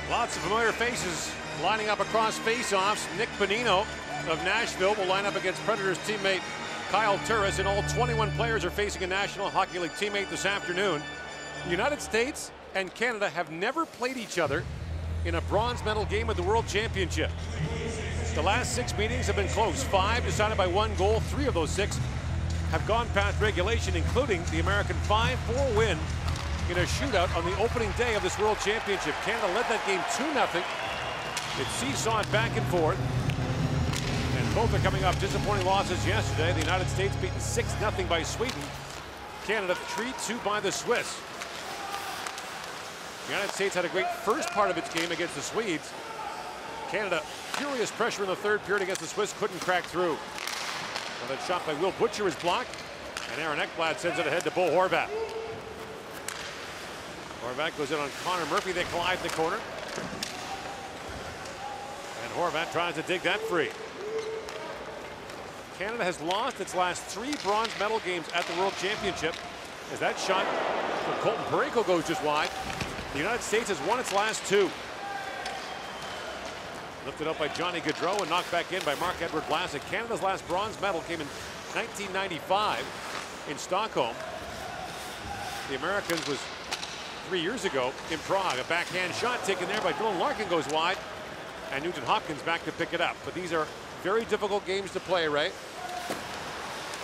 Lots of familiar faces lining up across face-offs. Nick Bonino of Nashville will line up against Predators teammate Kyle Turris, and all 21 players are facing a National Hockey League teammate this afternoon. The United States and Canada have never played each other in a bronze medal game at the World Championship. The last 6 meetings have been close. 5 decided by 1 goal. 3 of those 6 have gone past regulation, including the American 5-4 win in a shootout on the opening day of this World Championship. Canada led that game 2-0. It seesawed back and forth. And both are coming off disappointing losses yesterday. The United States beaten 6-0 by Sweden. Canada 3-2 by the Swiss. The United States had a great first part of its game against the Swedes. Canada, furious pressure in the third period against the Swiss, couldn't crack through. Well, that shot by Will Butcher is blocked, and Aaron Ekblad sends it ahead to Bo Horvat. Horvat goes in on Connor Murphy. They collide in the corner. And Horvat tries to dig that free. Canada has lost its last 3 bronze medal games at the World Championship, as that shot from Colton Parayko goes just wide. The United States has won its last 2. Lifted up by Johnny Gaudreau and knocked back in by Marc-Edouard Vlasic. Canada's last bronze medal came in 1995 in Stockholm. The Americans was 3 years ago in Prague. A backhand shot taken there by Dylan Larkin goes wide, and Nugent Hopkins back to pick it up. But these are very difficult games to play, right?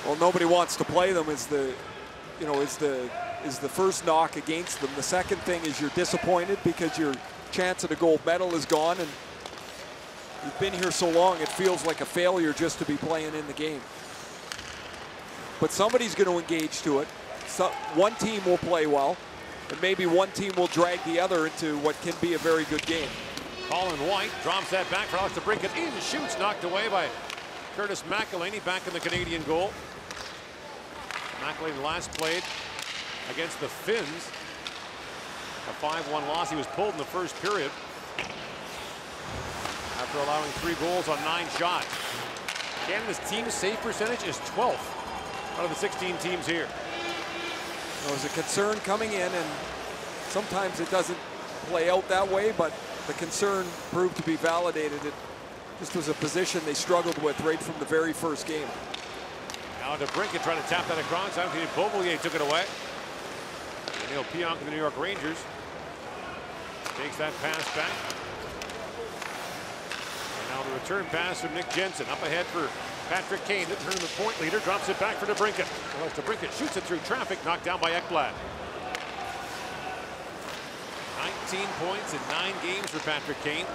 Well, nobody wants to play them. Is the first knock against them. The second thing is you're disappointed because your chance at a gold medal is gone, and you've been here so long it feels like a failure just to be playing in the game. But somebody's going to engage to it. So one team will play well, and maybe one team will drag the other into what can be a very good game. Colin White drops that back for Alex DeBrincat. In shoots, knocked away by Curtis McElhinney, back in the Canadian goal. McElhinney last played against the Finns. A 5-1 loss. He was pulled in the first period after allowing 3 goals on 9 shots. Canada's team save percentage is 12th out of the 16 teams here. There was a concern coming in, and sometimes it doesn't play out that way, but the concern proved to be validated. It just was a position they struggled with right from the very first game. Now DeBrincat trying to tap that across. Anthony Beauvillier took it away. Neil Pionk of the New York Rangers takes that pass back. And now the return pass from Nick Jensen. Up ahead for Patrick Kane, the tournament point leader, drops it back for DeBrincat. Well, DeBrincat shoots it through traffic, knocked down by Ekblad. 19 points in 9 games for Patrick Kane.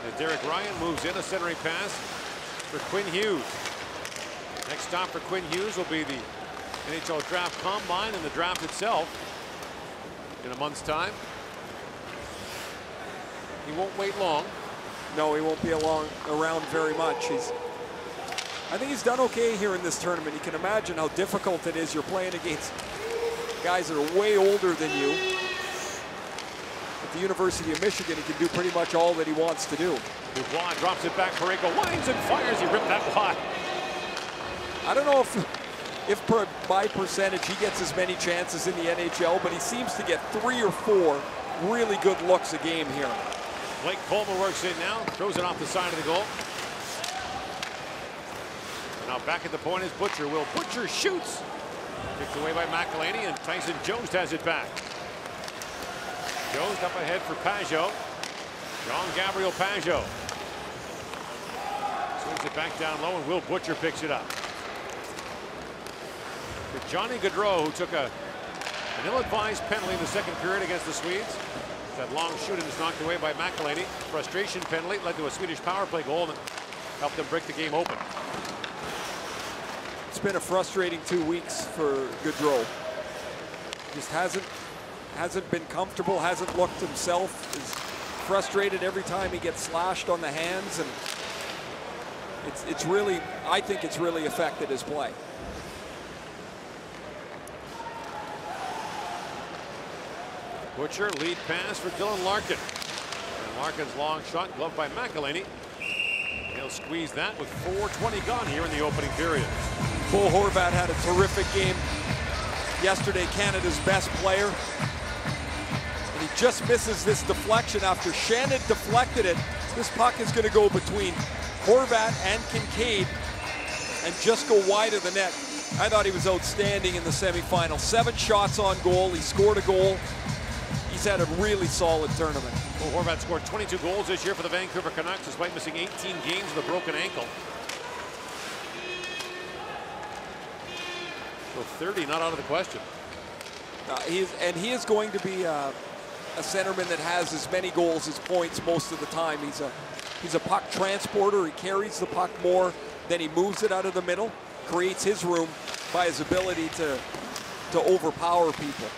As Derek Ryan moves in, a centering pass for Quinn Hughes. Next stop for Quinn Hughes will be the NHL Draft Combine and the draft itself in a month's time. He won't wait long. No, he won't be around very much. I think he's done okay here in this tournament. You can imagine how difficult it is. You're playing against guys that are way older than you. At the University of Michigan, he can do pretty much all that he wants to do. Dubois drops it back. Parayko winds and fires. He ripped that wide. I don't know if by percentage he gets as many chances in the NHL, but he seems to get 3 or 4 really good looks a game here. Blake Coleman works in now, throws it off the side of the goal. Now back at the point is Butcher. Will Butcher shoots. Kicked away by McElhinney, and Tyson Jones has it back. Jones up ahead for Pajot. Jean-Gabriel Pajot swings it back down low, and Will Butcher picks it up. For Johnny Gaudreau, who took an ill-advised penalty in the second period against the Swedes. That long shoot and is knocked away by McElhinney. Frustration penalty led to a Swedish power play goal that helped them break the game open. It's been a frustrating 2 weeks for Gaudreau. Just hasn't been comfortable, hasn't looked himself, is frustrated every time he gets slashed on the hands, and it's really, I think it's really affected his play. Butcher, lead pass for Dylan Larkin. And Larkin's long shot gloved by McElhinney. He'll squeeze that with 4:20 gone here in the opening period. Bo Horvat had a terrific game yesterday, Canada's best player. And he just misses this deflection after Shannon deflected it. This puck is going to go between Horvat and Kincaid and just go wide of the net. I thought he was outstanding in the semifinal. 7 shots on goal. He scored a goal. He's had a really solid tournament. Well, Horvat scored 22 goals this year for the Vancouver Canucks despite missing 18 games with a broken ankle. So 30 not out of the question. He is going to be a centerman that has as many goals as points most of the time. He's a puck transporter. He carries the puck more, then he moves it out of the middle, creates his room by his ability to overpower people.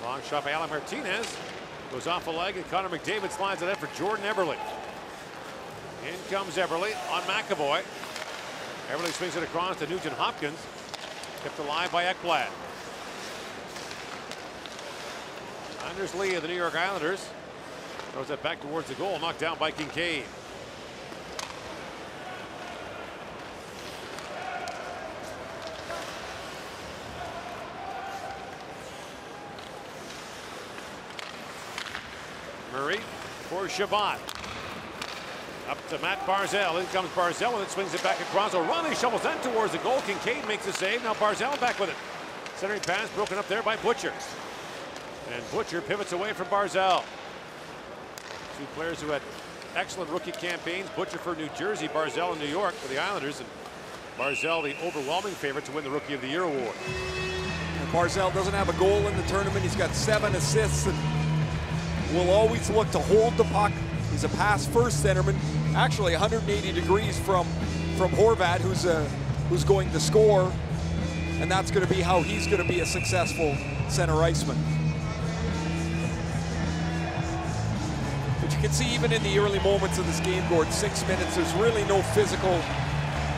Long shot by Alan Martinez. Goes off a leg, and Connor McDavid slides it out for Jordan Eberle. In comes Eberle on McAvoy. Eberle swings it across to Nugent Hopkins. Kept alive by Ekblad. Anders Lee of the New York Islanders throws that back towards the goal, knocked down by Kincaid. Murray for Shabbat. Up to Matt Barzal. In comes Barzal, and it swings it back across. O'Reilly shovels that towards the goal. Kincaid makes a save. Now Barzal back with it. Centering pass broken up there by Butcher. And Butcher pivots away from Barzal. Two players who had excellent rookie campaigns. Butcher for New Jersey, Barzal in New York for the Islanders. And Barzal the overwhelming favorite to win the Rookie of the Year award. And Barzal doesn't have a goal in the tournament. He's got 7 assists and will always look to hold the puck. He's a pass-first centerman, actually 180 degrees from Horvat, who's going to score, and that's going to be how he's going to be a successful center iceman. But you can see even in the early moments of this game, Gord, 6 minutes, there's really no physical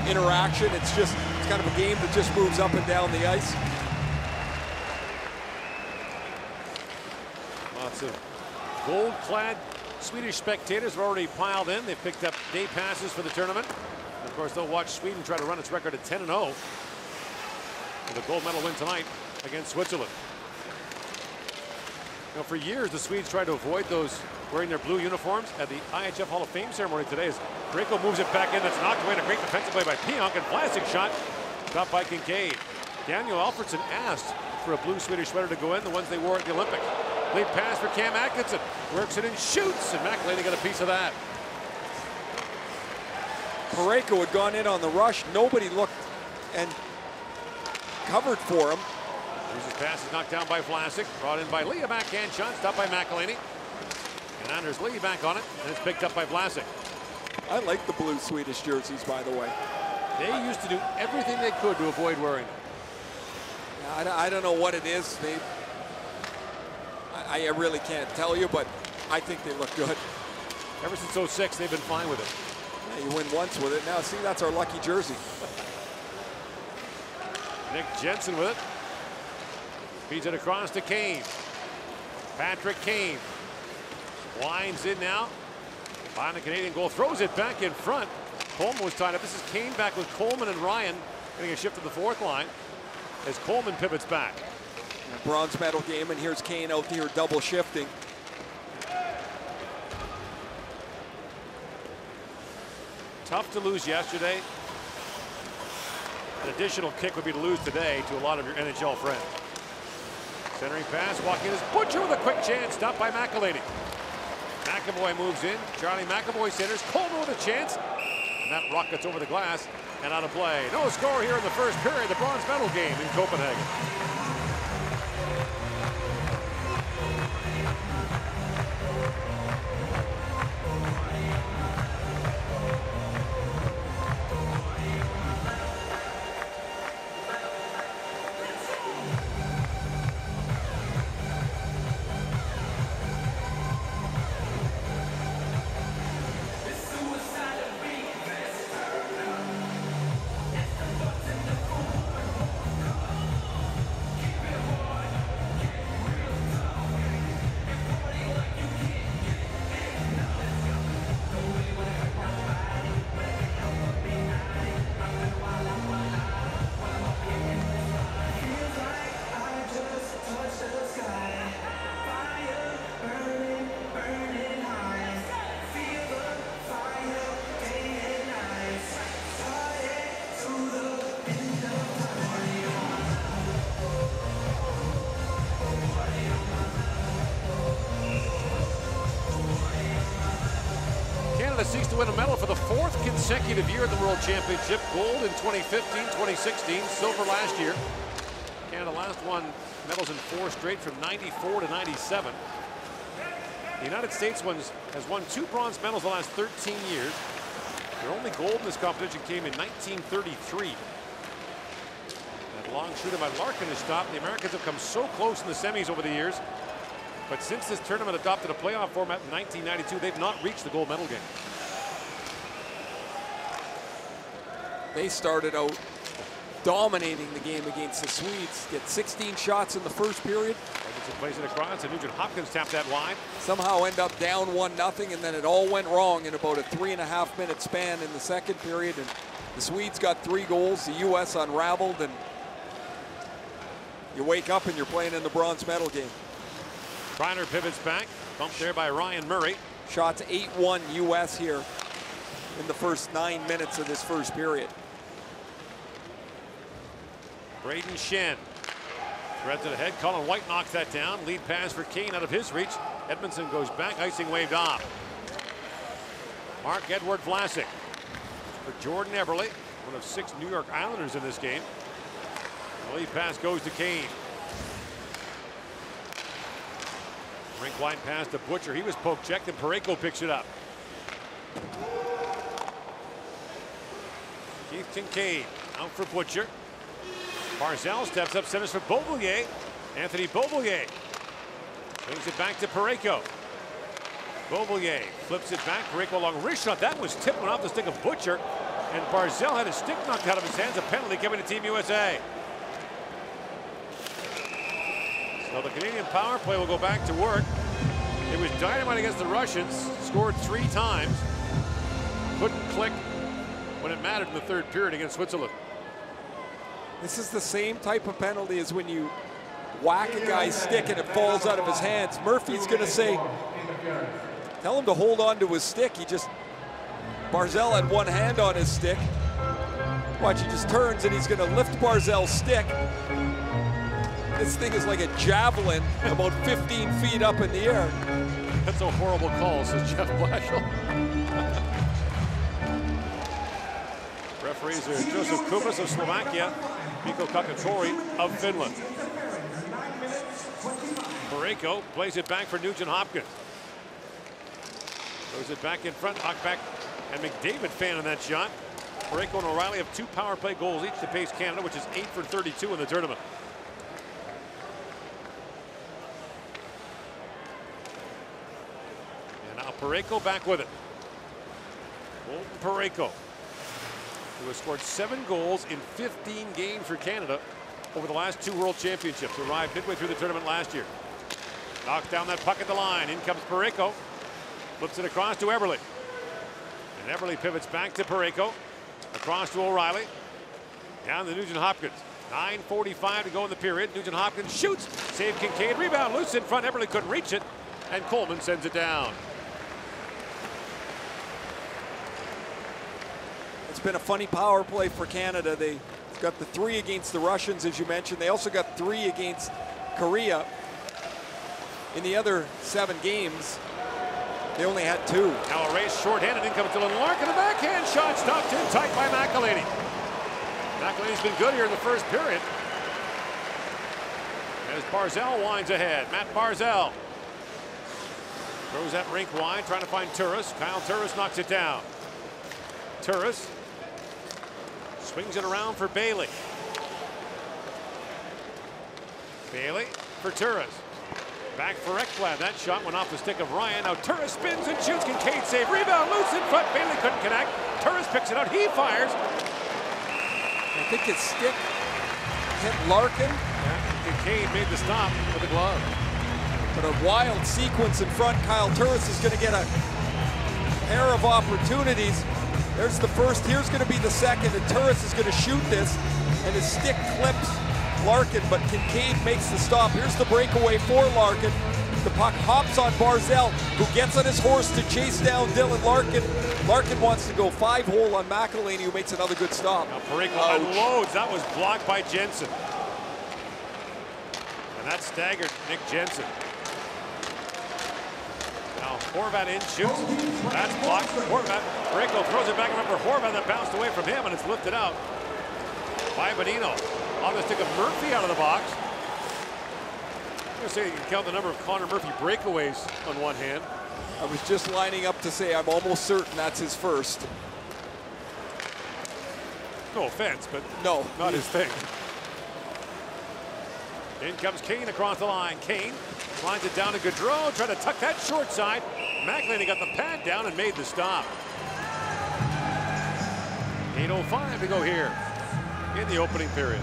interaction. It's kind of a game that just moves up and down the ice. Lots of gold-clad Swedish spectators have already piled in. They've picked up day passes for the tournament. And of course, they'll watch Sweden try to run its record at 10-0 with a gold medal win tonight against Switzerland. Now, for years, the Swedes tried to avoid those wearing their blue uniforms at the IIHF Hall of Fame ceremony today as Grieco moves it back in. That's knocked away, and a great defensive play by Pionk, and Vlasic shot stopped by Kincaid. Daniel Alfredsson asked for a blue Swedish sweater to go in, the ones they wore at the Olympics. Lead pass for Cam Atkinson. Works it and shoots, and McElhaney got a piece of that. Parayko had gone in on the rush. Nobody looked and covered for him. His pass is knocked down by Vlasic. Brought in by Lee. A backhand shot stopped by McElhaney. And Anders Lee back on it, and it's picked up by Vlasic. I like the blue Swedish jerseys, by the way. They used to do everything they could to avoid wearing them. I don't know what it is. I really can't tell you, but I think they look good. Ever since '06, they've been fine with it. Yeah, you win once with it. Now, see, that's our lucky jersey. Nick Jensen with it. Feeds it across to Kane. Patrick Kane winds in now. Behind the Canadian goal, throws it back in front. Coleman was tied up. This is Kane back with Coleman and Ryan getting a shift to the fourth line as Coleman pivots back. A bronze medal game, and here's Kane out here double shifting. Tough to lose yesterday. An additional kick would be to lose today to a lot of your NHL friends. Centering pass, walking is Butcher with a quick chance, stopped by McElhaney. McAvoy moves in. Charlie McAvoy centers. Coleman with a chance. And that rockets over the glass and out of play. No score here in the first period. The bronze medal game in Copenhagen. Canada seeks to win a medal for the 4th consecutive year at the World Championship. Gold in 2015, 2016, silver last year. Canada last won medals in 4 straight from 94 to 97. The United States has won 2 bronze medals the last 13 years. Their only gold in this competition came in 1933. That long shooter by Larkin is stopped. The Americans have come so close in the semis over the years. But since this tournament adopted a playoff format in 1992, they've not reached the gold medal game. They started out dominating the game against the Swedes. Get 16 shots in the first period. Edmondson plays it across, and Nugent Hopkins tapped that wide. Somehow end up down 1-0, and then it all went wrong in about a 3.5 minute span in the second period. And the Swedes got 3 goals. The U.S. unraveled, and you wake up and you're playing in the bronze medal game. Reiner pivots back, bumped there by Ryan Murray. Shots 8-1 U.S. here in the first 9 minutes of this first period. Braden Shen threads it ahead. Colin White knocks that down. Lead pass for Kane out of his reach. Edmondson goes back, icing waved off. Mark-Edouard Vlasic for Jordan Eberle, one of 6 New York Islanders in this game. The lead pass goes to Kane. Rink wide pass to Butcher. He was poke checked, and Parayko picks it up. Keith Kincaid out for Butcher. Barzal steps up, centers for Beauvillier. Anthony Beauvillier brings it back to Parayko. Beauvillier flips it back. Parayko along wrist shot. That was tipped off the stick of Butcher, and Barzal had his stick knocked out of his hands. A penalty given to Team USA. So the Canadian power play will go back to work. It was dynamite against the Russians. Scored 3 times. Couldn't click when it mattered in the third period against Switzerland. This is the same type of penalty as when you whack a guy's stick and it falls out of his hands. Murphy's going to say, tell him to hold on to his stick. Barzal had one hand on his stick. Watch, he just turns and he's going to lift Barzal's stick. This thing is like a javelin about 15 feet up in the air. That's a horrible call, says Jeff Blashill. Referees are Joseph Kubas of Slovakia, Mikko Kakatori of Finland. Parayko plays it back for Nugent Hopkins. Throws it back in front, knockback, and McDavid fan on that shot. Parayko and O'Reilly have 2 power play goals each to pace Canada, which is 8 for 32 in the tournament. And now Parayko back with it. Golden Parayko, who has scored 7 goals in 15 games for Canada over the last 2 World Championships. Arrived midway through the tournament last year. Knocked down that puck at the line. In comes Parayko. Flips it across to Eberle. And Eberle pivots back to Parayko. Across to O'Reilly. Down to Nugent Hopkins. 9:45 to go in the period. Nugent Hopkins shoots. Save Kincaid. Rebound loose in front. Eberle couldn't reach it. And Coleman sends it down. It's been a funny power play for Canada. They got the 3 against the Russians, as you mentioned. They also got 3 against Korea. In the other 7 games, they only had 2. Now a race shorthanded. In comes Dylan Larkin. A backhand shot stopped in tight by McElhaney. McElhaney's been good here in the first period. As Barzal winds ahead. Matt Barzal throws that rink wide, trying to find Turris. Kyle Turris knocks it down. Turris swings it around for Bailey. Bailey for Turris. Back for Ekblad. That shot went off the stick of Ryan. Now Turris spins and shoots. Kincaid save. Rebound loose in front. Bailey couldn't connect. Turris picks it out. He fires. I think his stick hit Larkin. Yeah, Kincaid made the stop with the glove. But a wild sequence in front. Kyle Turris is going to get a pair of opportunities. There's the first. Here's going to be the second. And Turris is going to shoot this. And his stick clips Larkin, but Kincaid makes the stop. Here's the breakaway for Larkin. The puck hops on Barzal, who gets on his horse to chase down Dylan Larkin. Larkin wants to go 5-hole on McElhaney, who makes another good stop. Now Parayko unloads. That was blocked by Jensen. And that staggered Nick Jensen. Now Horvat in, shoots. That's blocked. Horvat, Rico throws it back. Remember, Horvat that bounced away from him, and it's lifted out by Bonino. On the stick of Murphy out of the box. I'm going to say you can count the number of Connor Murphy breakaways on one hand. I was just lining up to say I'm almost certain that's his first. No offense, but no, not his thing. In comes Kane across the line. Kane lines it down to Gaudreau, trying to tuck that short side. McElhinney got the pad down and made the stop. 8:05 to go here in the opening period.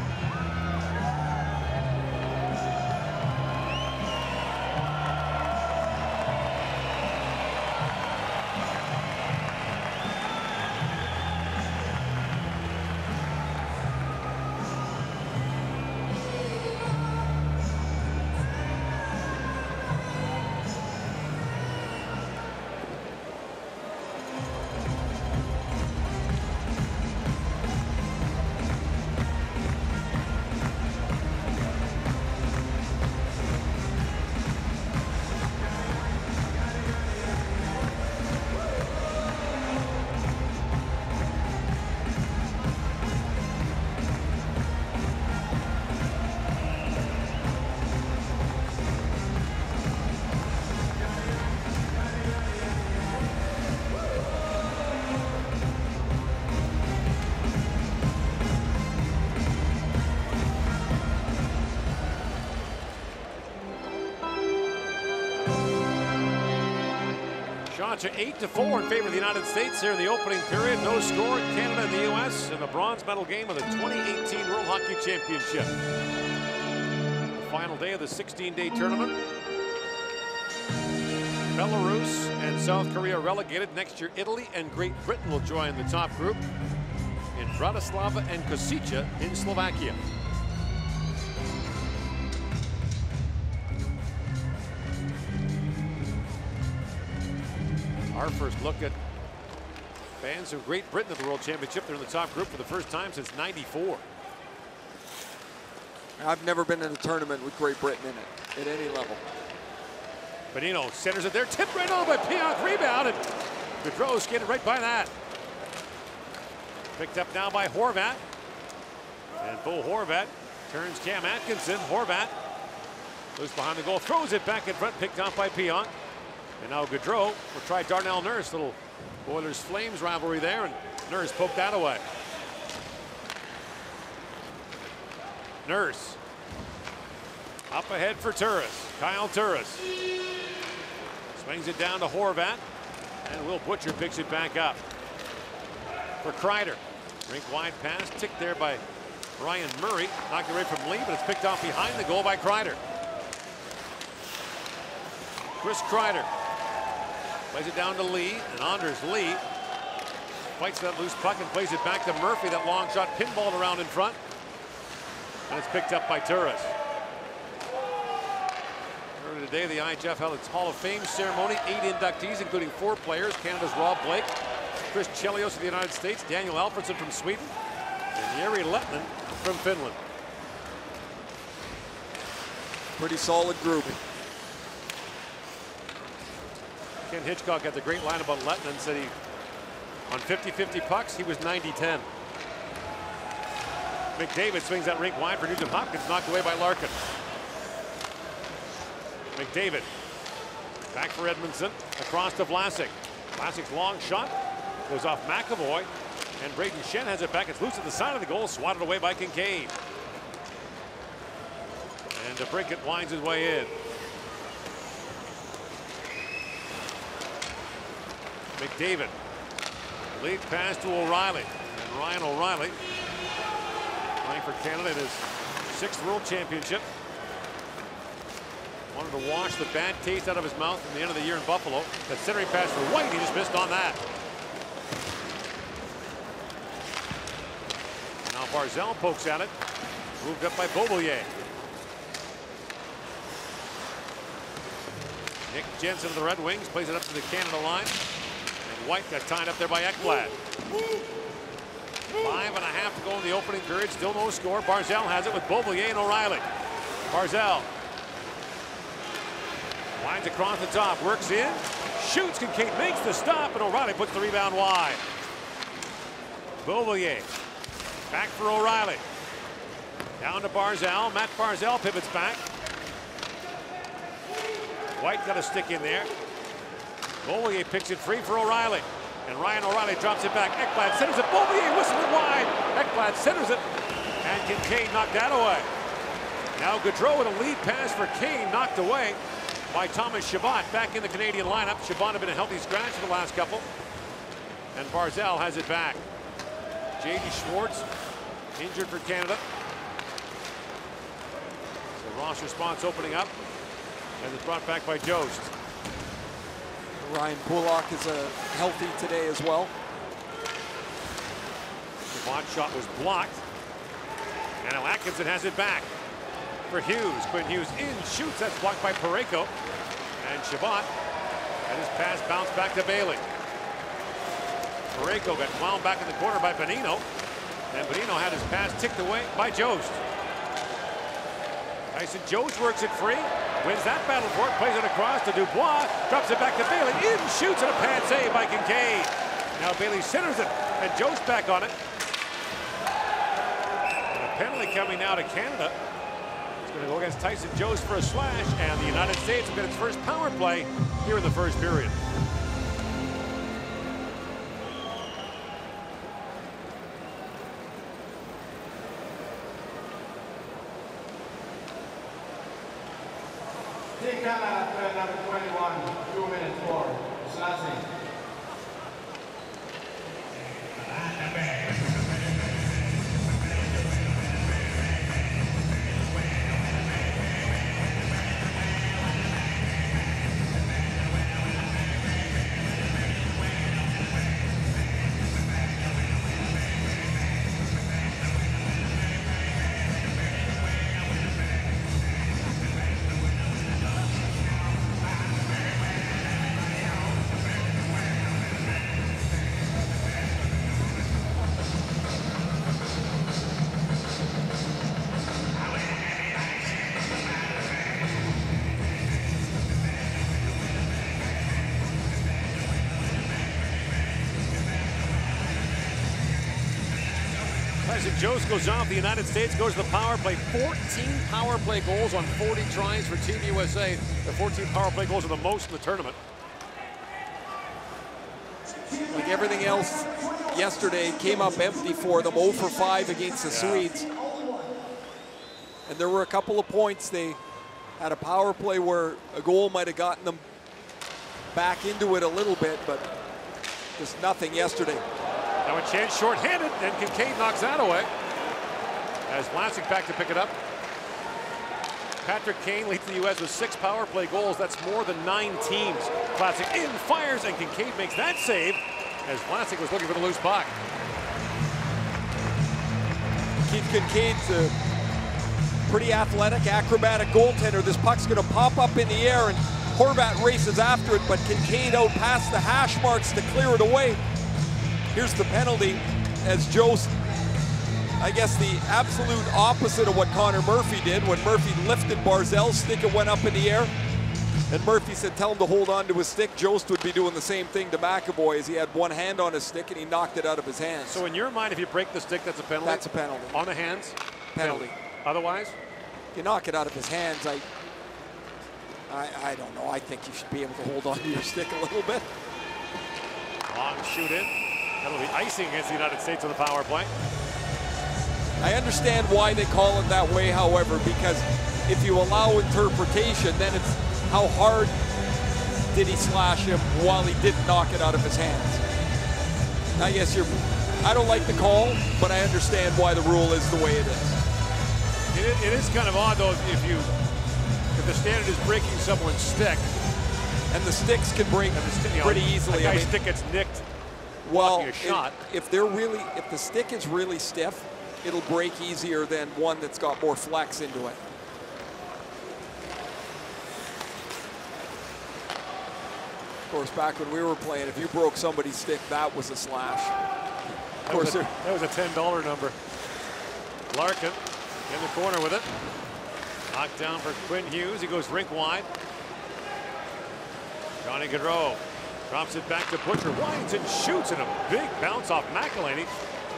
Shots are 8-4 in favor of the United States here in the opening period. No score in Canada and the U.S. in the bronze medal game of the 2018 World Hockey Championship. The final day of the 16-day tournament. Belarus and South Korea relegated. Next year, Italy and Great Britain will join the top group in Bratislava and Košice in Slovakia. Our first look at fans of Great Britain at the World Championship. They're in the top group for the first time since '94. I've never been in a tournament with Great Britain in it at any level. Bonino centers it there, tipped right over by Pionk, rebound, and Gaudreau skated right by that. Picked up now by Horvat. And Bo Horvat turns Cam Atkinson. Horvat goes behind the goal, throws it back in front, picked off by Pionk. And now Gaudreau will try Darnell Nurse. Little Oilers Flames rivalry there, and Nurse poked that away. Nurse up ahead for Turris. Kyle Turris swings it down to Horvat, and Will Butcher picks it back up for Kreider. Rink wide pass ticked there by Ryan Murray, knocked away from Lee, but it's picked off behind the goal by Kreider. Chris Kreider plays it down to Lee, and Anders Lee fights that loose puck and plays it back to Murphy. That long shot pinballed around in front, and it's picked up by Turris. Earlier today, the IIHF held its Hall of Fame ceremony. 8 inductees, including 4 players. Canada's Rob Blake, Chris Chelios of the United States, Daniel Alfredsson from Sweden, and Jari Lehtinen from Finland. Pretty solid group. Ken Hitchcock had the great line about Lehtinen, said he, on 50-50 pucks, he was 90-10. McDavid swings that rink wide for Nugent Hopkins, knocked away by Larkin. McDavid back for Edmondson, across to Vlasic. Vlasic's long shot goes off McAvoy, and Braden Shen has it back. It's loose at the side of the goal, swatted away by Kincaid. And DeBrincat winds his way in. McDavid, lead pass to O'Reilly, and Ryan O'Reilly playing for Canada in his 6th World Championship. Wanted to wash the bad taste out of his mouth from the end of the year in Buffalo. That centering pass for White, he just missed on that. Now Barzal pokes at it, moved up by Beauvillier. Nick Jensen of the Red Wings plays it up to the Canada line. White got tied up there by Ekblad. 5.5 to go in the opening period. Still no score. Barzal has it with Beauvillier and O'Reilly. Barzal winds across the top, works in, shoots. Kincaid makes the stop, and O'Reilly puts the rebound wide. Beauvillier back for O'Reilly. Down to Barzal. Matt Barzal pivots back. White got a stick in there. Beauvillier picks it free for O'Reilly. And Ryan O'Reilly drops it back. Ekblad centers it. Beauvillier whistles it wide. Ekblad centers it. And Kincaid knocked that away. Now Gaudreau with a lead pass for Kane, knocked away by Thomas Chabot. Back in the Canadian lineup. Chabot had been a healthy scratch for the last couple. And Barzal has it back. J.D. Schwartz injured for Canada. So roster spots opening up. And it's brought back by Jost. Ryan Bullock is healthy today as well. Chabot's shot was blocked. And now Atkinson has it back for Hughes. Quinn Hughes in, shoots. That's blocked by Parayko. And Chabot had his pass bounced back to Bailey. Parayko got wound back in the corner by Bonino. And Bonino had his pass ticked away by Jost. Tyson Jost works it free. Wins that battle for it. Plays it across to Dubois. Drops it back to Bailey. In, shoots, and a pad save by Kincaid. Now Bailey centers it. And Jost back on it. And a penalty coming now to Canada. It's going to go against Tyson Jost for a slash. And the United States will get its first power play here in the first period. Team Canada, player number 21, 2 minutes for slashing. Jost goes off. The United States goes to the power play. 14 power play goals on 40 tries for Team USA. The 14 power play goals are the most in the tournament. Like everything else yesterday, came up empty for them. 0 for 5 against the Swedes. And there were a couple of points. They had a power play where a goal might have gotten them back into it a little bit, but just nothing yesterday. Now a chance short-handed, and Kincaid knocks that away. As Vlasic back to pick it up. Patrick Kane leads the U.S. with 6 power play goals. That's more than 9 teams. Vlasic in, fires, and Kincaid makes that save as Vlasic was looking for the loose puck. Keith Kincaid's a pretty athletic, acrobatic goaltender. This puck's going to pop up in the air, and Horvat races after it, but Kincaid out past the hash marks to clear it away. Here's the penalty as Jost, I guess the absolute opposite of what Connor Murphy did. When Murphy lifted Barzal's stick, it went up in the air. And Murphy said, tell him to hold on to his stick. Jost would be doing the same thing to McAvoy as he had one hand on his stick and he knocked it out of his hands. So in your mind, if you break the stick, that's a penalty? That's a penalty. On the hands? Penalty. Otherwise? You knock it out of his hands, I don't know. I think you should be able to hold on to your stick a little bit. Long shoot in. That'll be icing against the United States on the power play. I understand why they call it that way, however, because if you allow interpretation, then it's how hard did he slash him while he didn't knock it out of his hands. I guess I don't like the call, but I understand why the rule is the way it is. It is kind of odd, though, if the standard is breaking someone's stick. And the sticks can break pretty easily. A guy's stick gets nicked. Well, a shot. If the stick is really stiff, it'll break easier than one that's got more flex into it. Of course, back when we were playing, if you broke somebody's stick, that was a slash. That was a $10 number. Larkin in the corner with it. Knocked down for Quinn Hughes. He goes rink wide. Johnny Gaudreau Drops it back to Butcher, winds and shoots, and a big bounce off McElhaney,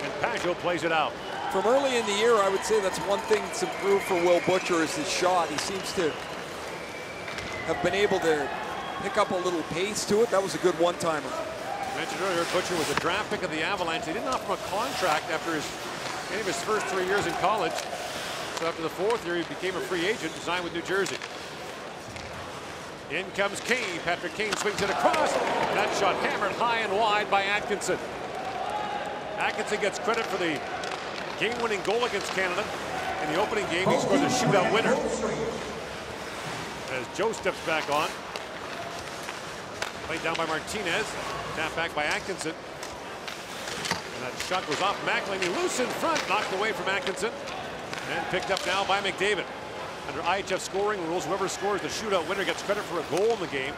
and Pajot plays it out. From early in the year, I would say that's one thing that's improved for Will Butcher is his shot. He seems to have been able to pick up a little pace to it. That was a good one-timer. Mentioned earlier, Butcher was a draft pick of the Avalanche. They didn't offer him a contract after any of his first 3 years in college. So after the 4th year, he became a free agent and signed with New Jersey. In comes Kane. Patrick Kane swings it across. That shot hammered high and wide by Atkinson. Atkinson gets credit for the game-winning goal against Canada. In the opening game, he scored the shootout winner. As Joe steps back on. Played down by Martinez. Tap back by Atkinson. And that shot goes off McElhaney. Loose in front. Knocked away from Atkinson. And picked up now by McDavid. Under IIHF scoring rules, whoever scores the shootout winner gets credit for a goal in the game.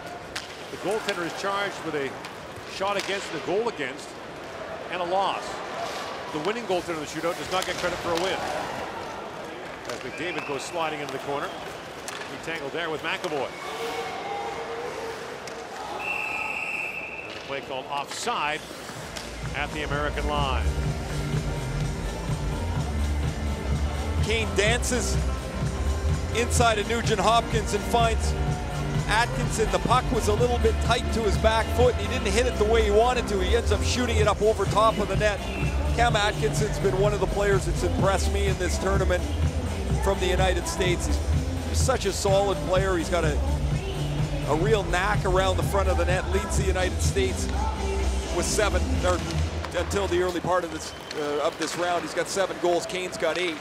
The goaltender is charged with a shot against and a goal against and a loss. The winning goaltender in the shootout does not get credit for a win. As McDavid goes sliding into the corner. He tangled there with McAvoy. And the play called offside at the American line. Kane dances inside of Nugent Hopkins and finds Atkinson. The puck was a little bit tight to his back foot, and he didn't hit it the way he wanted to. He ends up shooting it up over top of the net. Cam Atkinson's been one of the players that's impressed me in this tournament from the United States. He's such a solid player. He's got a real knack around the front of the net. Leads the United States with 7, or until the early part of this round. He's got 7 goals. Kane's got 8.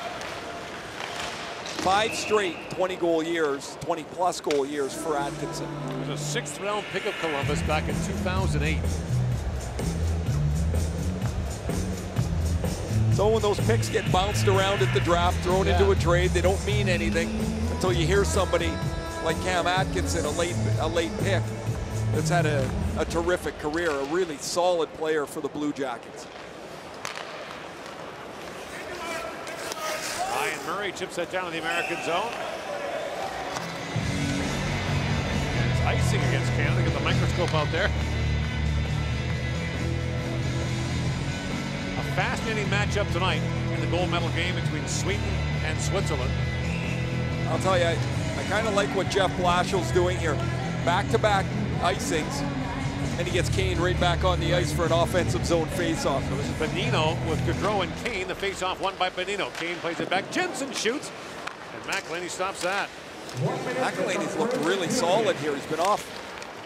5 straight 20-goal years, 20-plus goal years for Atkinson. He was a 6th-round pick of Columbus back in 2008. So when those picks get bounced around at the draft, thrown into a trade, they don't mean anything until you hear somebody like Cam Atkinson, a late pick, that's had a terrific career, a really solid player for the Blue Jackets. Ryan Murray chips that down in the American zone. It's icing against Canada. Get the microscope out there. A fascinating matchup tonight in the gold medal game between Sweden and Switzerland. I'll tell you, I kind of like what Jeff Blashill's doing here. Back-to-back icings, and he gets Kane right back on the ice for an offensive zone faceoff. So this is Bonino with Gaudreau and Kane. The faceoff won by Bonino. Kane plays it back. Jensen shoots, and McElhaney stops that. McElhaney's looked really solid here. He's been off,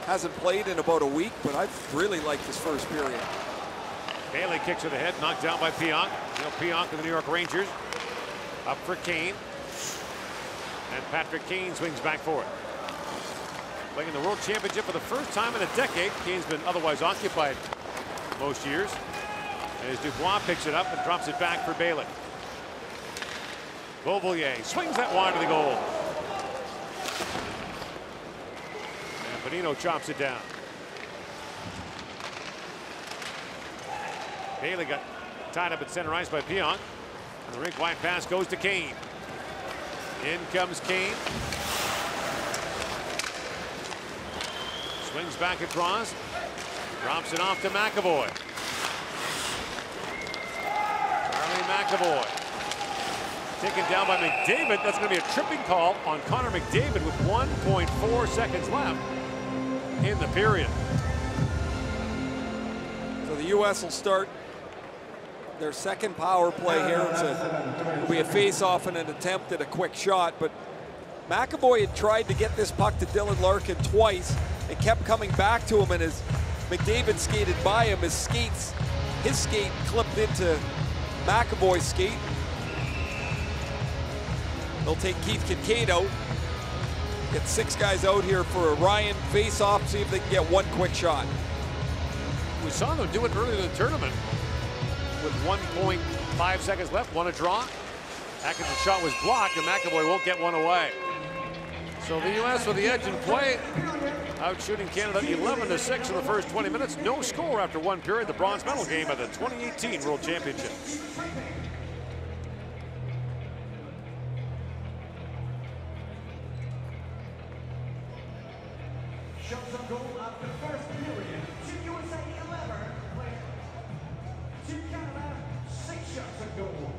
hasn't played in about a week, but I've really liked his first period. Bailey kicks it ahead, knocked down by Pionk. Pionk of the New York Rangers. Up for Kane. And Patrick Kane swings back for it. Playing in the World Championship for the first time in a decade. Kane's been otherwise occupied most years. As Dubois picks it up and drops it back for Bailey. Beauvillier swings that wide to the goal. And Bonino chops it down. Bailey got tied up at center ice by Pionk. And the rink wide pass goes to Kane. In comes Kane. Swings back across. Drops it off to McAvoy. Charlie McAvoy. Taken down by McDavid. That's going to be a tripping call on Connor McDavid with 1.4 seconds left in the period. So the U.S. will start their second power play here. It'll be a face-off and an attempt at a quick shot, but McAvoy had tried to get this puck to Dylan Larkin twice. It kept coming back to him, and as McDavid skated by him, his skate clipped into McAvoy's skate. They'll take Keith Kincaid out. Get 6 guys out here for a Ryan face-off, see if they can get one quick shot. We saw them do it earlier in the tournament with 1.5 seconds left, won a draw. Atkinson's shot was blocked, and McAvoy won't get one away. So the U.S. with the edge in play, out shooting Canada 11-6 in the first 20 minutes. No score after one period. The bronze medal game at the 2018 World Championship. Shots on goal after first period. USA 11 with Team Canada 6 shots at goal.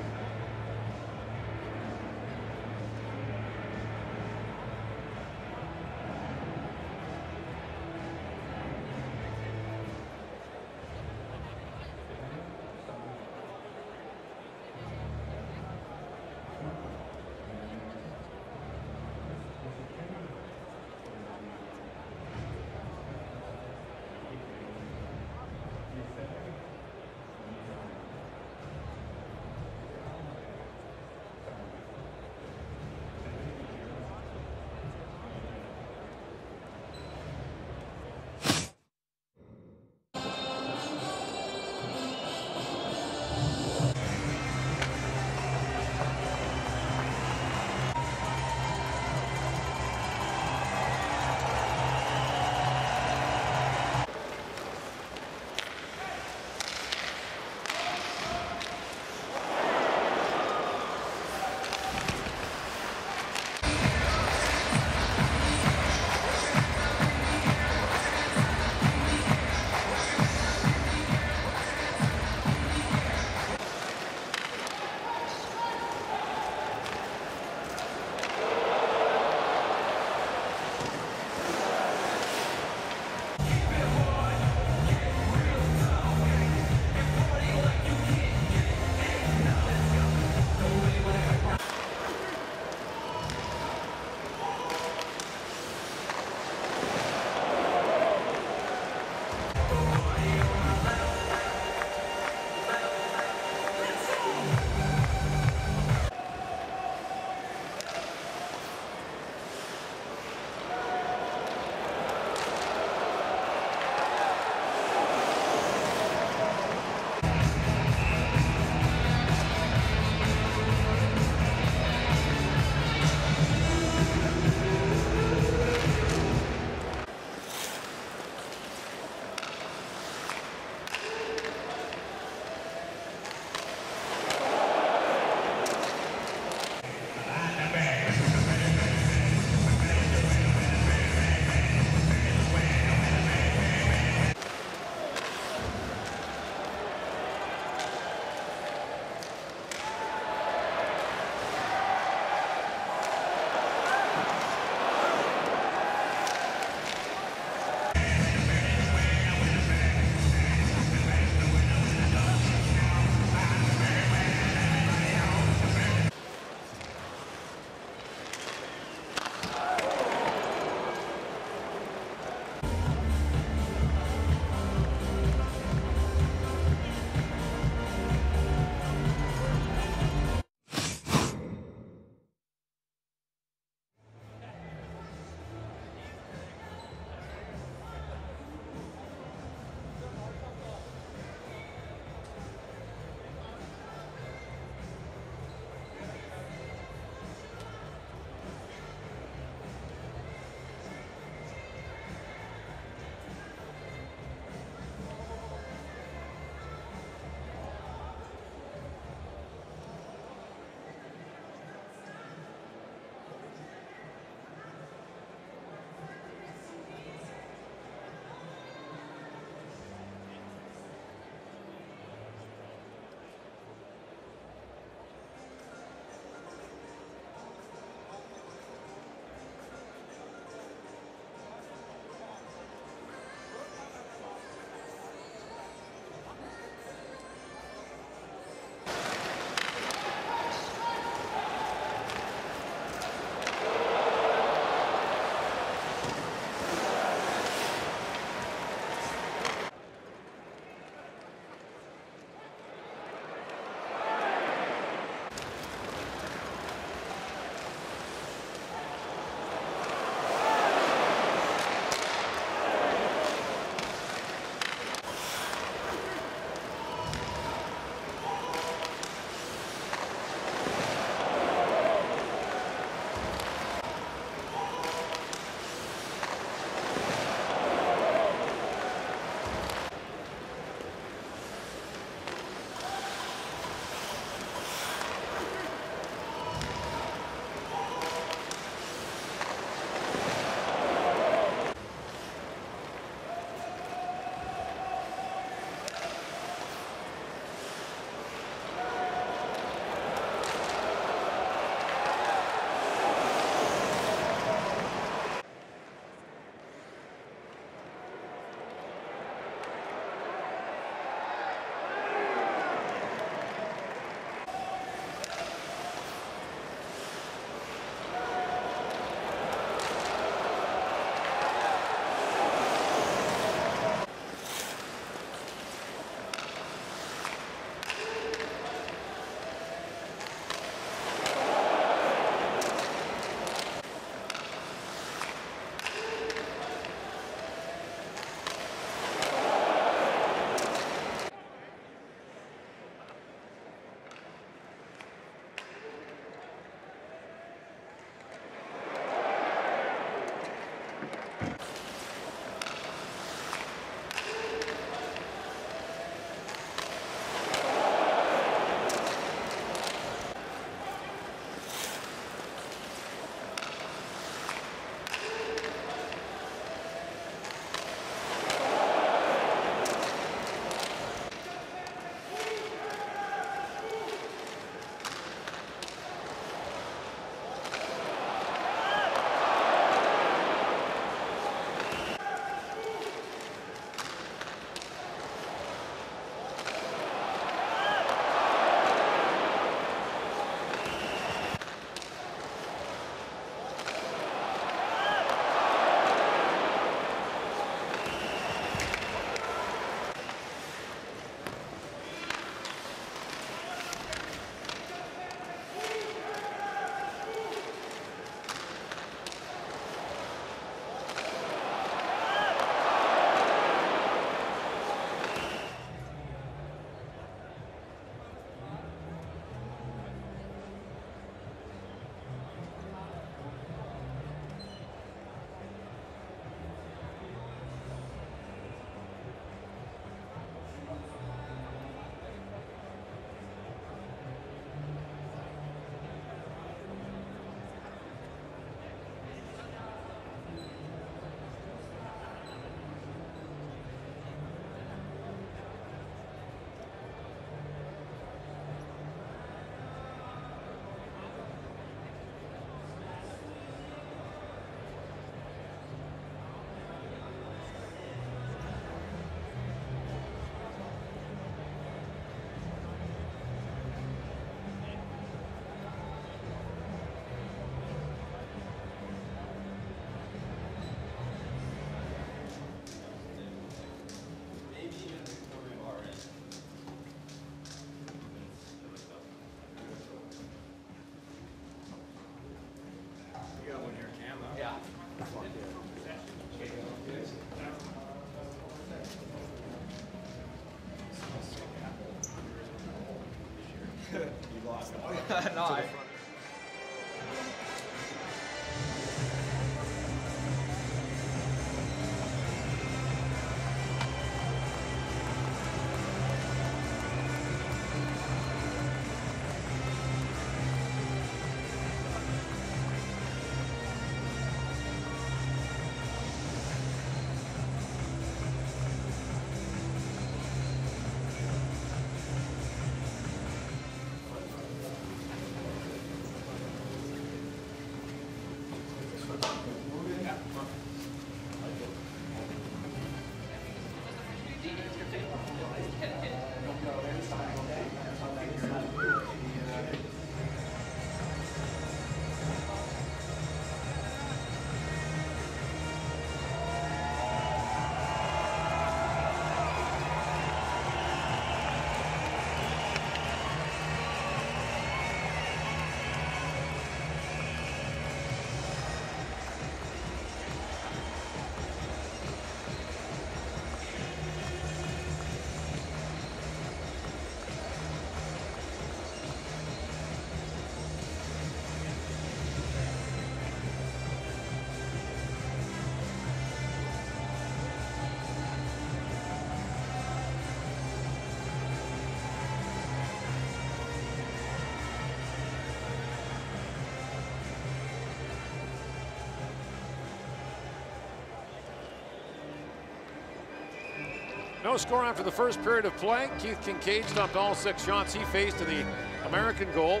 No, No score after the first period of play. Keith Kincaid stopped all 6 shots he faced in the American goal.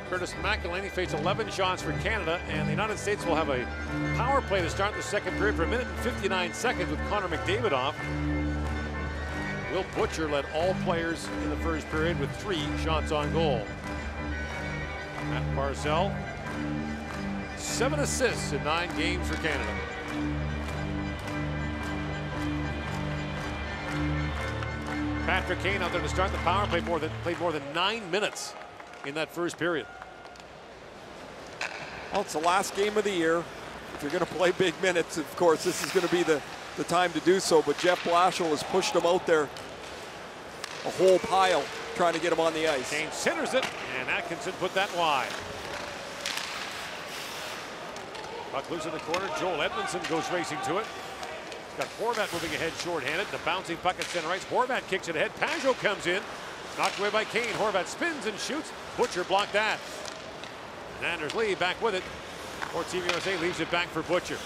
Curtis McElhaney faced 11 shots for Canada, and the United States will have a power play to start the second period for 1 minute and 59 seconds with Connor McDavid off. Will Butcher led all players in the first period with 3 shots on goal. Matt Barzal, 7 assists in 9 games for Canada. Patrick Kane out there to start the power play, played more than 9 minutes in that first period. Well, it's the last game of the year. If you're going to play big minutes, of course, this is going to be the time to do so. But Jeff Blashill has pushed him out there a whole pile, trying to get him on the ice. Kane centers it, and Atkinson put that wide. Puck loose in the corner. Joel Edmondson goes racing to it. Got Horvat moving ahead short-handed. The bouncing puck at center ice. Horvat kicks it ahead. Pajot comes in. Knocked away by Kane. Horvat spins and shoots. Butcher blocked that. And Anders Lee back with it. Or Team USA leaves it back for Butcher.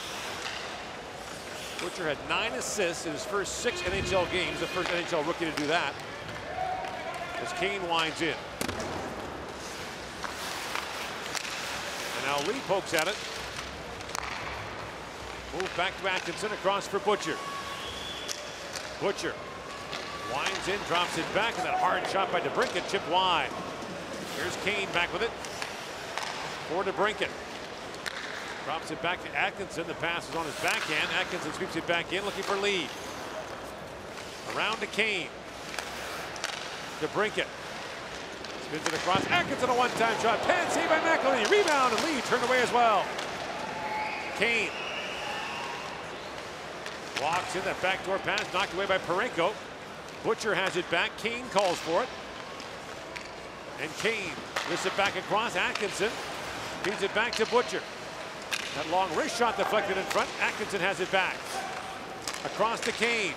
Butcher had 9 assists in his first 6 NHL games. The first NHL rookie to do that. As Kane winds in. And now Lee pokes at it. Move back to Atkinson, across for Butcher. Butcher winds in, drops it back, and that hard shot by DeBrincat chipped wide. Here's Kane back with it for DeBrincat. Drops it back to Atkinson. The pass is on his backhand. Atkinson sweeps it back in, looking for Lee. Around to Kane. DeBrincat spins it across. Atkinson, a one-time shot. Pad save by McElhaney. Rebound, and Lee turned away as well. Kane walks in, that backdoor pass knocked away by Parenko. Butcher has it back. Kane calls for it. And Kane lifts it back across. Atkinson feeds it back to Butcher. That long wrist shot deflected in front. Atkinson has it back. Across to Kane.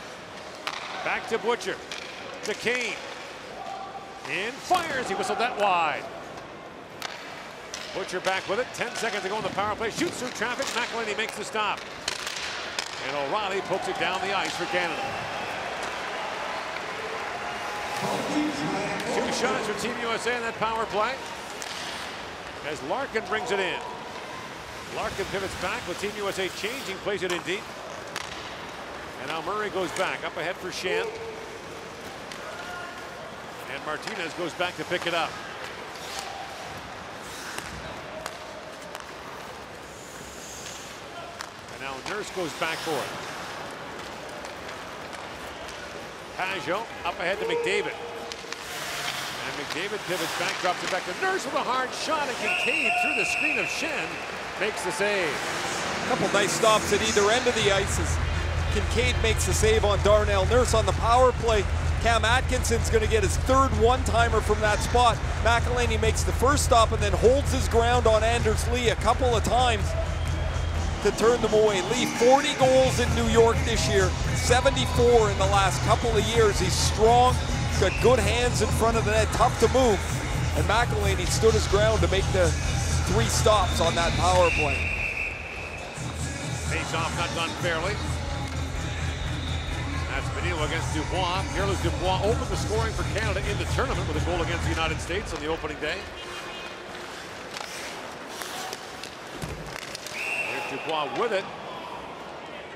Back to Butcher. To Kane. And fires. He whistled that wide. Butcher back with it. 10 seconds to go in the power play. Shoots through traffic. McElhaney makes the stop. And O'Reilly pokes it down the ice for Canada. 2 shots for Team USA in that power play. As Larkin brings it in. Larkin pivots back with Team USA changing, plays it in deep. And now Murray goes back, up ahead for Shen. And Martinez goes back to pick it up. And now Nurse goes back for it. Pajot up ahead to McDavid. And McDavid pivots back, drops it back to Nurse with a hard shot, and Kincaid through the screen of Shen makes the save. A couple nice stops at either end of the ice as Kincaid makes the save on Darnell Nurse on the power play. Cam Atkinson's going to get his third one-timer from that spot. McElhaney makes the first stop and then holds his ground on Anders Lee a couple of times to turn them away. Lee, 40 goals in New York this year, 74 in the last couple of years. He's strong, he's got good hands in front of the net, tough to move. And McElhaney stood his ground to make the 3 stops on that power play. Face off not done fairly. That's Benito against Dubois. Carlos Dubois opened the scoring for Canada in the tournament with a goal against the United States on the opening day. Here's Dubois with it.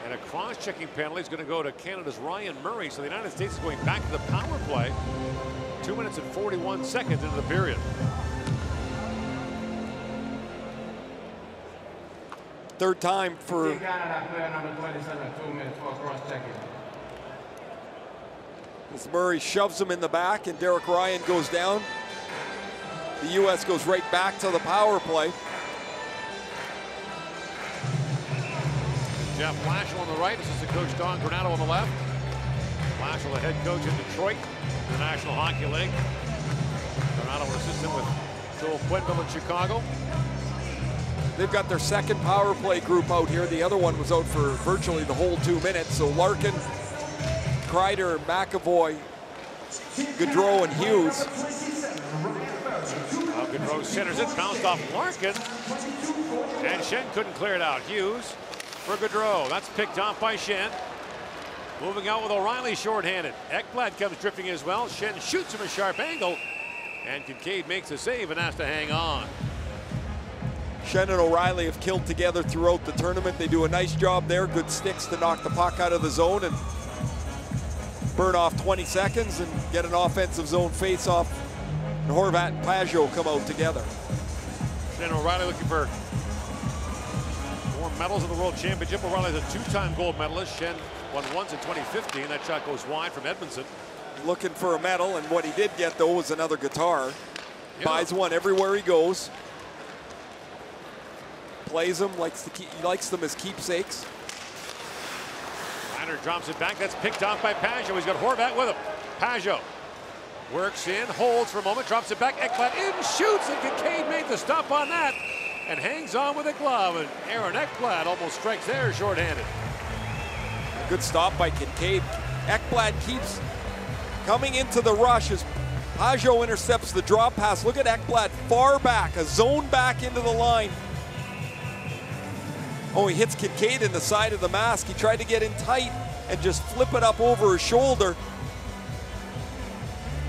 And a cross-checking penalty is going to go to Canada's Ryan Murray. So the United States is going back to the power play. 2 minutes and 41 seconds into the period. Third time for Team Canada, player number 27, 2 minutes for cross-checking. as Murray shoves him in the back and Derek Ryan goes down. The U.S. goes right back to the power play. Jeff Blashill on the right, assistant coach Don Granado on the left. Blashill, the head coach in Detroit, the National Hockey League. Granado, an assistant with Joel Quenneville in Chicago. They've got their second power play group out here. The other one was out for virtually the whole 2 minutes. So Larkin, Kreider, McAvoy, Gaudreau, and Hughes. Gaudreau centers it, bounced off Larkin. And Schenn couldn't clear it out. Hughes for Gaudreau. That's picked off by Schenn. Moving out with O'Reilly shorthanded. Ekblad comes drifting as well. Schenn shoots from a sharp angle. And Kincaid makes a save and has to hang on. Schenn and O'Reilly have killed together throughout the tournament. They do a nice job there. Good sticks to knock the puck out of the zone and burn off 20 seconds and get an offensive zone face-off. And Horvat and Pajot come out together. Schenn and O'Reilly looking for more medals in the World Championship. O'Reilly's a 2-time gold medalist. Schenn won once in 2015. That shot goes wide from Edmondson. Looking for a medal, and what he did get, though, was another guitar. Yeah. Buys one everywhere he goes. Plays them, he likes them as keepsakes. Reiner drops it back. That's picked off by Pajot. He's got Horvat with him. Pajot works in, holds for a moment, drops it back. Ekblad in, shoots, and Kincaid made the stop on that and hangs on with a glove. And Aaron Ekblad almost strikes there shorthanded. A good stop by Kincaid. Ekblad keeps coming into the rush as Pajot intercepts the drop pass. Look at Ekblad far back, a zone back into the line. Oh, he hits Kincaid in the side of the mask. He tried to get in tight and just flip it up over his shoulder.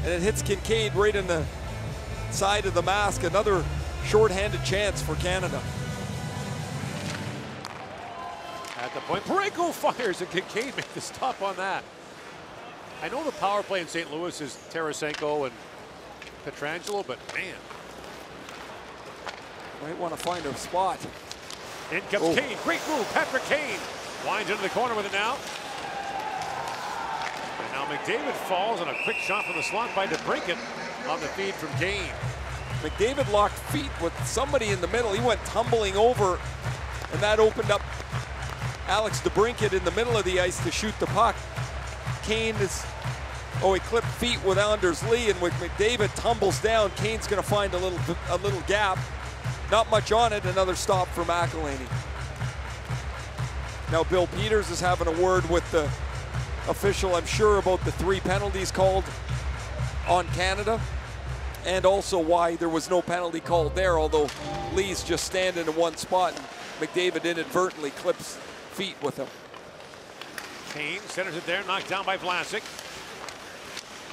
And it hits Kincaid right in the side of the mask. Another shorthanded chance for Canada. At the point, Parayko fires and Kincaid made the stop on that. I know the power play in St. Louis is Tarasenko and Pietrangelo, but man. Might want to find a spot. In comes Kane, great move, Patrick Kane. Winds into the corner with it now. And now McDavid falls on a quick shot from the slot by DeBrincat on the feed from Kane. McDavid locked feet with somebody in the middle. He went tumbling over, and that opened up Alex DeBrincat in the middle of the ice to shoot the puck. Kane is, he clipped feet with Anders Lee, and when McDavid tumbles down, Kane's gonna find a little gap. Not much on it, another stop for McElhaney. Now Bill Peters is having a word with the official, I'm sure, about the 3 penalties called on Canada, and also why there was no penalty called there, although Lee's just standing in one spot and McDavid inadvertently clips feet with him. Kane centers it there, knocked down by Vlasic.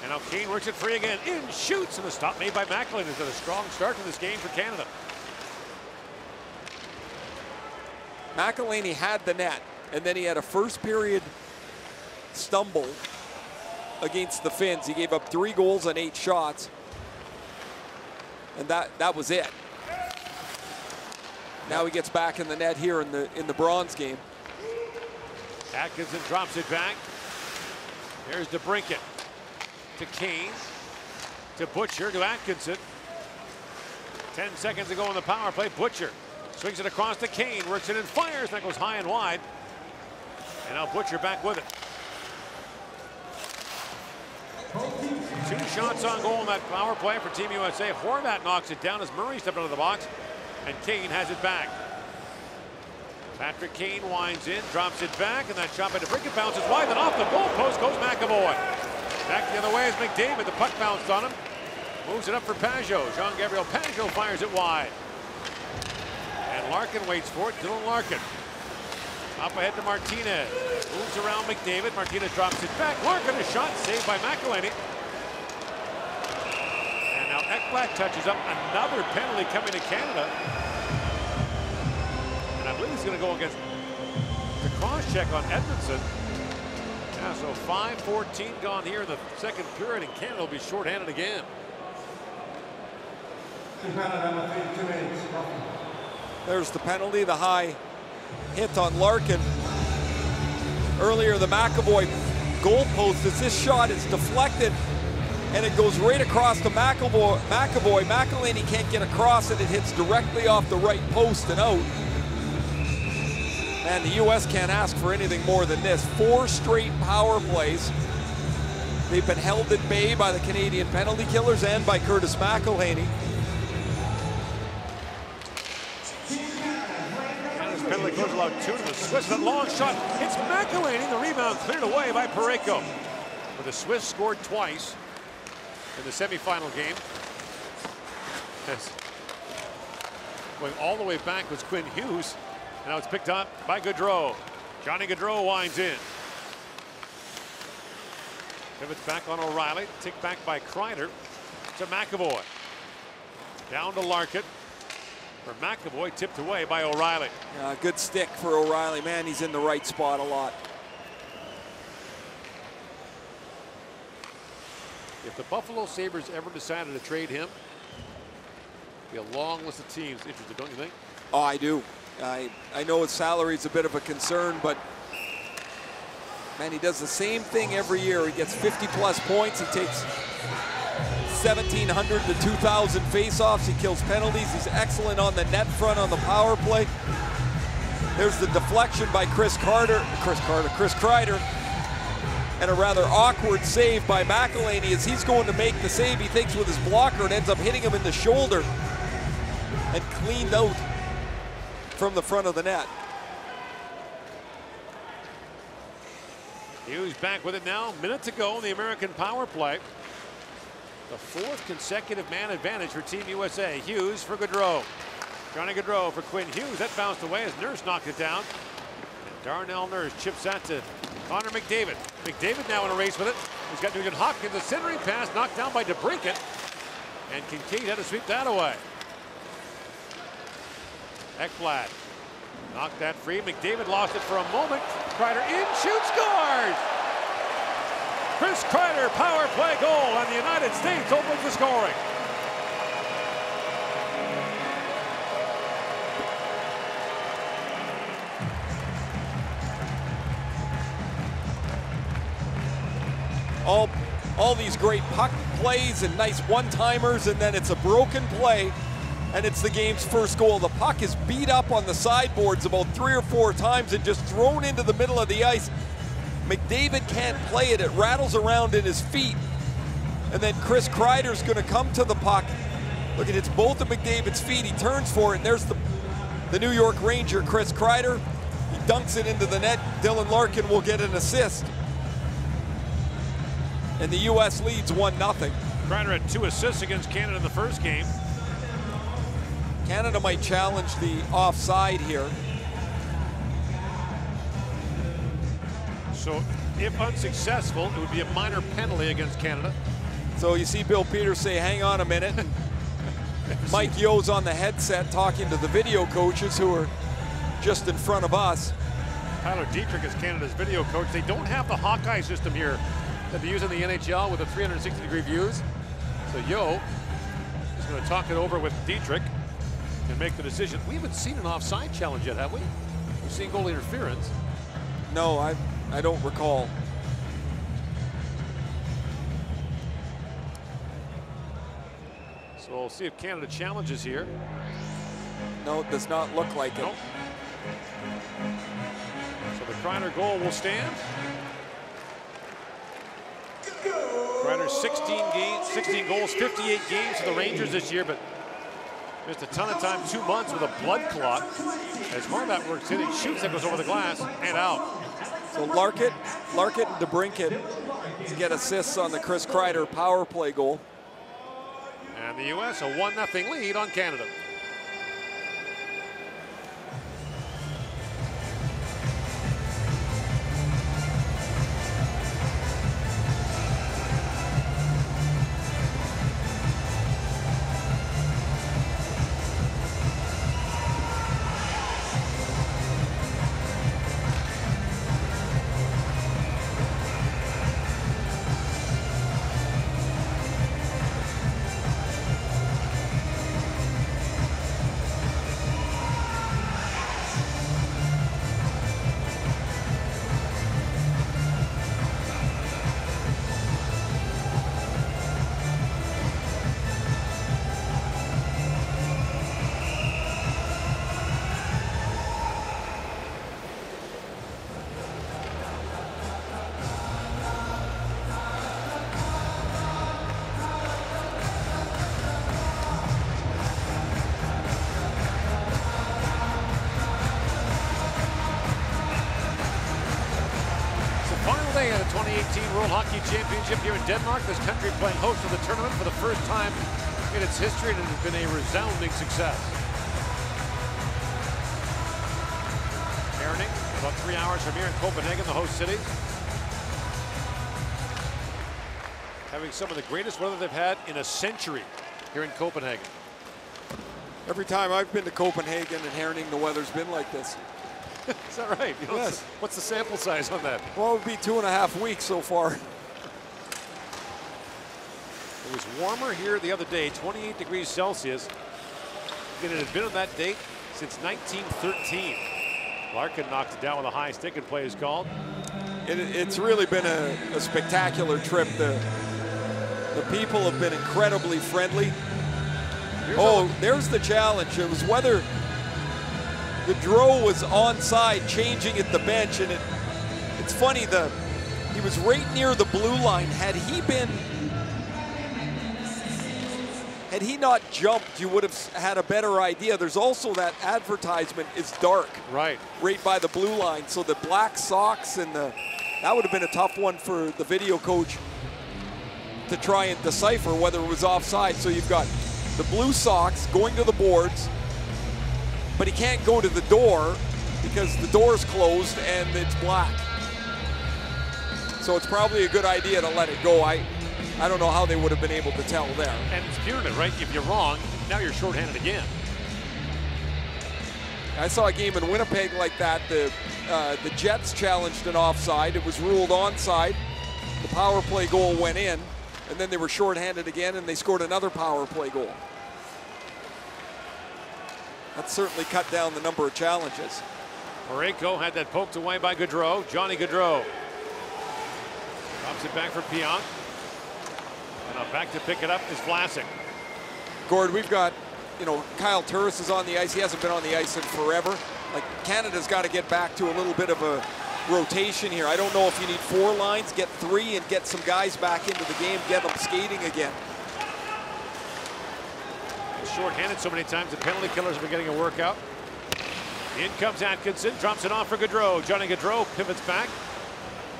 And now Kane works it free again, in, shoots, and the stop made by McElhaney. Has got a strong start to this game for Canada. McElhaney had the net, and then he had a first period stumble against the Finns. He gave up 3 goals on 8 shots, and that was it. Now he gets back in the net here in the bronze game. Atkinson drops it back. There's DeBrincat to Kane, to Butcher, to Atkinson. 10 seconds to go on the power play. Butcher swings it across to Kane, works it and fires. That goes high and wide. And now Butcher back with it. 2 shots on goal in that power play for Team USA. Horvat knocks it down as Murray stepped out of the box, and Kane has it back. Patrick Kane winds in, drops it back, and that shot by DeBrincat bounces wide, then off the goalpost goes McAvoy. Back the other way is McDavid. The puck bounced on him. Moves it up for Pajot. Jean-Gabriel Pajot fires it wide. And Larkin waits for it. Dylan Larkin. Up ahead to Martinez. Moves around McDavid. Martinez drops it back. Larkin, a shot saved by McElhinney. And now Ekblad touches up. Another penalty coming to Canada. And I believe he's going to go against the cross-check on Edmondson. Yeah, so 5:14 gone here in the second period, and Canada will be shorthanded again. There's the penalty, the high hit on Larkin. Earlier, the McAvoy goalpost, as this shot is deflected, and it goes right across to McAvoy. McElhinney can't get across it. It hits directly off the right post and out. And the U.S. can't ask for anything more than this. 4 straight power plays. They've been held at bay by the Canadian penalty killers and by Curtis McElhinney. Canada's penalty killers allowed 2 to the Swiss. That long shot hits McElhinney. The rebound cleared away by Parayko. But the Swiss scored twice in the semifinal game. Going all the way back was Quinn Hughes. And now it's picked up by Gaudreau. Johnny Gaudreau winds in. Pivots back on O'Reilly. Ticked back by Kreider to McAvoy. Down to Larkin. For McAvoy, tipped away by O'Reilly. Good stick for O'Reilly. Man, he's in the right spot a lot. If the Buffalo Sabres ever decided to trade him, be a long list of teams interested, don't you think? Oh, I do. I know his salary is a bit of a concern, but man, he does the same thing every year. He gets 50-plus points. He takes 1,700 to 2,000 faceoffs. He kills penalties. He's excellent on the net front on the power play. There's the deflection by Chris Kreider, and a rather awkward save by McElhinney as he's going to make the save. He thinks with his blocker and ends up hitting him in the shoulder and cleaned out from the front of the net. Hughes back with it now. Minute to go in the American power play. The 4th consecutive man advantage for Team USA. Hughes for Gaudreau. Johnny Gaudreau for Quinn Hughes. That bounced away as Nurse knocked it down. And Darnell Nurse chips that to Connor McDavid. McDavid now in a race with it. He's got Nugent Hopkins. A centering pass knocked down by DeBrincat. And Kincaid had to sweep that away. Ekblad knocked that free. McDavid lost it for a moment. Kreider in, shoots, scores! Chris Kreider, power play goal, and the United States opens the scoring. All these great puck plays and nice one-timers, and then it's a broken play. And it's the game's first goal. The puck is beat up on the sideboards about 3 or 4 times and just thrown into the middle of the ice. McDavid can't play it. It rattles around in his feet. And then Chris Kreider's going to come to the puck. Look at it's both of McDavid's feet. He turns for it, and there's the New York Ranger, Chris Kreider. He dunks it into the net. Dylan Larkin will get an assist. And the U.S. leads 1-0. Kreider had 2 assists against Canada in the first game. Canada might challenge the offside here. So if unsuccessful, it would be a minor penalty against Canada. So you see Bill Peters say, hang on a minute. Mike Yo's on the headset talking to the video coaches who are just in front of us. Tyler Dietrich is Canada's video coach. They don't have the Hawkeye system here that they use in the NHL with the 360-degree views. So Yo is going to talk it over with Dietrich and make the decision. We haven't seen an offside challenge yet, have we? We've seen goal interference. No, I don't recall. So we'll see if Canada challenges here. No, it does not look like it. Nope. So the Kreider goal will stand. Kreider 16 goals, 58 games for the Rangers this year, but missed a ton of time, 2 months with a blood clot. As Horvat works in, he shoots, that goes over the glass and out. So Larkett and DeBrincat get assists on the Chris Kreider power play goal. And the U.S. a 1-0 lead on Canada. Day of the 2018 World Hockey Championship here in Denmark. This country playing host to the tournament for the first time in its history, and it has been a resounding success. Herning, about 3 hours from here in Copenhagen, the host city. Having some of the greatest weather they've had in a century here in Copenhagen. Every time I've been to Copenhagen and Herning, the weather's been like this. Is that right? You know, yes. What's the sample size on that? Well, it would be 2.5 weeks so far. It was warmer here the other day, 28 degrees Celsius, than it had been on that date since 1913. Larkin knocks it down with a high stick and play is called. It's really been a spectacular trip. The people have been incredibly friendly. There's the challenge. It was whether Gaudreau was onside changing at the bench, and it's funny, he was right near the blue line. Had he not jumped, you would have had a better idea. There's also that advertisement is dark. Right by the blue line. So the black socks and that would have been a tough one for the video coach to try and decipher whether it was offside. So you've got the blue socks going to the boards, but he can't go to the door because the door's closed and it's black. So it's probably a good idea to let it go. I don't know how they would have been able to tell there. And it's punitive, right? If you're wrong, now you're shorthanded again. I saw a game in Winnipeg like that. The Jets challenged an offside. It was ruled onside. The power play goal went in, and then they were shorthanded again, and they scored another power play goal. That certainly cut down the number of challenges. Parayko had that poked away by Gaudreau. Johnny Gaudreau drops it back for Pionk. And back to pick it up is Vlasic. Gord, we've got, Kyle Turris is on the ice. He hasn't been on the ice in forever. Like, Canada's got to get back to a little bit of a rotation here. I don't know if you need 4 lines, get 3 and get some guys back into the game, get them skating again. Short-handed so many times, the penalty killers have been getting a workout. In comes Atkinson, drops it off for Gaudreau. Johnny Gaudreau pivots back.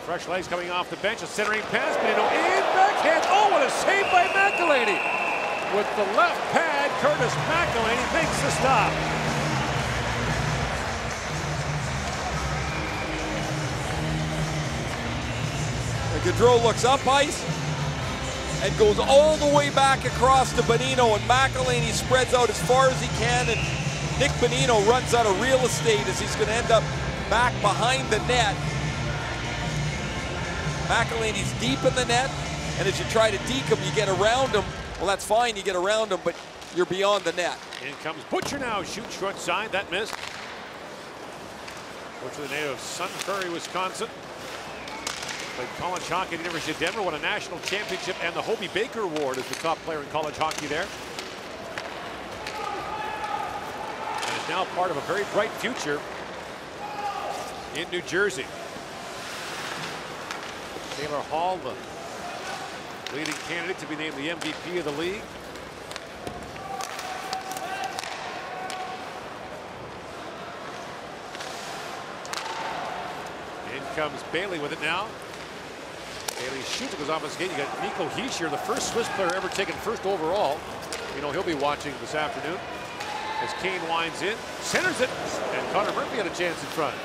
Fresh legs coming off the bench, a centering pass, Benito in, backhand. Oh, what a save by McElhaney. With the left pad, Curtis McElhaney makes the stop. Gaudreau looks up ice and goes all the way back across to Bonino, and McElhaney spreads out as far as he can, and Nick Bonino runs out of real estate as he's going to end up back behind the net. McElhaney's deep in the net, and as you try to deke him, you get around him. Well, that's fine, you get around him, but you're beyond the net. In comes Butcher now, shoots short side, that missed. Butcher, the native of Sun Prairie, Wisconsin. Played college hockey at the University of Denver, won a national championship and the Hobie Baker Award as the top player in college hockey there. And is now part of a very bright future in New Jersey. Taylor Hall, the leading candidate to be named the MVP of the league. In comes Bailey with it now. Bailey shoots, it goes off his skate. You got Nico Hischier, the first Swiss player ever taken first overall. You know, he'll be watching this afternoon. As Kane winds in, centers it, and Connor Murphy had a chance in front.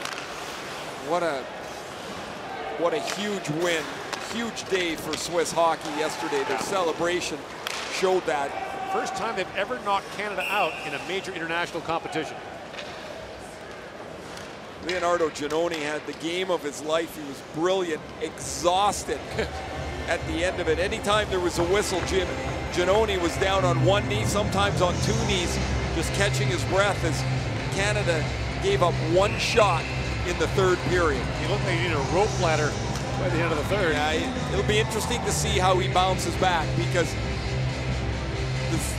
What a huge win, huge day for Swiss hockey yesterday. Their celebration showed that. First time they've ever knocked Canada out in a major international competition. Leonardo Giannoni had the game of his life. He was brilliant, exhausted at the end of it. Anytime there was a whistle, Giannoni was down on one knee, sometimes on two knees, just catching his breath as Canada gave up one shot in the third period. He looked like he needed a rope ladder by the end of the third. Yeah, it'll be interesting to see how he bounces back, because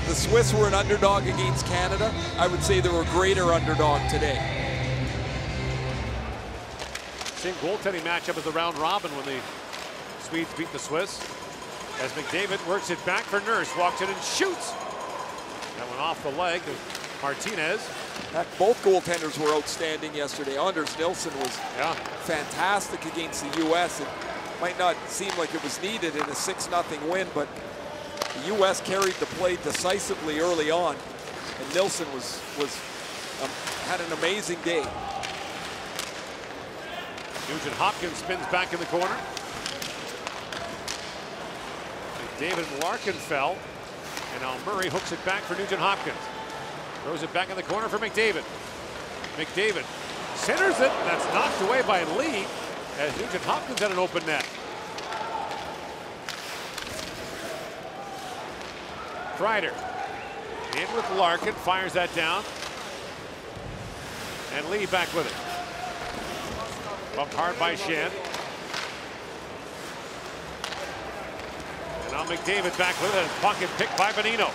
the Swiss were an underdog against Canada. I would say they were a greater underdog today. Same goaltending matchup as the round robin when the Swedes beat the Swiss. As McDavid works it back for Nurse, walks in and shoots. That went off the leg of Martinez. Both goaltenders were outstanding yesterday. Anders Nilsson was fantastic against the U.S. It might not seem like it was needed in a 6-0 win, but the U.S. carried the play decisively early on, and Nilsson had an amazing day. Nugent Hopkins spins back in the corner. David Larkin fell, and now Murray hooks it back for Nugent Hopkins. Throws it back in the corner for McDavid. McDavid centers it. That's knocked away by Lee as Nugent Hopkins had an open net. Kreider in with Larkin, fires that down. And Lee back with it. Bumped hard by Shen. And now McDavid back with it. Pocket pick by Bonino.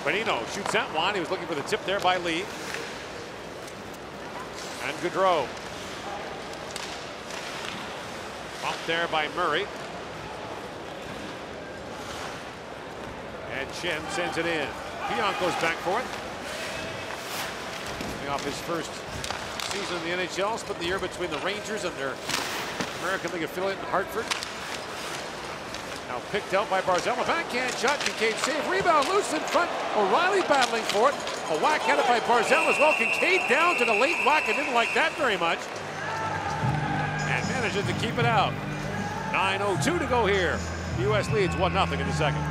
Bonino shoots that one. He was looking for the tip there by Lee. And Gaudreau. Bumped there by Murray. And Shen sends it in. Pionk goes back for it. Coming off his first season in the NHL, split the year between the Rangers and their American League affiliate in Hartford. Now picked out by Barzal. A backhand shot. Kincaid save. Rebound loose in front. O'Reilly battling for it. A whack at it by Barzal as well. Kincaid down to the late whack and didn't like that very much. And manages to keep it out. 9:02 to go here. The U.S. leads 1-0 in the second.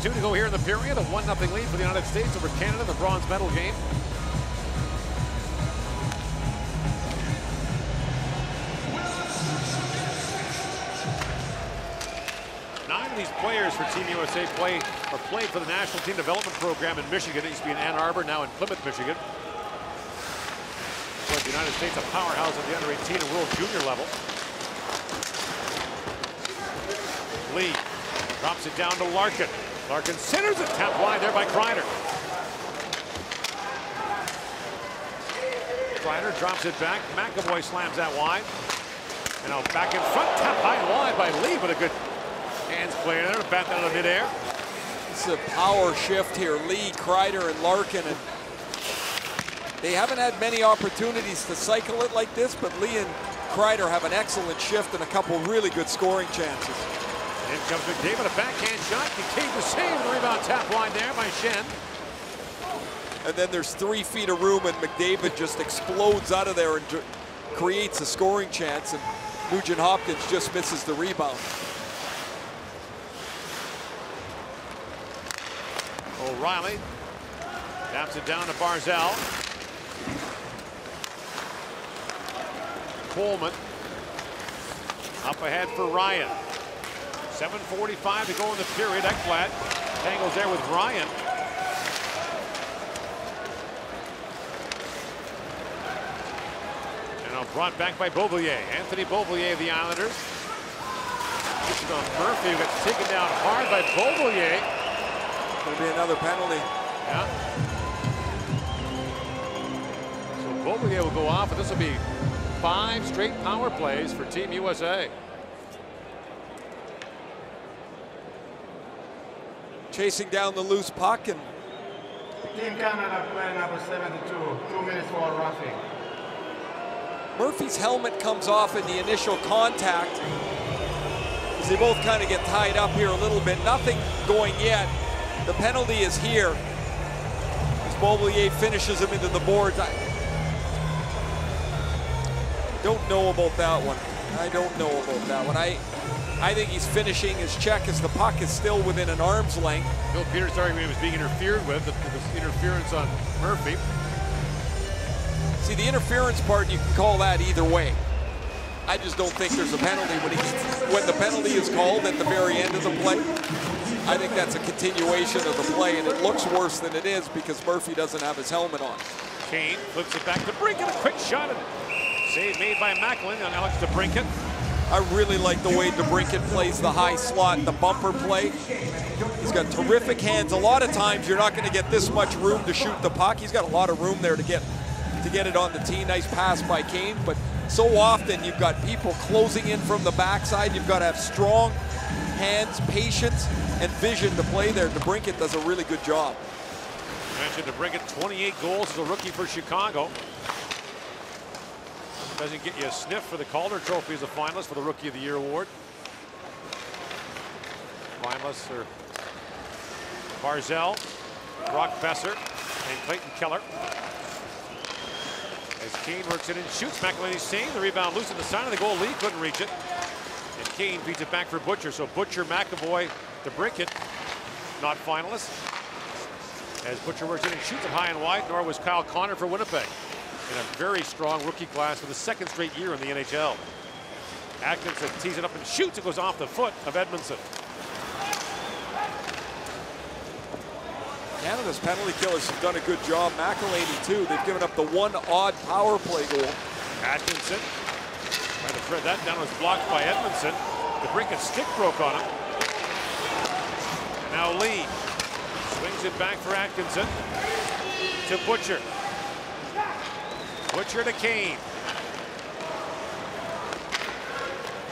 To go here in the period. A 1-0 lead for the United States over Canada in the bronze medal game. Nine of these players for Team USA played for the National Team Development Program in Michigan. It used to be in Ann Arbor, now in Plymouth, Michigan. But the United States a powerhouse at the under-18 and World Junior level. Lee drops it down to Larkin. Larkin centers it, tapped wide there by Kreider. Kreider drops it back. McAvoy slams that wide. And now back in front, tapped high and wide by Lee, but a good hands play there to bat that out of midair. It's a power shift here. Lee, Kreider, and Larkin. And They haven't had many opportunities to cycle it like this, but Lee and Kreider have an excellent shift and a couple really good scoring chances. In comes McDavid, a backhand shot. Kincaid to save. The rebound tap line there by Shen. And then there's 3 feet of room, and McDavid just explodes out of there and creates a scoring chance, and Nugent Hopkins just misses the rebound. O'Reilly taps it down to Barzal. Coleman up ahead for Ryan. 7:45 to go in the period. Ekblad tangles there with Ryan. And now brought back by Beauvillier. Anthony Beauvillier of the Islanders. This on Murphy, who got taken down hard by Beauvillier. Going to be another penalty. Yeah. So Beauvillier will go off, and this will be 5 straight power plays for Team USA. Chasing down the loose puck, and Team Canada, player number 72, 2 minutes for roughing. Murphy's helmet comes off in the initial contact, as they both kind of get tied up here a little bit. Nothing going yet. The penalty is here as Beauvillier finishes him into the boards. I don't know about that one. I don't know about that one. I think he's finishing his check as the puck is still within an arm's length. Bill Peters' argument was being interfered with. It was interference on Murphy. See, the interference part, you can call that either way. I just don't think there's a penalty when the penalty is called at the very end of the play. I think that's a continuation of the play, and it looks worse than it is because Murphy doesn't have his helmet on. Kane flips it back to Brinket. A quick shot. And save made by Macklin on Alex DeBrincat. I really like the way DeBrincat plays the high slot, the bumper play. He's got terrific hands. A lot of times you're not going to get this much room to shoot the puck. He's got a lot of room there to get it on the tee. Nice pass by Kane, but so often you've got people closing in from the backside. You've got to have strong hands, patience, and vision to play there. DeBrincat does a really good job. I mentioned DeBrincat, 28 goals as a rookie for Chicago. Doesn't get you a sniff for the Calder Trophy as a finalist for the Rookie of the Year award. Finalists are Barzal, Brock Besser, and Clayton Keller. As Kane works it and shoots, McElhinney's saved. The rebound loose at the side of the goal. Lee couldn't reach it. And Kane beats it back for Butcher. So Butcher, McAvoy, DeBrincat, not finalists. As Butcher works in and shoots it high and wide, nor was Kyle Connor for Winnipeg. In a very strong rookie class for the 2nd straight year in the NHL. Atkinson tees it up and shoots. It goes off the foot of Edmondson. Canada's penalty killers have done a good job. McElhinney too. They've given up the 1 odd power play goal. Atkinson trying to thread that down. Was blocked by Edmondson. DeBrincat's stick broke on him. And now Lee swings it back for Atkinson to Butcher. Butcher to Kane.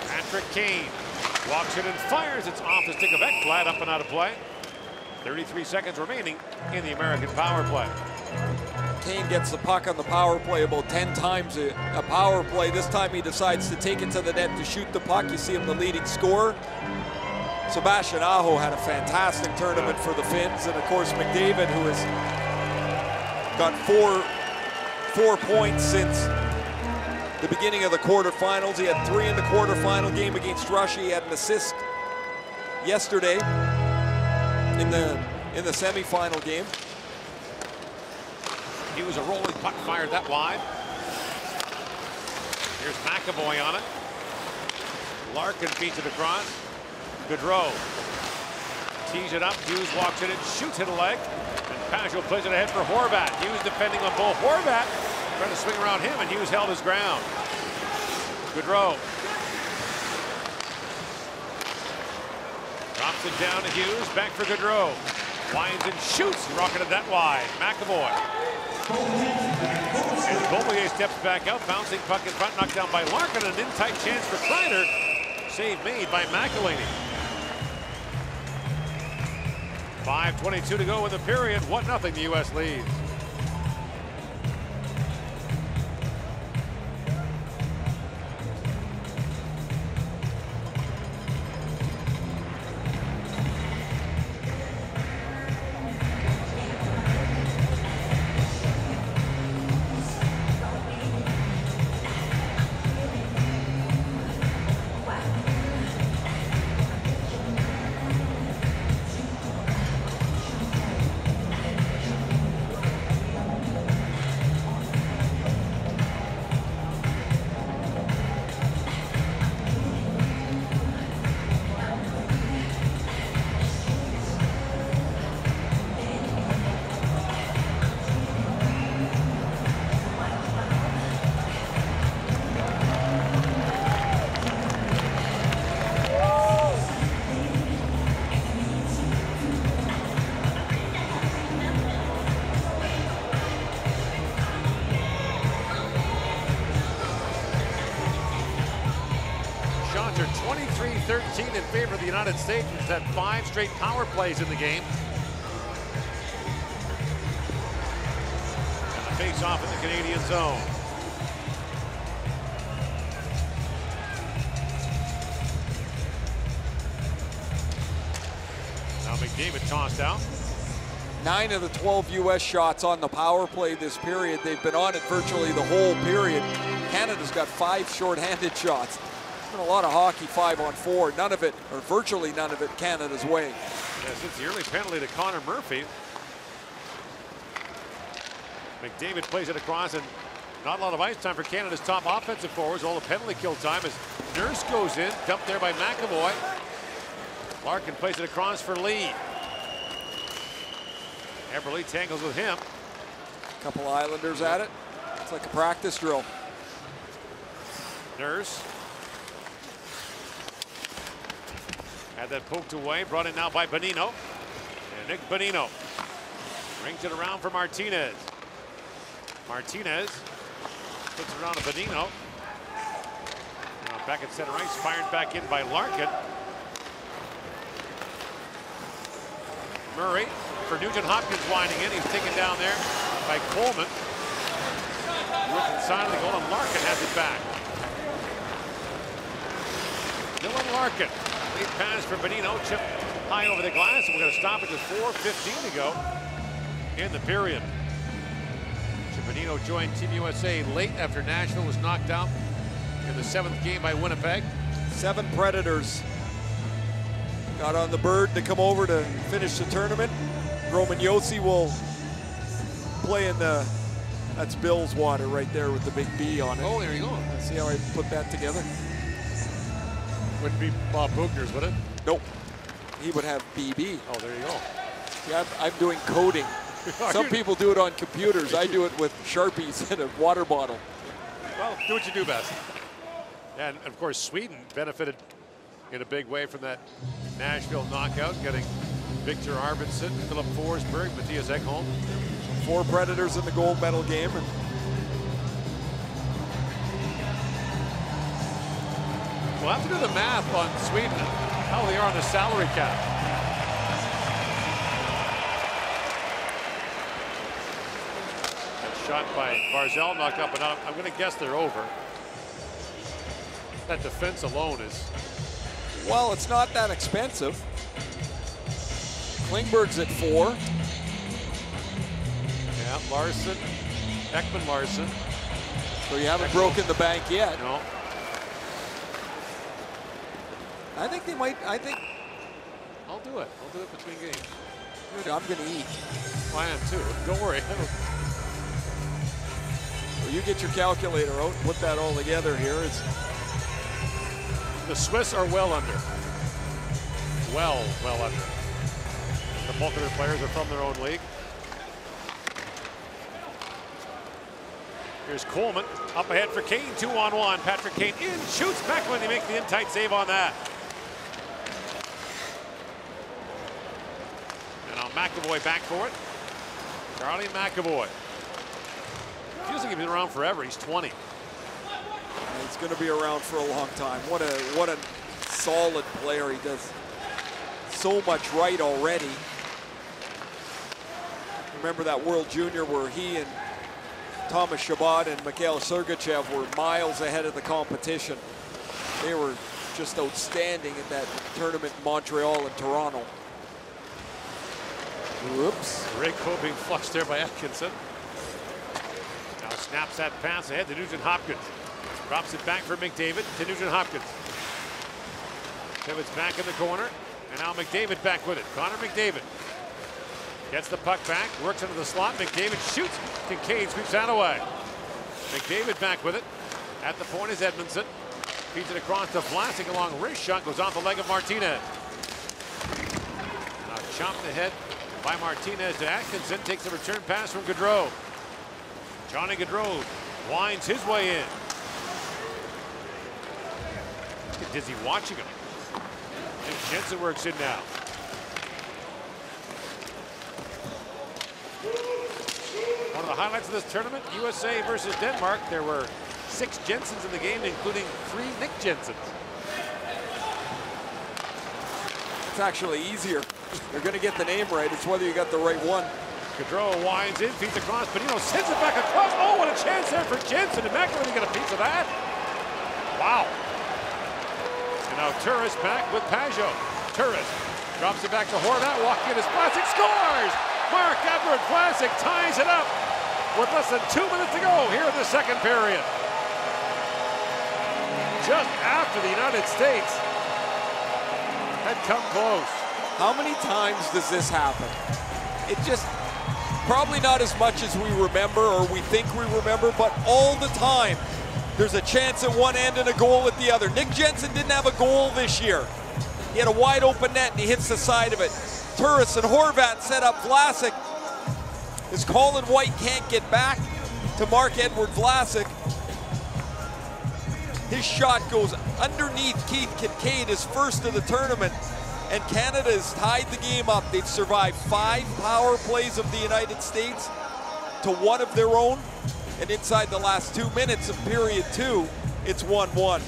Patrick Kane walks it and fires. It's off the stick of Ekblad, up and out of play. 33 seconds remaining in the American power play. Kane gets the puck on the power play about 10 times a power play. This time he decides to take it to the net to shoot the puck. You see him the leading scorer. Sebastian Aho had a fantastic tournament for the Finns. And of course McDavid, who has got four points since the beginning of the quarterfinals. He had 3 in the quarterfinal game against Russia. He had an assist yesterday in the semifinal game. He was a rolling puck, fired that wide. Here's McAvoy on it. Larkin beats it across. Gaudreau tees it up. Hughes walks it in, shoots it a leg. And Pajot plays it ahead for Horvat. Hughes defending on Bo Horvat. Trying to swing around him, and Hughes held his ground. Gaudreau drops it down to Hughes. Back for Gaudreau. Winds and shoots. Rocketed that wide. McAvoy. As Beauvillier steps back out, bouncing puck in front, knocked down by Larkin. An in-tight chance for Kreider. Save made by McElhinney. 5:22 to go in the period. 1-0 the U.S. leads. 13 in favor of the United States, which has had 5 straight power plays in the game. And the face-off in the Canadian zone. Now McDavid tossed out. 9 of the 12 U.S. shots on the power play this period. They've been on it virtually the whole period. Canada's got 5 shorthanded shots. Been a lot of hockey 5-on-4. None of it, or virtually none of it, Canada's way. Yes, it's the early penalty to Connor Murphy. McDavid plays it across, and not a lot of ice time for Canada's top offensive forwards. All the penalty kill time as Nurse goes in, dumped there by McAvoy. Larkin plays it across for Lee. Eberle tangles with him. A couple Islanders at it. It's like a practice drill. Nurse. Had that poked away, brought in now by Bonino. And Nick Bonino rings it around for Martinez. Martinez puts it around to Bonino. Now back at center ice, fired back in by Larkin. Murray for Nugent Hopkins winding in. He's taken down there by Coleman. With inside of the goal, and Larkin has it back. Dylan Larkin. Lead pass for Bonino, chipped high over the glass, and we're going to stop it with 4:15 to go in the period. Bonino joined Team USA late after Nashville was knocked out in the 7th game by Winnipeg. 7 Predators got on the bird to come over to finish the tournament. Roman Josi will play in the, that's Bill's water right there with the big B on it. Oh, there you go. See how I put that together? Wouldn't be Bob Bugner's, would it? Nope. He would have BB. Oh, there you go. Yeah, I'm doing coding. Some people do it on computers. I do it with Sharpies in a water bottle. Well, do what you do best. And of course, Sweden benefited in a big way from that Nashville knockout, getting Victor Arvidsson, Philip Forsberg, Mattias Ekholm. 4 Predators in the gold medal game. And we'll have to do the math on Sweden, how they are on the salary cap. Shot by Barzal, knocked up and out. I'm going to guess they're over. That defense alone is... Well, it's not that expensive. Klingberg's at 4. Yeah, Larson, Ekman Larson. So you haven't broken the bank yet. No. I think they might, I'll do it. I'll do it between games. Good, I'm going to eat. Well, I am too. Don't worry. Well, you get your calculator out, put that all together here. The Swiss are well under. Well under. The bulk of their players are from their own league. Here's Coleman up ahead for Kane, 2-on-1. Patrick Kane in, shoots back when they make the in-tight save on that. And now McAvoy back for it. Charlie McAvoy. Feels like he's been around forever. He's 20. He's going to be around for a long time. What a solid player. He does so much right already. Remember that World Junior where he and Thomas Chabot and Mikhail Sergachev were miles ahead of the competition. They were just outstanding in that tournament in Montreal and Toronto. Whoops. Great coping flush there by Atkinson. Now snaps that pass ahead to Nugent Hopkins. Drops it back for McDavid to Nugent Hopkins. Pivots back in the corner. And now McDavid back with it. Connor McDavid gets the puck back, works into the slot. McDavid shoots. Kincaid sweeps that away. McDavid back with it. At the point is Edmondson. Feeds it across to Vlasic along wrist shot. Goes off the leg of Martinez. Now chopped ahead by Martinez to Atkinson. Takes a return pass from Gaudreau. Johnny Gaudreau winds his way in. Get dizzy watching him. And Jensen works in now. One of the highlights of this tournament, USA versus Denmark. There were 6 Jensens in the game, including 3 Nick Jensens. It's actually easier. They're going to get the name right. It's whether you got the right one. Gaudreau winds in, feeds across. Bonino sends it back across. Oh, what a chance there for Jensen. And McElhinney get a piece of that. Wow. And now Turris back with Pajot. Turris drops it back to Horvat. Walking in his Vlasic scores. Marc-Edouard Vlasic ties it up with less than 2 minutes to go here in the second period. Just after the United States had come close. How many times does this happen? It just, probably not as much as we remember or we think we remember, but all the time there's a chance at one end and a goal at the other. Nick Jensen didn't have a goal this year. He had a wide open net and he hits the side of it. Turris and Horvat set up Vlasic. As Colin White can't get back to Marc-Edouard Vlasic, his shot goes underneath Keith Kincaid, his first of the tournament, and Canada has tied the game up. They've survived 5 power plays of the United States to 1 of their own, and inside the last 2 minutes of period 2, it's 1-1.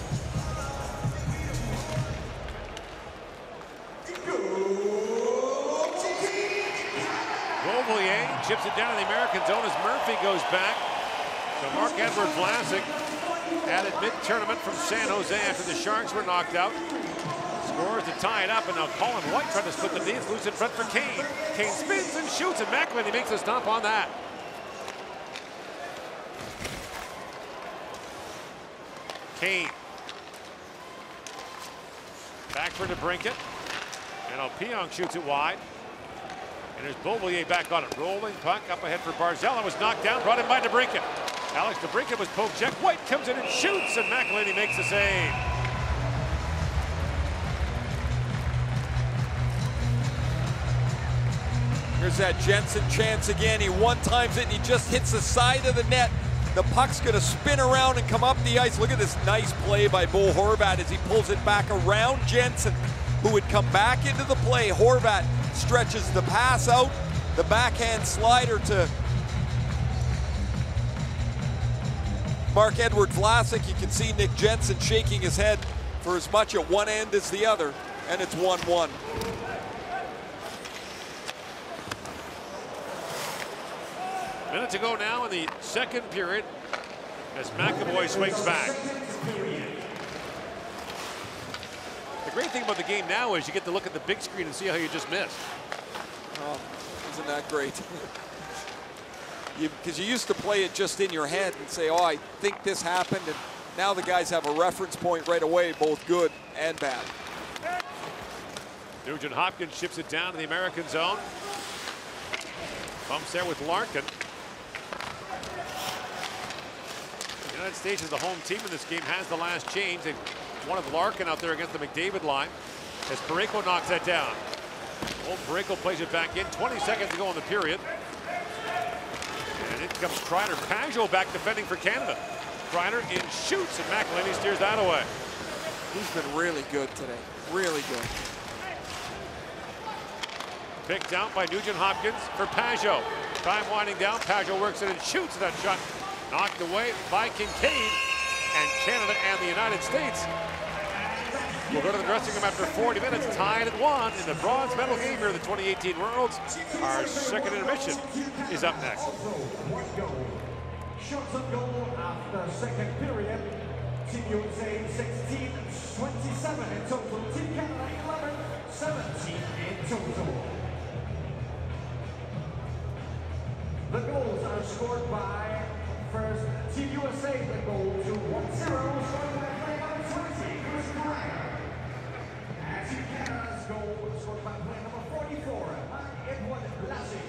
Beauvillier chips it down in the American zone as Murphy goes back. So Marc-Edouard Vlasic added mid-tournament from San Jose after the Sharks were knocked out. Scores to tie it up, and now Colin White trying to split the D's loose in front for Kane. Kane spins and shoots, and McElhinney makes a stop on that. Kane. Back for DeBrincat. And Opiong shoots it wide. And there's Beauvillier back on it. Rolling puck up ahead for Barzal. Was knocked down, brought in by DeBrincat. Alex DeBrincat was poke check. White comes in and shoots, and McElhinney makes the save. Here's that Jensen chance again. He one-times it and he just hits the side of the net. The puck's gonna spin around and come up the ice. Look at this nice play by Bo Horvat as he pulls it back around Jensen, who would come back into the play. Horvat stretches the pass out, the backhand slider to Marc-Edouard Vlasic. You can see Nick Jensen shaking his head for as much at one end as the other, and it's 1-1. Minute to go now in the second period as McAvoy swings back. The great thing about the game now is you get to look at the big screen and see how you just missed. Oh, isn't that great? Because you used to play it just in your head and say, oh, I think this happened, and now the guys have a reference point right away, both good and bad. Nugent Hopkins ships it down to the American zone. Bumps there with Larkin. The United States is the home team in this game, has the last change. They wanted Larkin out there against the McDavid line as Parayko knocks that down. Old Parayko plays it back in. 20 seconds to go in the period. And in comes Kreider. Pajot back defending for Canada. Kreider in shoots, and McElhinney steers that away. He's been really good today. Really good. Picked out by Nugent Hopkins for Pajot. Time winding down. Pajot works it and shoots that shot. Knocked away by Kincaid. And Canada and the United States will go to the dressing room after 40 minutes, tied at 1 in the bronze medal game here at the 2018 Worlds. Our second intermission is up next. Shots on goal after second period. Team USA 16, 27 in total. Team Canada 11, 17 in total. The goals are scored by first Team USA, the goal to 1-0, scored by play number 20, Chris Kreider. And Team Canada's goal scored by play number 44, Marc-Edouard Vlasic.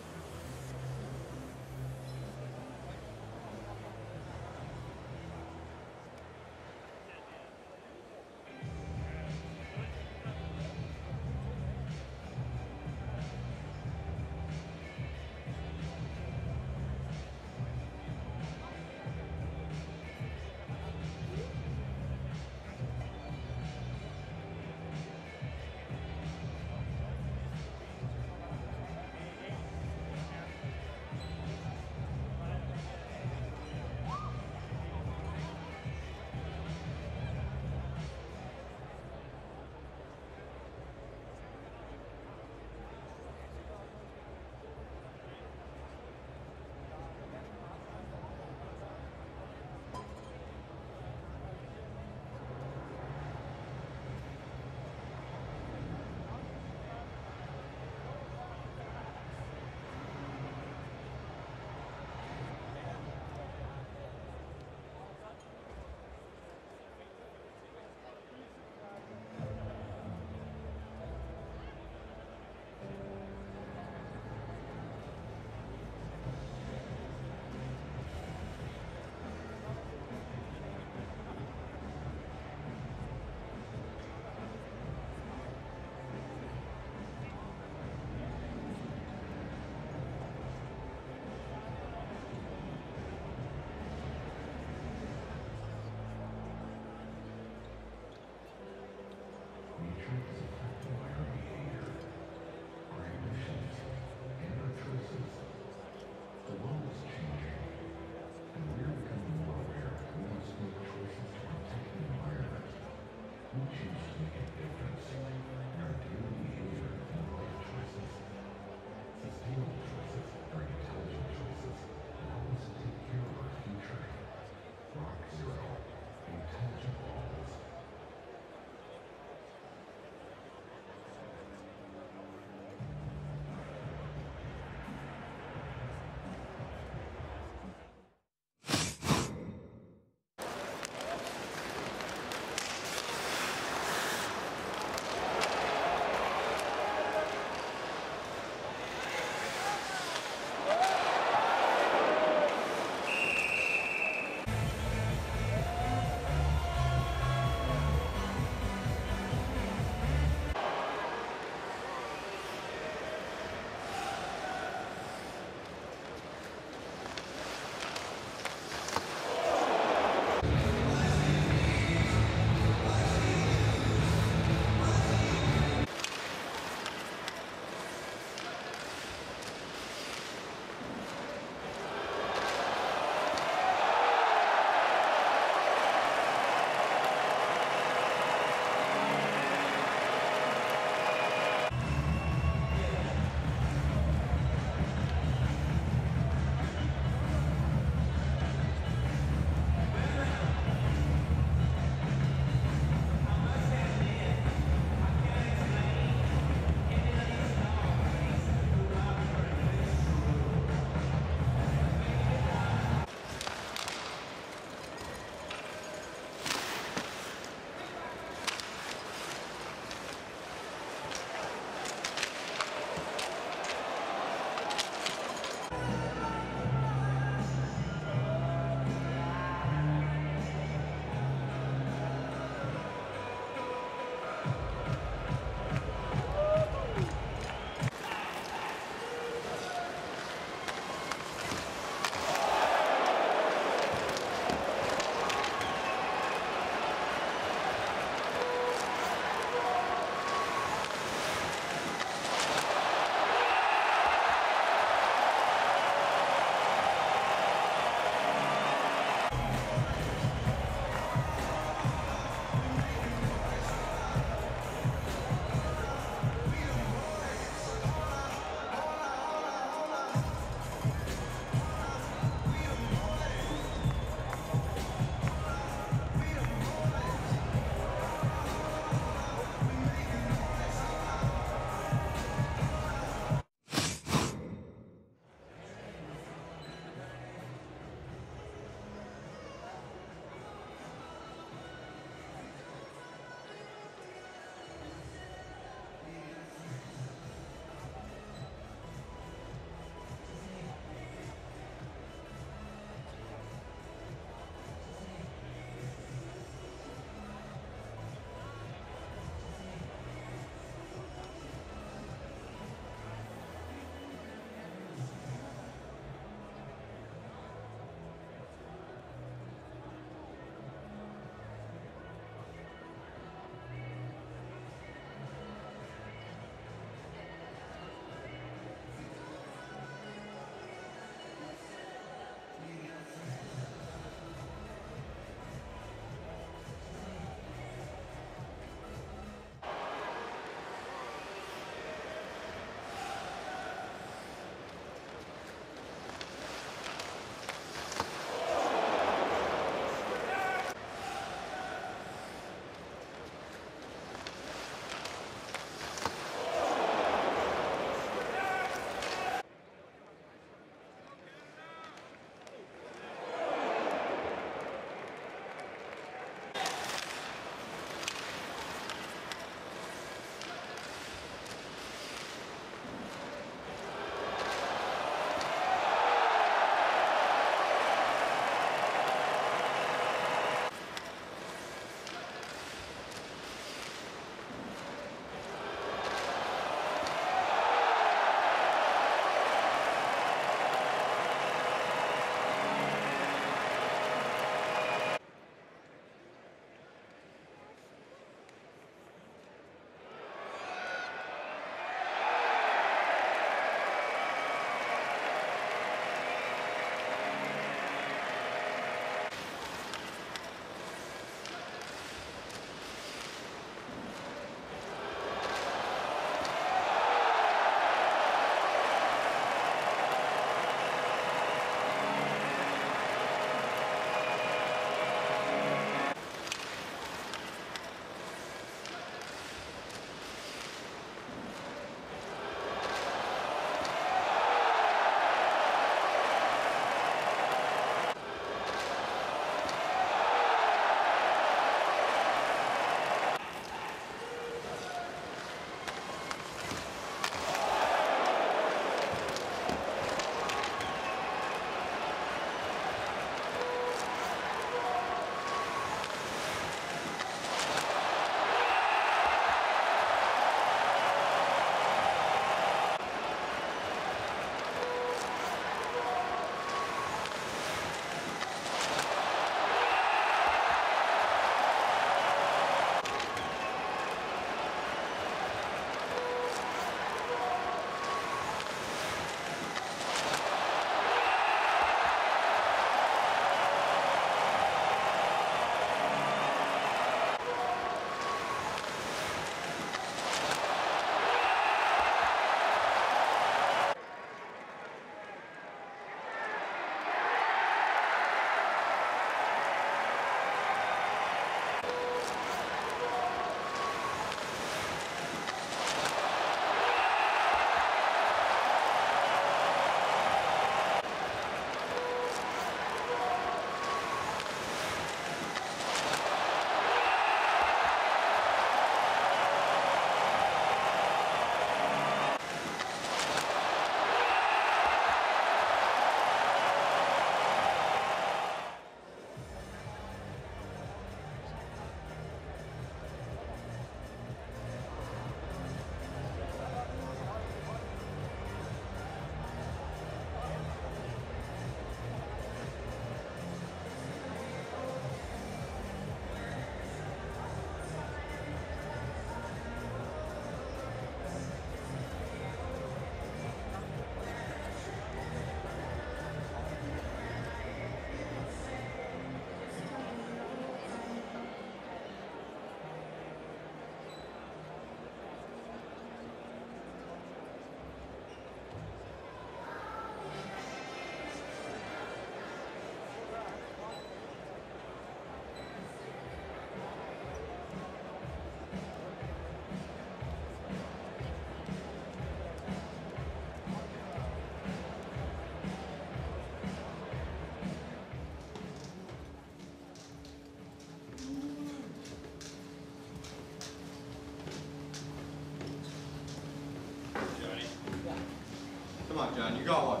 got one.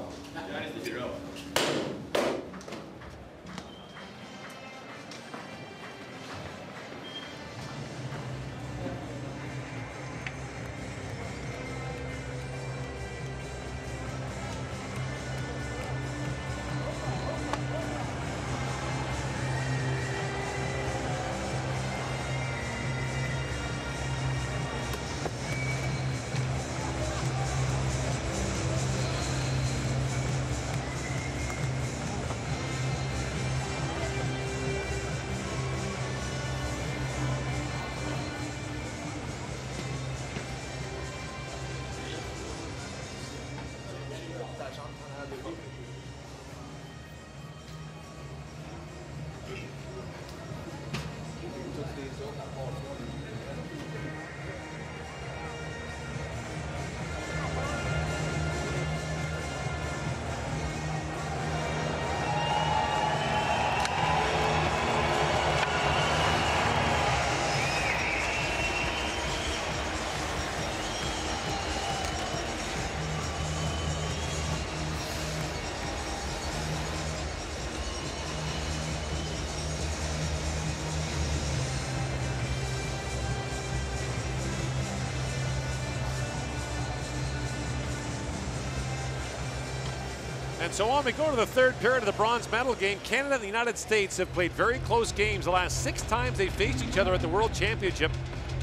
And so on we go to the third period of the bronze medal game. Canada and the United States have played very close games. The last 6 times they faced each other at the World Championship.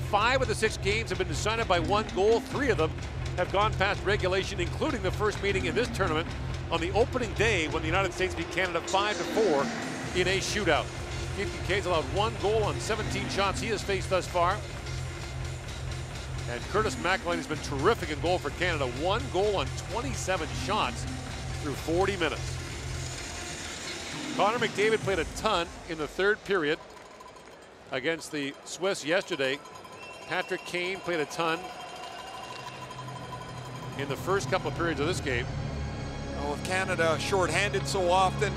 5 of the 6 games have been decided by 1 goal. 3 of them have gone past regulation, including the first meeting in this tournament on the opening day when the United States beat Canada 5-4 in a shootout. Keith Kincaid's allowed 1 goal on 17 shots he has faced thus far. And Curtis McElhinney has been terrific in goal for Canada. 1 goal on 27 shots through 40 minutes. Connor McDavid played a ton in the third period against the Swiss yesterday. Patrick Kane played a ton in the first couple of periods of this game. Well, with Canada shorthanded so often,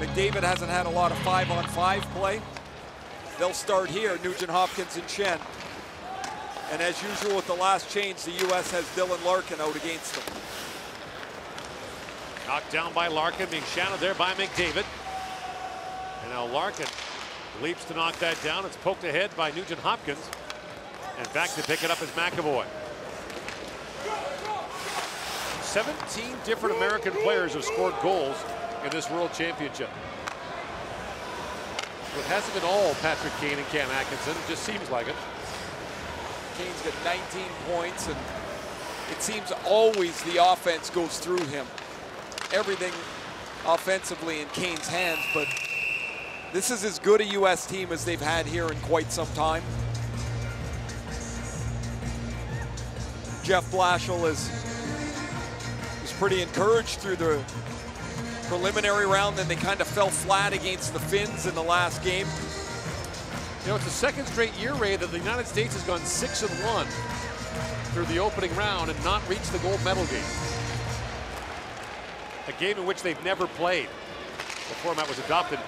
McDavid hasn't had a lot of 5-on-5 play. They'll start here, Nugent Hopkins and Shen. And as usual with the last change, the U.S. has Dylan Larkin out against them. Knocked down by Larkin, being shadowed there by McDavid. And now Larkin leaps to knock that down. It's poked ahead by Nugent Hopkins. And back to pick it up is McAvoy. 17 different American players have scored goals in this World Championship. It hasn't been all Patrick Kane and Cam Atkinson. It just seems like it. Kane's got 19 points, and it seems always the offense goes through him. Everything offensively in Kane's hands, but this is as good a U.S. team as they've had here in quite some time. Jeff Blashill was pretty encouraged through the preliminary round, then they kind of fell flat against the Finns in the last game. You know, it's the second straight year, Ray, that the United States has gone 6-1 through the opening round and not reached the gold medal game. A game in which they've never played. The format was adopted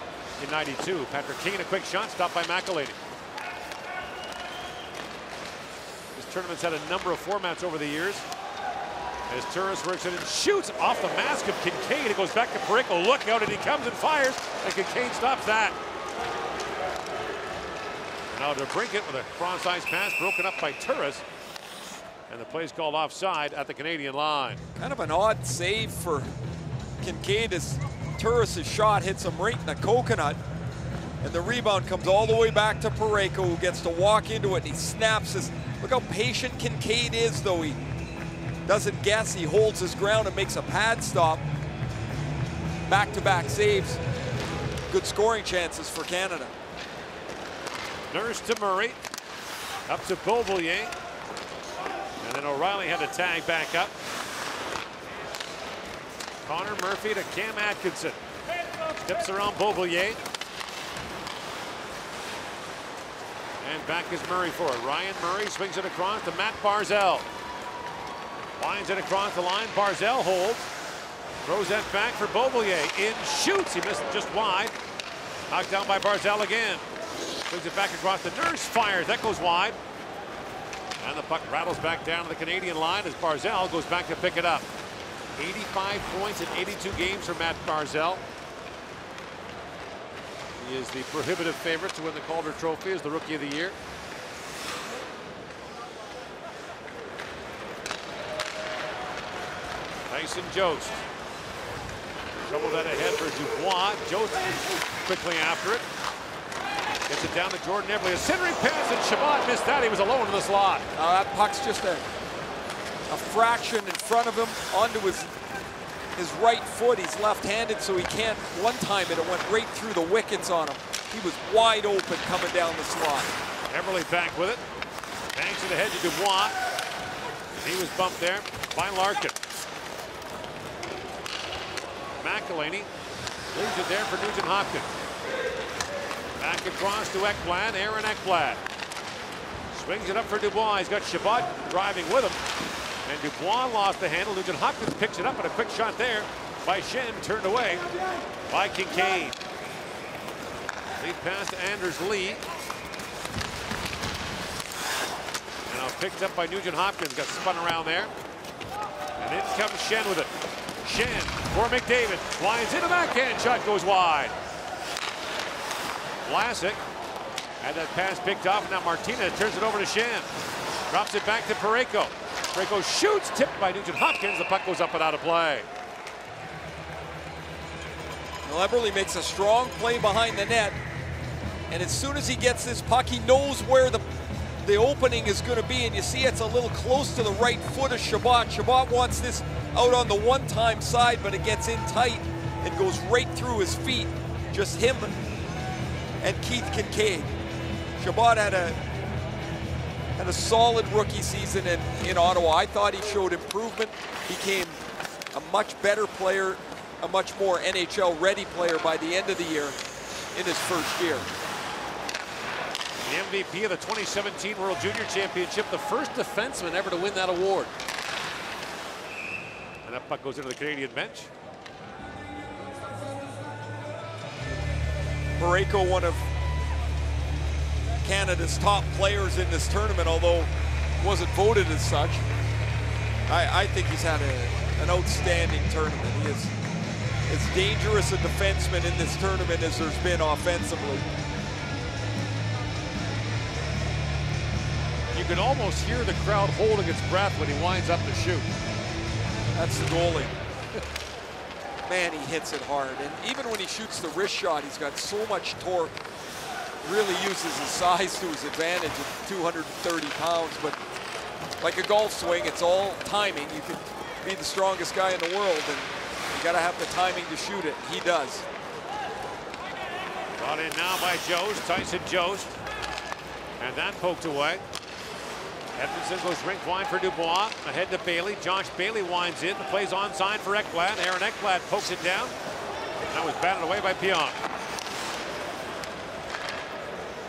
in '92. Patrick Kane, a quick shot, stopped by McElhinney. This tournament's had a number of formats over the years. As Turris works in and shoots off the mask of Kincaid. It goes back to Parayko. Look out, and he comes and fires, and Kincaid stops that. Now to Brinkett with a cross-ice pass broken up by Turris. And the play's called offside at the Canadian line. Kind of an odd save for Kincaid as Turris' shot hits him right in the coconut. And the rebound comes all the way back to Parayko, who gets to walk into it, and he snaps his. Look how patient Kincaid is, though. He doesn't guess, he holds his ground and makes a pad stop. Back-to-back saves. Good scoring chances for Canada. Nurse to Murray, up to Beauvillier. And then O'Reilly had to tag back up. Connor Murphy to Cam Atkinson. Tips around Beauvillier. And back is Murray for it. Ryan Murray swings it across to Matt Barzal. Winds it across the line. Barzal holds. Throws that back for Beauvillier. In shoots. He missed just wide. Knocked down by Barzal again. Swings it back across the Nurse. Fires. That goes wide. And the puck rattles back down to the Canadian line as Barzal goes back to pick it up. 85 points in 82 games for Matt Barzal. He is the prohibitive favorite to win the Calder Trophy as the Rookie of the Year. Tyson Jost. Trouble that ahead for Dubois. Jost quickly after it. Gets it down to Jordan Eberle. A centering pass, and Shabbat missed that. He was alone in the slot. That puck's just a fraction in front of him onto his right foot. He's left-handed, so he can't one-time it. It went right through the wickets on him. He was wide open coming down the slot. Eberle back with it. Banks it ahead to Dubois. He was bumped there by Larkin. McElhaney leaves it there for Nugent Hopkins. Back across to Ekblad, Aaron Ekblad. Swings it up for Dubois. He's got Shabbat driving with him. And Dubois lost the handle. Nugent Hopkins picks it up, and a quick shot there by Shen, turned away by Kincaid. Lead pass to Anders Lee. And now picked up by Nugent Hopkins. Got spun around there. And in comes Shen with it. Shen for McDavid. Winds in, a backhand shot goes wide. Vlasic had that pass picked off, and now Martinez turns it over to Shen. Drops it back to Parayko. Parayko shoots, tipped by Nugent Hopkins. The puck goes up and out of play. Well, Eberle makes a strong play behind the net, and as soon as he gets this puck, he knows where the opening is going to be, and you see it's a little close to the right foot of Shabbat. Shabbat wants this out on the one-time side, but it gets in tight and goes right through his feet. Just him and Keith Kincaid. Shabbat had a solid rookie season in Ottawa. I thought he showed improvement. Became a much better player, a much more NHL-ready player by the end of the year in his first year. The MVP of the 2017 World Junior Championship, the first defenseman ever to win that award. And that puck goes into the Canadian bench. Parayko, one of Canada's top players in this tournament, although wasn't voted as such. I think he's had an outstanding tournament. He is as dangerous a defenseman in this tournament as there's been offensively. You can almost hear the crowd holding its breath when he winds up to shoot. That's the goalie. Man, he hits it hard. And even when he shoots the wrist shot, he's got so much torque. Really uses his size to his advantage at 230 pounds. But like a golf swing, it's all timing. You can be the strongest guy in the world, and you got to have the timing to shoot it. He does. Brought in now by Jost, Tyson Jost. And that poked away. Edmondson goes rink wide for Dubois. Ahead to Bailey. Josh Bailey winds in. The play's onside for Ekblad. Aaron Ekblad pokes it down. That was batted away by Pionk.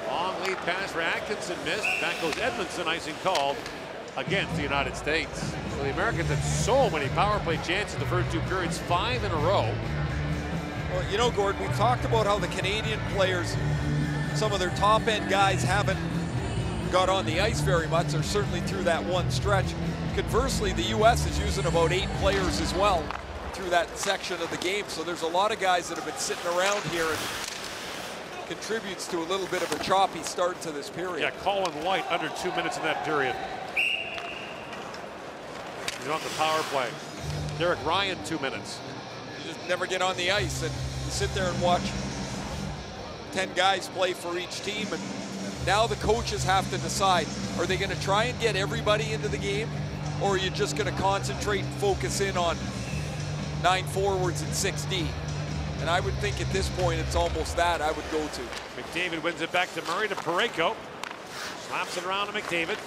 Long lead pass for Atkinson, missed. Back goes Edmondson, icing called against the United States. So the Americans had so many power play chances the first two periods, 5 in a row. Well, you know, Gord, we talked about how the Canadian players, some of their top-end guys haven't got on the ice very much, or certainly through that one stretch. Conversely, the U.S. is using about 8 players as well through that section of the game. So there's a lot of guys that have been sitting around here, and contributes to a little bit of a choppy start to this period. Yeah, Colin White under 2 minutes in that period. He's on the power play. Derek Ryan 2 minutes. You just never get on the ice, and you sit there and watch 10 guys play for each team, and now the coaches have to decide, are they going to try and get everybody into the game, or are you just going to concentrate and focus in on 9 forwards and 6D? And I would think at this point it's almost that I would go to. McDavid wins it back to Murray, to Parayko. Slaps it around to McDavid.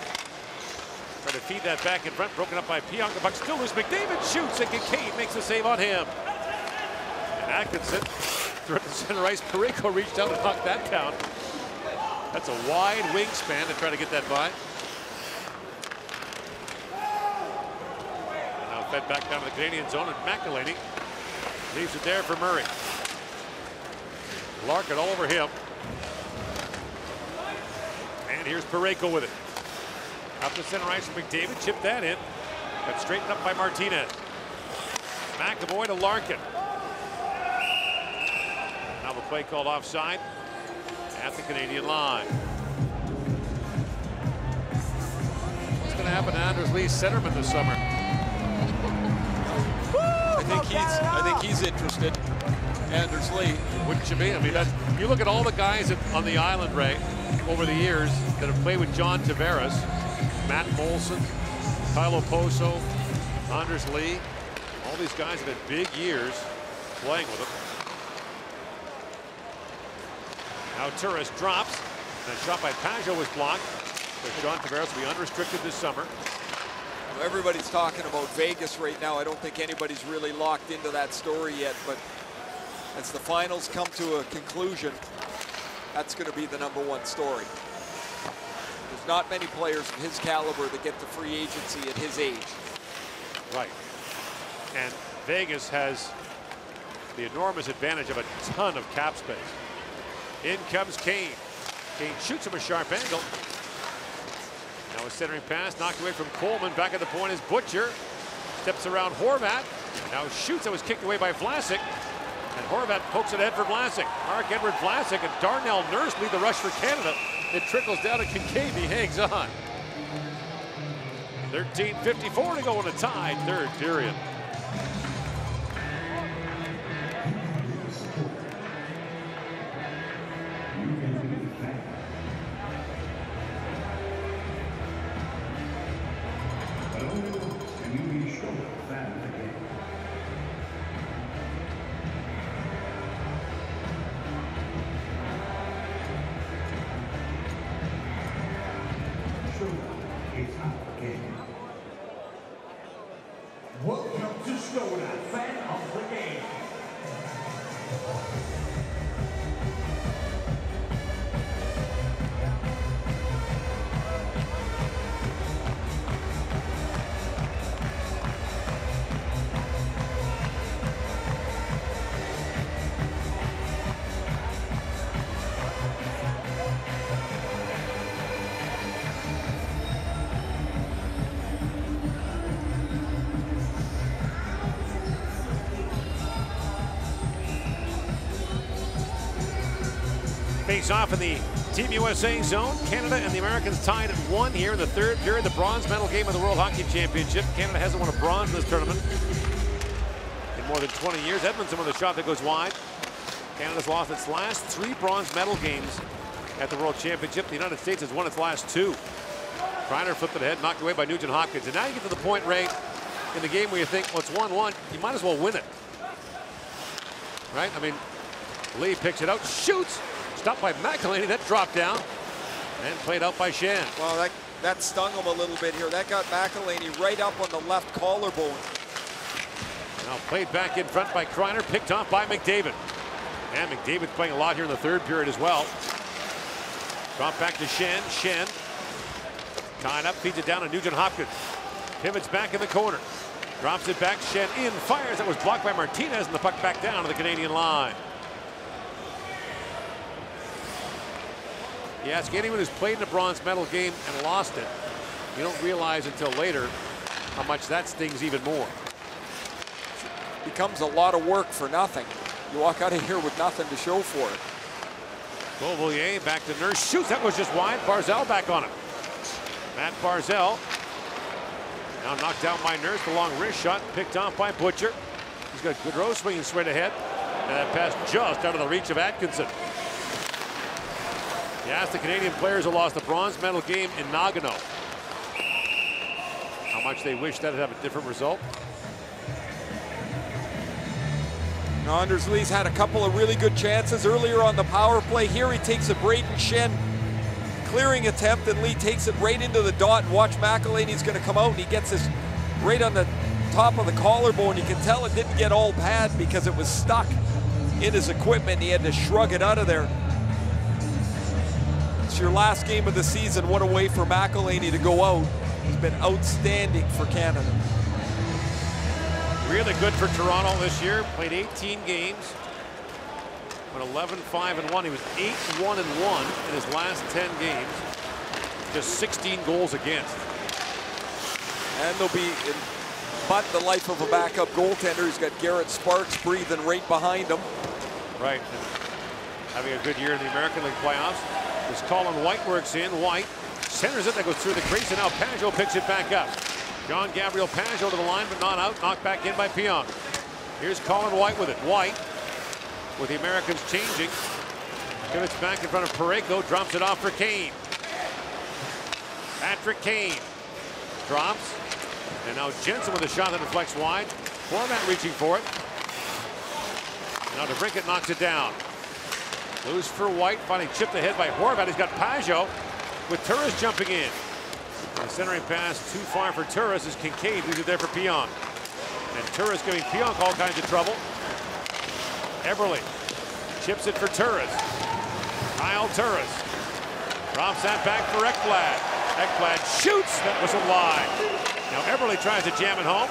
Trying to feed that back in front, broken up by Pionk. The puck still loose. McDavid shoots, and Kincaid makes the save on him. And Atkinson through the center ice. Parayko reached out and knocked that down. That's a wide wingspan to try to get that by. And now fed back down to the Canadian zone, and McElhaney leaves it there for Murray. Larkin all over him. And here's Parayko with it. Up the center ice for McDavid, chipped that in. Got straightened up by Martinez. McAvoy to Larkin. Now the play called offside at the Canadian line. What's going to happen to Anders Lee's centerman this summer? I think he's interested. Anders Lee. Wouldn't you be? I mean, you look at all the guys on the island, Ray, over the years that have played with John Tavares, Matt Molson, Kyle Oposo, Anders Lee. All these guys have had big years playing with him. Now Turris drops. And a shot by Pajot was blocked. But John Tavares will be unrestricted this summer. Everybody's talking about Vegas right now. I don't think anybody's really locked into that story yet, but as the finals come to a conclusion, that's going to be the #1 story. There's not many players of his caliber that get to free agency at his age. Right. And Vegas has the enormous advantage of a ton of cap space. In comes Kane. Kane shoots from a sharp angle. Now a centering pass knocked away from Coleman. Back at the point is Butcher. Steps around Horvat. Now shoots. That was kicked away by Vlasic. And Horvat pokes it ahead for Vlasic. Mark-Edward Vlasic and Darnell Nurse lead the rush for Canada. It trickles down to Kincaid. He hangs on. 13:54 to go in a tied third period. Welcome to Skoda, fan of the game. Face off in the Team USA zone. Canada and the Americans tied at 1 here in the third period. The bronze medal game of the World Hockey Championship. Canada hasn't won a bronze in this tournament in more than 20 years. Edmondson with a shot that goes wide. Canada's lost its last 3 bronze medal games at the World Championship. The United States has won its last 2. Kreiner flipped it ahead, knocked away by Nugent Hopkins. And now you get to the point, Ray, in the game where you think, well, it's 1-1. You might as well win it. Right? I mean, Lee picks it out, shoots. Stopped by McElhaney. That dropped down and played out by Shen. Well, that stung him a little bit here. That got McElhaney right up on the left collarbone. Now played back in front by Kreiner, picked off by McDavid. And McDavid's playing a lot here in the third period as well. Drop back to Shen. Shen tying up, feeds it down to Nugent Hopkins. Pivots back in the corner. Drops it back. Shen in, fires. That was blocked by Martinez, and the puck back down to the Canadian line. You ask anyone who's played in a bronze medal game and lost it, you don't realize until later how much that stings even more. Becomes a lot of work for nothing. You walk out of here with nothing to show for it. Beauvillier back to Nurse, shoots. That was just wide. Barzal back on it. Matt Barzal now knocked down by Nurse. The long wrist shot picked off by Butcher. He's got Gaudreau swinging straight ahead. And that pass just out of the reach of Atkinson. Yes, the Canadian players who lost the bronze medal game in Nagano. How much they wish that would have a different result. Now, Anders Lee's had a couple of really good chances earlier on the power play. Here he takes a Braden Shen clearing attempt, and Lee takes it right into the dot. And watch, McElhaney's going to come out, and he gets this right on the top of the collarbone. You can tell it didn't get all bad because it was stuck in his equipment, and he had to shrug it out of there. It's your last game of the season. What a way for McElhaney to go out. He's been outstanding for Canada. Really good for Toronto this year. Played 18 games. Went 11-5-1. He was 8-1-1 in his last 10 games. Just 16 goals against. And they'll be but the life of a backup goaltender. He's got Garrett Sparks breathing right behind him. Right, and having a good year in the American League playoffs. As Colin White works in, White centers it, that goes through the crease, and now Pajot picks it back up. John Gabriel Pajot to the line, but not out, knocked back in by Pionk. Here's Colin White with it. White, with the Americans changing, pivots back in front of Parayko, drops it off for Kane. Patrick Kane drops, and now Jensen with a shot that deflects wide. Horvat reaching for it. Now DeBrincat knocks it down. Loose for White, finally chipped ahead by Horvat. He's got Pajot with Turris jumping in. The centering pass too far for Turris as Kincaid leaves it there for Pionk. And Turris giving Pionk all kinds of trouble. Eberle chips it for Turris. Kyle Turris drops that back for Ekblad. Ekblad shoots, that was a lie. Now Eberle tries to jam it home.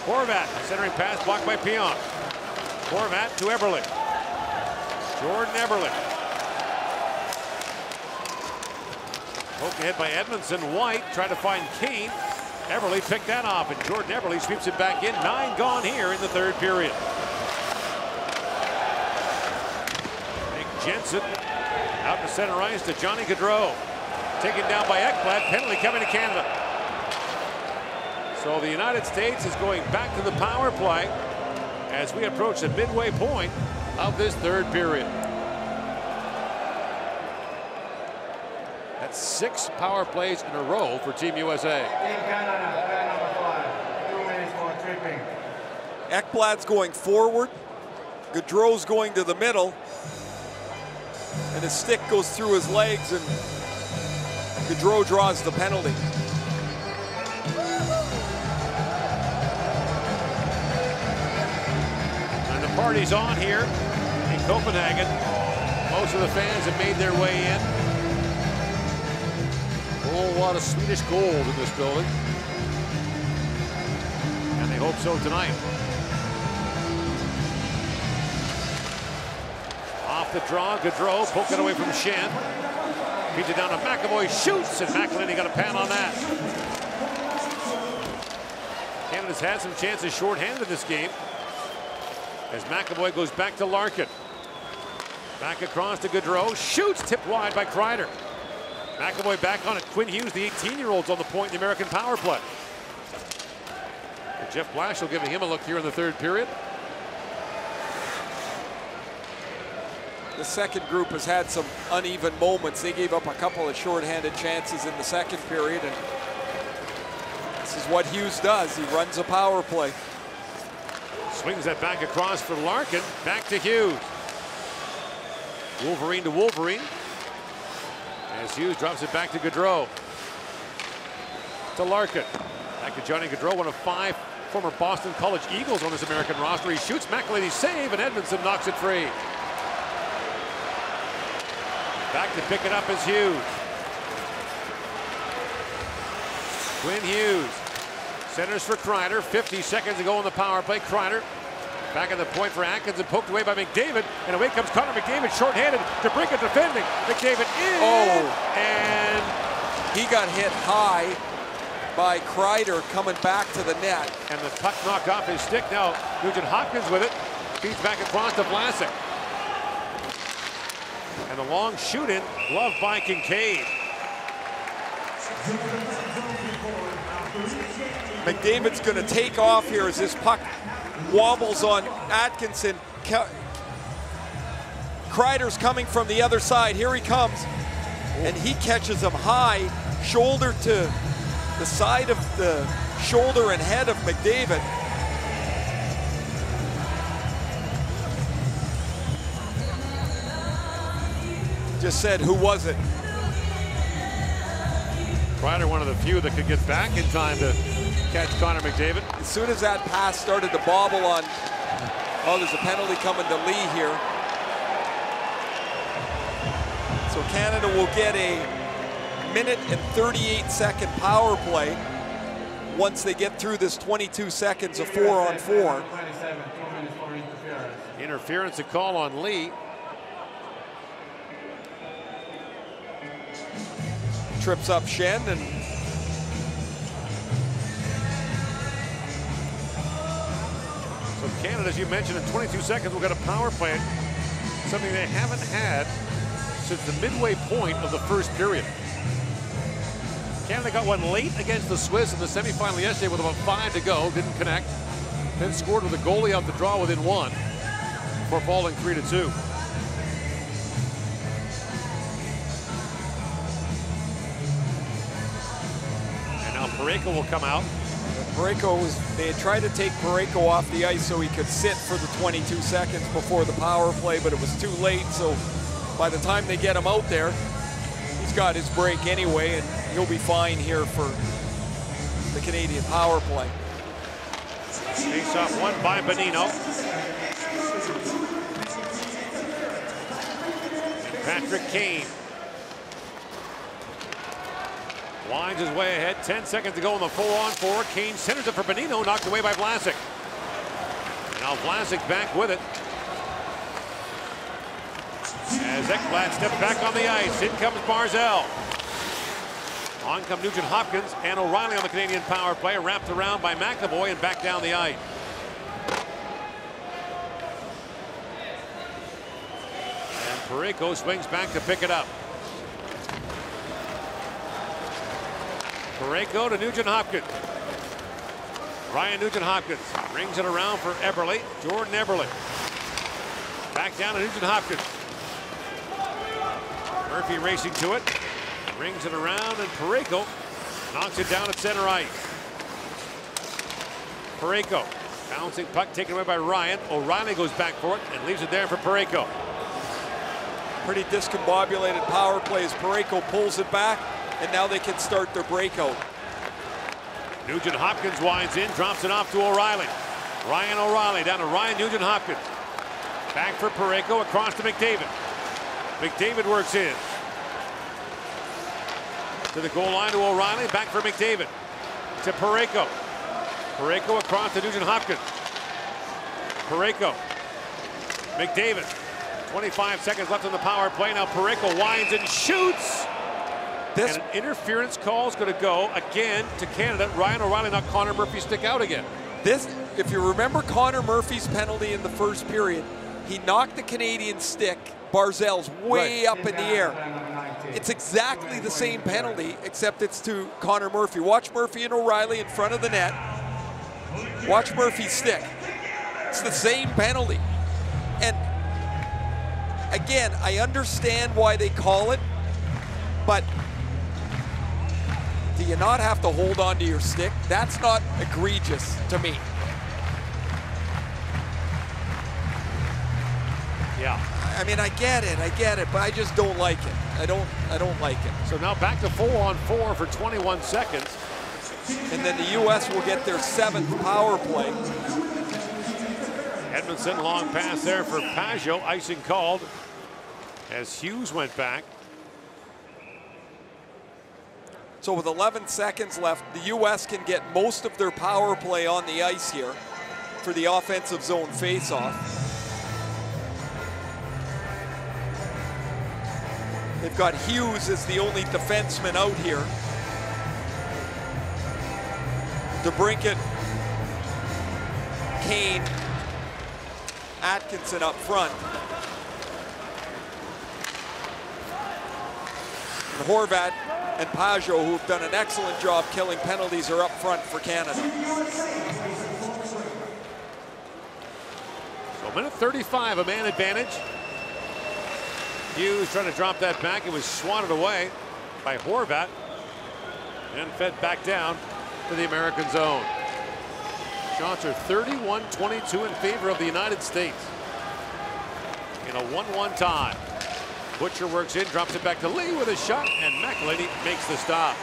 Horvat, centering pass blocked by Pionk. Horvat to Eberle. Jordan Eberle. Poke ahead by Edmondson. White tried to find Kane. Eberle picked that off, and Jordan Eberle sweeps it back in. 9 gone here in the third period. Nick Jensen out to center ice to Johnny Gaudreau. Taken down by Ekblad. Penalty coming to Canada. So the United States is going back to the power play as we approach the midway point of this third period. That's 6 power plays in a row for Team USA. Team Canada, play number 5. 2 minutes for tripping. Ekblad's going forward. Gaudreau's going to the middle. And his stick goes through his legs, and Gaudreau draws the penalty. And the party's on here in Copenhagen. Most of the fans have made their way in. A whole lot of Swedish gold in this building. And they hope so tonight. Off the draw, Gaudreau poking away from Shen. Feeds it down to McAvoy, shoots, and McElhinney got a pan on that. Canada's had some chances shorthanded in this game as McAvoy goes back to Larkin. Back across to Gaudreau, shoots, tipped wide by Kreider. McAvoy back on it. Quinn Hughes, the 18-year-old's on the point in the American power play. And Jeff Blashill giving him a look here in the third period. The second group has had some uneven moments. They gave up a couple of shorthanded chances in the second period, and this is what Hughes does. He runs a power play. Swings that back across for Larkin. Back to Hughes. Wolverine to Wolverine. As Hughes drops it back to Gaudreau. To Larkin. Back to Johnny Gaudreau, one of 5 former Boston College Eagles on this American roster. He shoots, McElhinney save, and Edmondson knocks it free. Back to pick it up is Hughes. Quinn Hughes centers for Kreider. 50 seconds to go on the power play. Kreider back at the point for Atkins and poked away by McDavid. And away comes Connor McDavid, shorthanded. DeBrincat defending. McDavid in. Oh, and he got hit high by Kreider coming back to the net. And the puck knocked off his stick. Now Nugent Hopkins with it. Feeds back across to Vlasic. And the long shoot in, gloved by Kincaid. McDavid's going to take off here as this puck wobbles on Atkinson. Kreider's coming from the other side. Here he comes. And he catches him high, shoulder to the side of the shoulder and head of McDavid. Just said, who was it? Kreider, one of the few that could get back in time to catch Connor McDavid. As soon as that pass started to bobble on, oh, there's a penalty coming to Lee here. So Canada will get a 1 and 38-second power play once they get through this 22 seconds of 4-on-4. 27, 2 minutes for interference. Interference a call on Lee. Trips up Shen, and So Canada, as you mentioned, in 22 seconds, we'll get a power play, something they haven't had since the midway point of the first period. Canada got one late against the Swiss in the semifinal yesterday with about 5 to go, didn't connect, then scored with a goalie out the draw within 1 before falling 3-2. And now Parayko will come out. They had tried to take Parayko off the ice so he could sit for the 22 seconds before the power play, but it was too late. So by the time they get him out there, he's got his break anyway, and he'll be fine here for the Canadian power play. Face-off won by Bonino. Patrick Kane winds his way ahead. 10 seconds to go in the 4-on-4. Kane centers it for Bonino, knocked away by Vlasic. Now Vlasic back with it. As Ekblad steps back on the ice, in comes Barzal. On come Nugent Hopkins and O'Reilly on the Canadian power play, wrapped around by McAvoy and back down the ice. And Parayko swings back to pick it up. Parayko to Nugent Hopkins. Ryan Nugent Hopkins rings it around for Eberle. Jordan Eberle. Back down to Nugent Hopkins. Murphy racing to it. Rings it around, and Parayko knocks it down at center ice. Parayko bouncing puck taken away by Ryan. O'Reilly goes back for it and leaves it there for Parayko. Pretty discombobulated power play as Parayko pulls it back, and now they can start their breakout. Nugent Hopkins winds in, drops it off to O'Reilly. Ryan O'Reilly down to Ryan Nugent Hopkins. Back for Parayko, across to McDavid. McDavid works in. To the goal line to O'Reilly, back for McDavid. To Parayko. Parayko across to Nugent Hopkins. Parayko. McDavid. 25 seconds left on the power play. Now Parayko winds and shoots. And an interference call is going to go again to Canada. Ryan O'Reilly knocked Connor Murphy's stick out again. If you remember Connor Murphy's penalty in the first period, he knocked the Canadian stick, Barzal's way up in the air. It's exactly the same penalty, except it's to Connor Murphy. Watch Murphy and O'Reilly in front of the net. Watch Murphy's stick. It's the same penalty. And again, I understand why they call it, but do you not have to hold on to your stick? That's not egregious to me. Yeah. I mean, I get it, but I just don't like it. I don't like it. So now back to 4-on-4 for 21 seconds. And then the U.S. will get their 7th power play. Edmondson, long pass there for Pajot. Icing called as Hughes went back. So with 11 seconds left, the U.S. can get most of their power play on the ice here for the offensive zone faceoff. They've got Hughes as the only defenseman out here. DeBrincat, Kane, Atkinson up front. And Horvat and Pajot, who've done an excellent job killing penalties, are up front for Canada. So minute 35, a man advantage. Hughes trying to drop that back. It was swatted away by Horvat and fed back down to the American zone. Shots are 31-22 in favor of the United States in a 1-1 tie. Butcher works in, drops it back to Lee with a shot, and McElhinney makes the stop.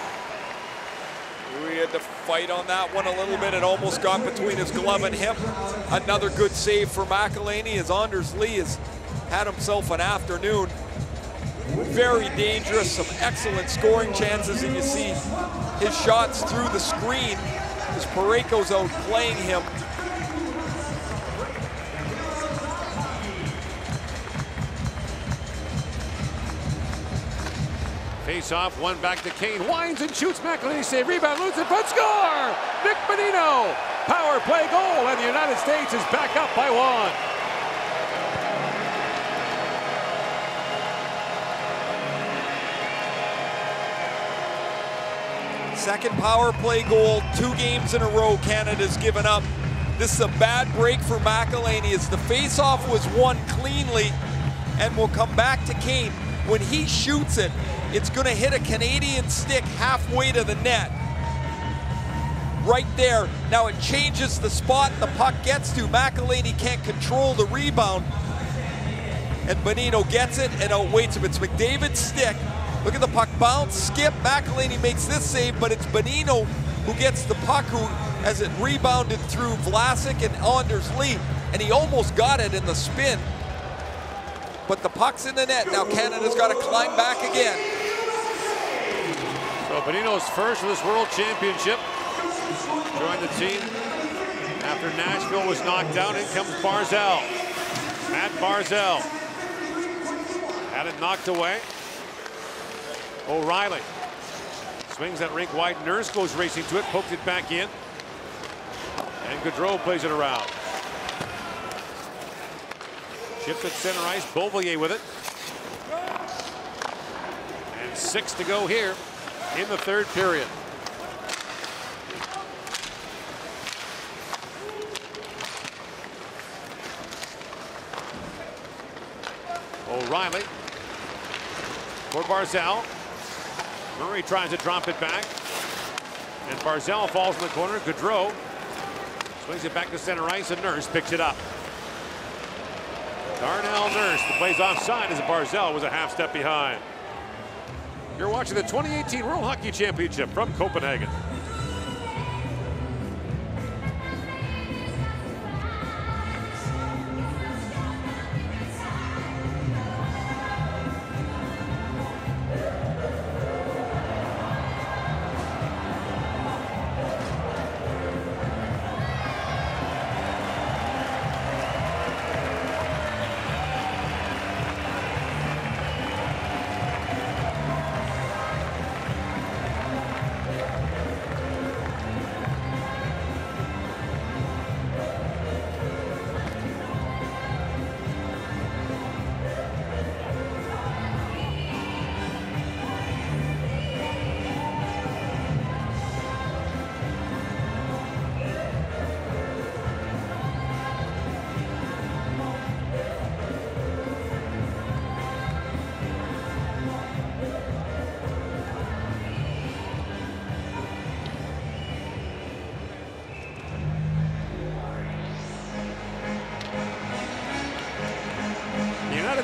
We had to fight on that one a little bit. It almost got between his glove and hip. Another good save for McElhinney as Anders Lee has had himself an afternoon. Very dangerous, some excellent scoring chances, and you see his shots through the screen as Parayko's out playing him. Face-off, one back to Kane, winds and shoots. McElhinney save, rebound, loose in front, score! Nick Bonino power play goal, and the United States is back up by 1. Second power play goal, 2 games in a row Canada's given up. This is a bad break for McElhinney as the faceoff was won cleanly and will come back to Kane. When he shoots it, it's going to hit a Canadian stick halfway to the net. Right there. Now it changes the spot the puck gets to. McElhinney can't control the rebound. And Bonino gets it and outweights him. It's McDavid's stick. Look at the puck bounce, skip. McElhinney makes this save, but it's Bonino who gets the puck, who has it rebounded through Vlasic and Anders Lee, and he almost got it in the spin. But the puck's in the net. Now Canada's got to climb back again. So Bonino's first for this World Championship. Joined the team after Nashville was knocked out. In comes Barzal. Matt Barzal had it knocked away. O'Reilly swings that rink wide. Nurse goes racing to it, poked it back in. And Gaudreau plays it around. Chips at center ice, Beauvillier with it. And 6 to go here in the third period. O'Reilly for Barzal. Murray tries to drop it back. And Barzal falls in the corner. Gaudreau swings it back to center ice, and Nurse picks it up. Darnell Nurse, the play's offside as Barzal was a half step behind. You're watching the 2018 World Hockey Championship from Copenhagen.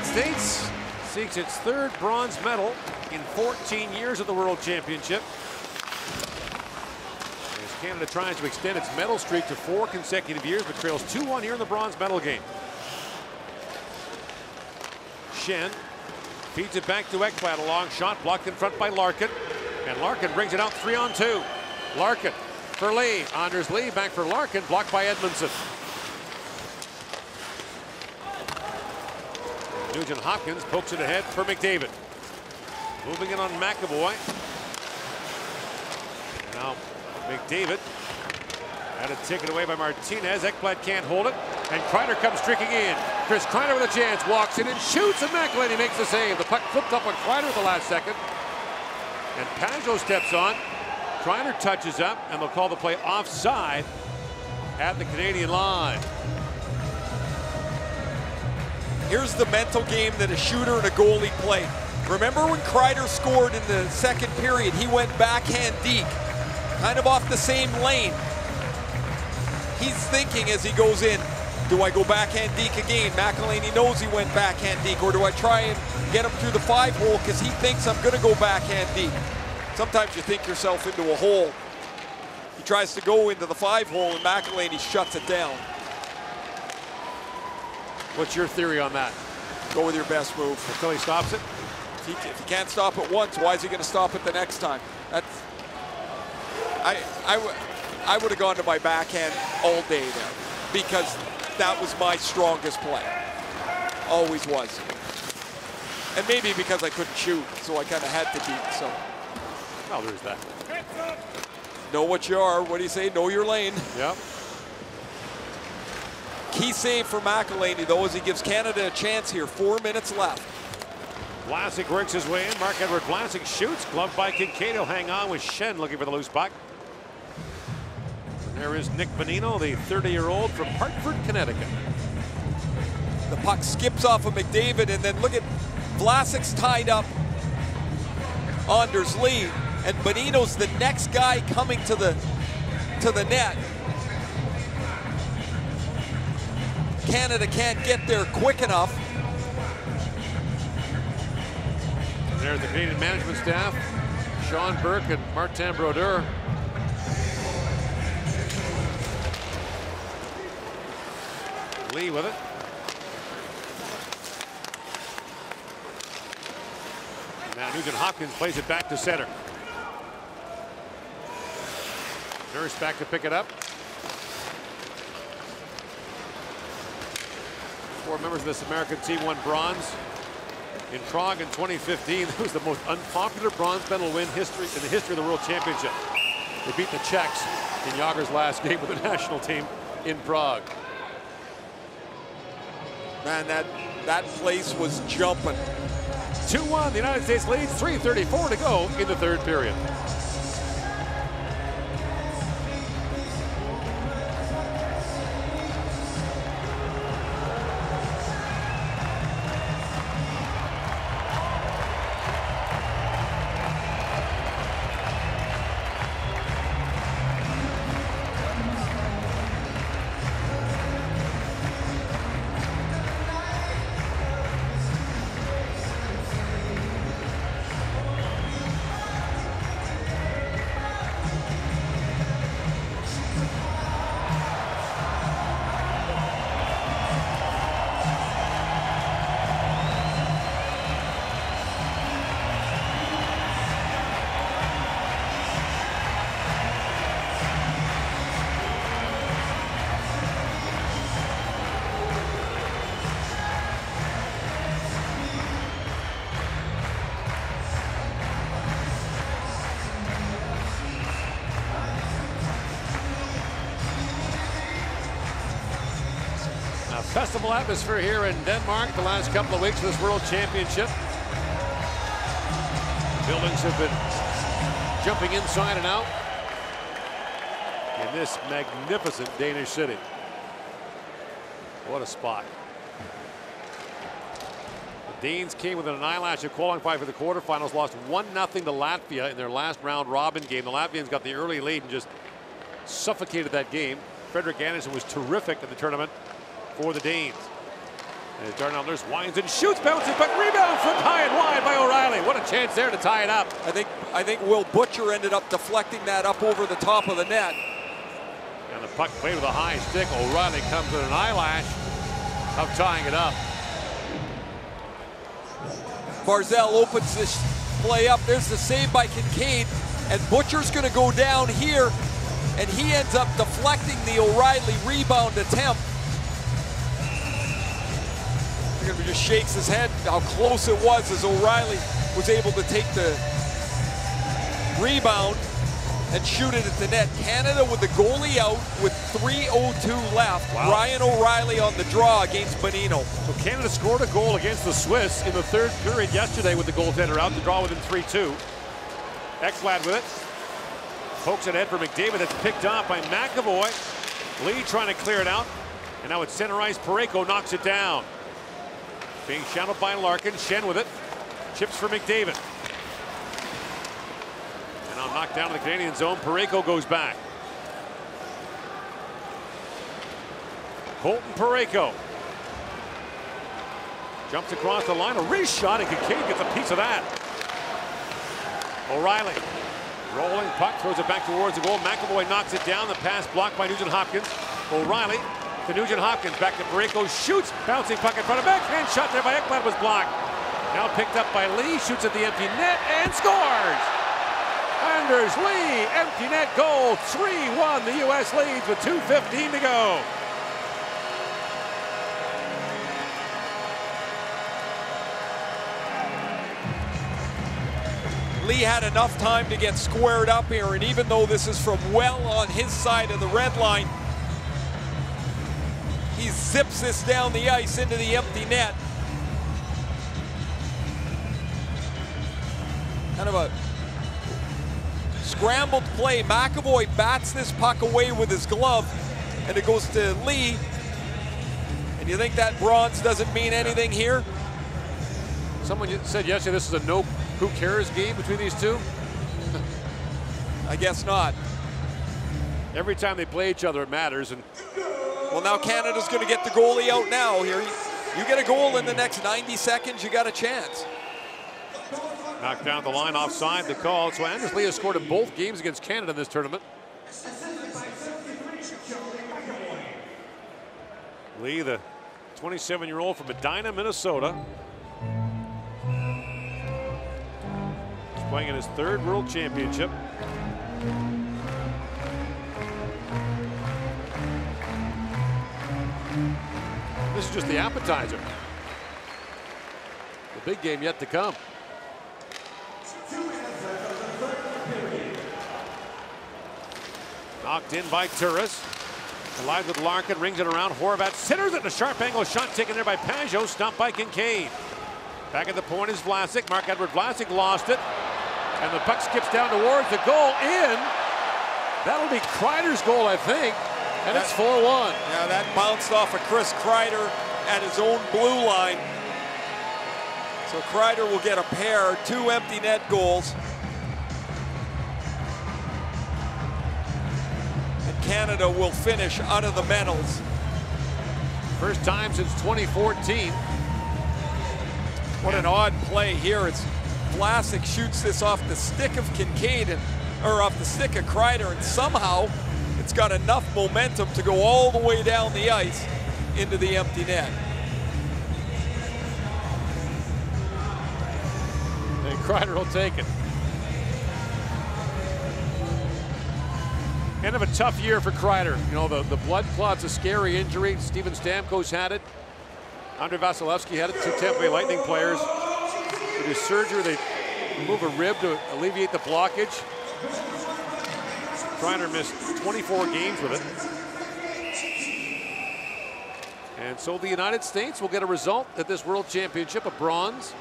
States seeks its 3rd bronze medal in 14 years of the World Championship. As Canada tries to extend its medal streak to 4 consecutive years, but trails 2-1 here in the bronze medal game. Schenn feeds it back to Ekblad. A long shot blocked in front by Larkin. And Larkin brings it out 3-on-2. Larkin for Lee. Anders Lee back for Larkin, blocked by Edmondson. Nugent Hopkins pokes it ahead for McDavid. Moving it on McAvoy. Now McDavid had it taken away by Martinez. Ekblad can't hold it. And Kreider comes streaking in. Chris Kreider with a chance, walks in and shoots, and McElhinney makes the save. The puck flipped up on Kreider at the last second. And Pajot steps on. Kreider touches up, and they'll call the play offside at the Canadian line. Here's the mental game that a shooter and a goalie play. Remember when Kreider scored in the second period, he went backhand deke, kind of off the same lane. He's thinking as he goes in, do I go backhand deke again? McElhinney knows he went backhand deke, or do I try and get him through the 5-hole because he thinks I'm gonna go backhand deke? Sometimes you think yourself into a hole. He tries to go into the 5-hole and McElhinney shuts it down. What's your theory on that? Go with your best move. Until he stops it? If he can't stop it once, why is he going to stop it the next time? That's, I would have gone to my backhand all day there because that was my strongest play. Always was. And maybe because I couldn't shoot, so I kind of had to deke, so. Well, there's that. Know what you are. What do you say? Know your lane. Yep. Key save for McElhaney, though, as he gives Canada a chance here. 4 minutes left. Vlasic works his way in. Marc-Edouard Vlasic shoots. Gloved by Kincaid. He'll hang on with Schenn looking for the loose puck. And there is Nick Bonino, the 30-year-old from Hartford, Connecticut. The puck skips off of McDavid, and then look at Vlasic's tied up. Anders Lee, and Bonino's the next guy coming to the net. Canada can't get there quick enough. And there's the Canadian management staff, Sean Burke and Martin Brodeur. Lee with it. Now Nugent-Hopkins plays it back to center. Nurse back to pick it up. 4 members of this American team won bronze in Prague in 2015. It was the most unpopular bronze medal win in the history of the World Championship. They beat the Czechs in Jágr's last game with the national team in Prague. Man, that place was jumping. 2-1, the United States leads, 3:34 to go in the third period. Festival atmosphere here in Denmark the last couple of weeks of this World Championship. Buildings have been jumping inside and out in this magnificent Danish city. What a spot. The Danes came with an eyelash of qualifying for the quarterfinals, lost 1-0 to Latvia in their last round robin game. The Latvians got the early lead and just suffocated that game. Fredrik Andersen was terrific in the tournament for the Danes. And Darnell Nurse winds and shoots, bounces, but rebound flipped high and wide by O'Reilly. What a chance there to tie it up. I think Will Butcher ended up deflecting that up over the top of the net. And the puck played with a high stick. O'Reilly comes with an eyelash of tying it up. Barzal opens this play up. There's the save by Kincaid, and Butcher's going to go down here, and he ends up deflecting the O'Reilly rebound attempt. Just shakes his head how close it was as O'Reilly was able to take the rebound and shoot it at the net. Canada with the goalie out with 3:02 left. Wow. Ryan O'Reilly on the draw against Bonino. So Canada scored a goal against the Swiss in the third period yesterday with the goaltender out. The draw within 3-2. Ekblad with it. Pokes it ahead for McDavid. It's picked off by McAvoy. Lee trying to clear it out. And now it's center ice. Parayko knocks it down. Being shadowed by Larkin. Schenn with it. Chips for McDavid. And now knocked down to the Canadian zone. Parayko goes back. Colton Parayko. Jumps across the line. A wrist shot, and Kincaid gets a piece of that. O'Reilly. Rolling puck. Throws it back towards the goal. McAvoy knocks it down. The pass blocked by Nugent-Hopkins. O'Reilly to Nugent-Hopkins, back to Parayko, shoots, bouncing puck in front of backhand shot there by Ekblad was blocked. Now picked up by Lee, shoots at the empty net and scores. Anders Lee, empty net goal, 3-1. The U.S. leads with 2:15 to go. Lee had enough time to get squared up here, and even though this is from well on his side of the red line, he's zips this down the ice into the empty net. Kind of a scrambled play. McAvoy bats this puck away with his glove, and it goes to Lee. And you think that bronze doesn't mean anything here? Someone said yesterday this is a no who cares game between these two. I guess not. Every time they play each other, it matters. And well, now Canada's going to get the goalie out now. Here, you get a goal in the next 90 seconds, you got a chance. knocked down the line offside. The call. So Anders Lee has scored in both games against Canada in this tournament. Lee, the 27-year-old from Medina, Minnesota. He's playing in his third World Championship. This is just the appetizer. The big game yet to come. Knocked in by Turris. Alive with Larkin, rings it around. Horvat centers it. A sharp angle shot taken there by Pajot, stopped by Kincaid. Back at the point is Vlasic. Marc-Edouard Vlasic lost it. And the puck skips down towards the goal. In. That'll be Kreider's goal, I think. And it's 4-1. Yeah, that bounced off of Chris Kreider at his own blue line. So Kreider will get a pair, 2 empty net goals. And Canada will finish out of the medals. First time since 2014. What an odd play here. It's Vlasic shoots this off the stick of Kincaid, or off the stick of Kreider, and somehow it's got enough momentum to go all the way down the ice into the empty net. And Kreider will take it. End of a tough year for Kreider. You know, the blood clot's a scary injury. Steven Stamkos had it. Andrei Vasilevsky had it. 2 Tampa Bay Lightning players. With his surgery, they remove a rib to alleviate the blockage. Kreider missed 24 games with it. And so the United States will get a result at this World Championship, a bronze.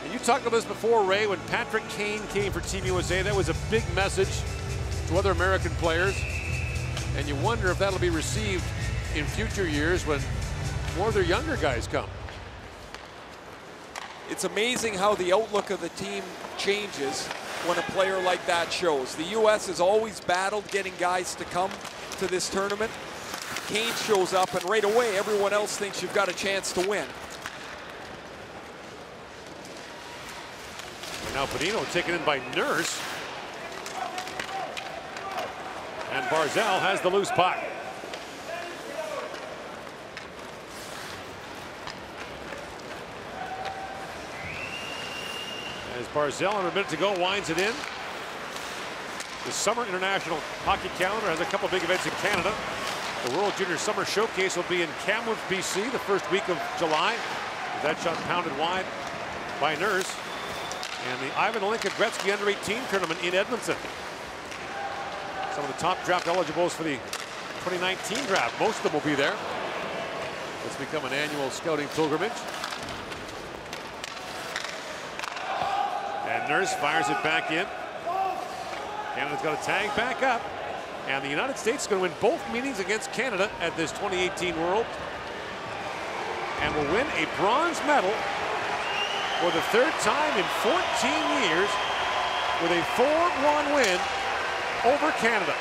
And you talked about this before, Ray, when Patrick Kane came for Team USA. That was a big message to other American players. And you wonder if that'll be received in future years when more of their younger guys come. It's amazing how the outlook of the team changes when a player like that shows. The U.S. has always battled getting guys to come to this tournament. Kane shows up, and right away, everyone else thinks you've got a chance to win. Now Bonino taken in by Nurse. And Barzal has the loose puck. As Barzal, under a minute to go, winds it in. The Summer International Hockey calendar has a couple big events in Canada. The World Junior Summer Showcase will be in Kamloops, BC, the first week of July. That shot pounded wide by Nurse. And the Ivan Olinka Gretzky Under-18 tournament in Edmonton. Some of the top draft eligibles for the 2019 draft. Most of them will be there. It's become an annual scouting pilgrimage. And Nurse fires it back in. Canada's got a tag back up. And the United States is going to win both meetings against Canada at this 2018 World. And will win a bronze medal for the third time in 14 years with a 4-1 win over Canada.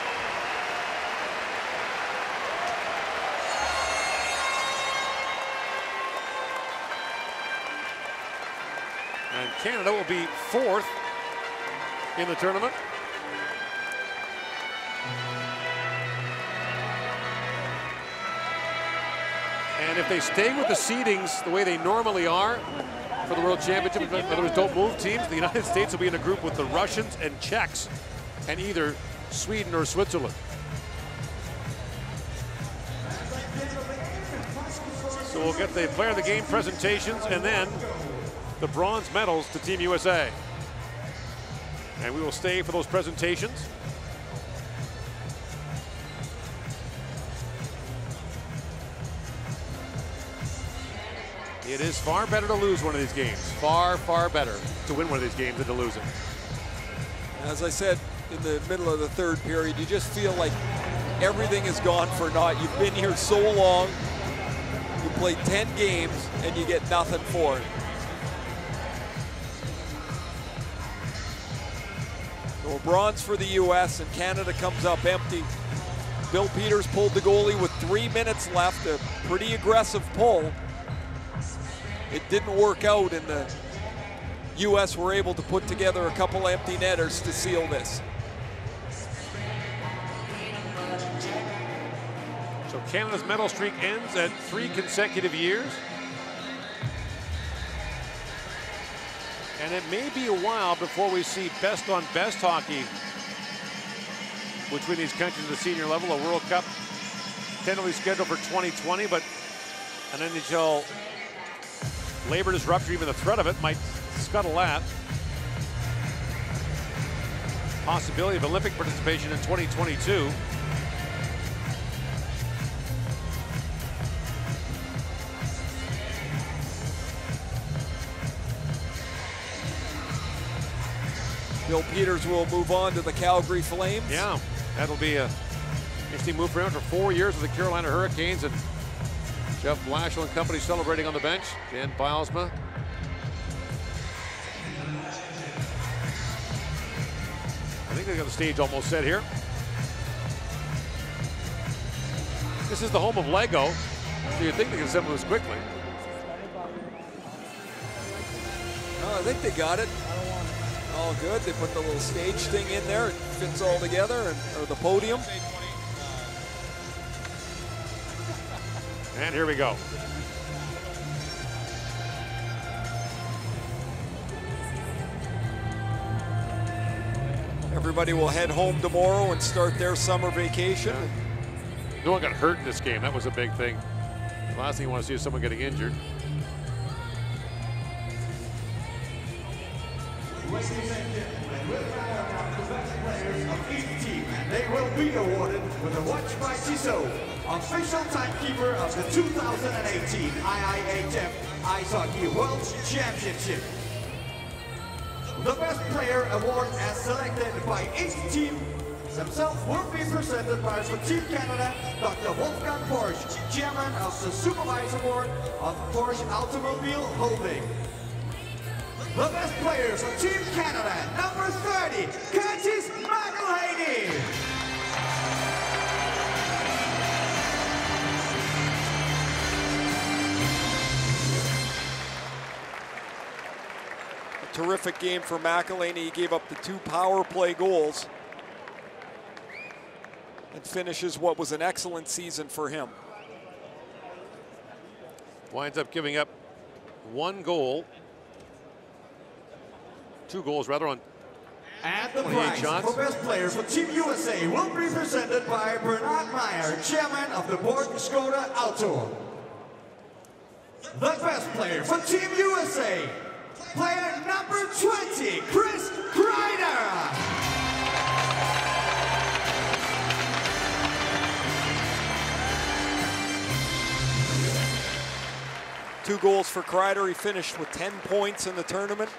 And Canada will be 4th in the tournament. And if they stay with the seedings the way they normally are for the World Championship, in other words, don't move teams, the United States will be in a group with the Russians and Czechs and either Sweden or Switzerland. So we'll get the player of the game presentations and then the bronze medals to Team USA. And we will stay for those presentations. It is far better to lose one of these games. Far, far better to win one of these games than to lose it. As I said in the middle of the third period, you just feel like everything is gone for naught. You've been here so long. You played 10 games and you get nothing for it. So a bronze for the U.S. and Canada comes up empty. Bill Peters pulled the goalie with 3 minutes left, a pretty aggressive pull. It didn't work out, and the U.S. were able to put together a couple empty netters to seal this. So Canada's medal streak ends at 3 consecutive years. And it may be a while before we see best on best hockey between these countries at the senior level. A World Cup tentatively scheduled for 2020, but an NHL labor disruption, even the threat of it, might scuttle that. Possibility of Olympic participation in 2022. Bill Peters will move on to the Calgary Flames. Yeah, that'll be a interesting move for him for 4 years with the Carolina Hurricanes, and Jeff Blashill and company celebrating on the bench. Dan Bilesma. I think they got the stage almost set here. This is the home of Lego, so you'd think they can assemble this quickly. Oh, I think they got it. All good. They put the little stage thing in there. It fits all together, or the podium. And here we go. Everybody will head home tomorrow and start their summer vacation. No one got hurt in this game. That was a big thing. The last thing you want to see is someone getting injured. Ladies and gentlemen, we'll now the best players of each team, and they will be awarded with a watch by Tissot, official timekeeper of the 2018 IIHF Ice Hockey World Championship. The best player award as selected by each team themselves will be presented by for Team Canada, Dr. Wolfgang Porsche, chairman of the Supervisor Board of Porsche Automobile Holding. The best players for Team Canada, number 30, Curtis McElhaney. A terrific game for McElhaney. He gave up the 2 power play goals and finishes what was an excellent season for him. Winds up giving up 1 goal. 2 goals rather on And the 28 prize shots. for best player for Team USA will be presented by Bernard Meyer, chairman of the board Skoda Auto. The best player for Team USA, player number 20, Chris Kreider. Two goals for Kreider. He finished with 10 points in the tournament.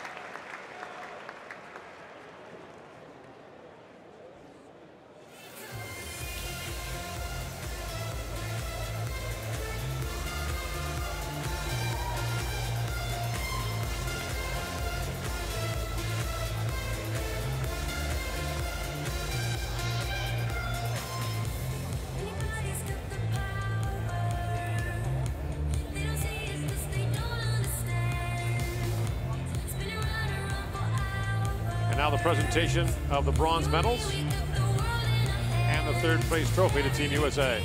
Now the presentation of the bronze medals and the 3rd place trophy to Team USA.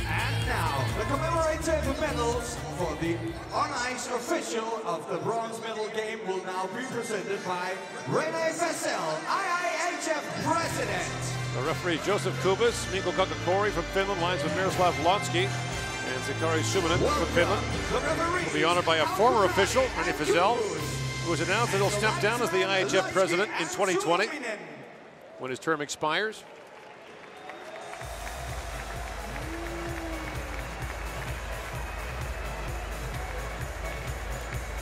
And now the commemorative medals for the on-ice official of the bronze medal game will now be presented by Rene Fassel, IIHF president. The referee Joseph Kubas, Mikko Kakakori from Finland, lines with Miroslav Lotsky and Zakari Suminen from Finland. Will be honored by a former official, Rene Fassel, who was announced that he'll step down as the IIHF president in 2020 when his term expires.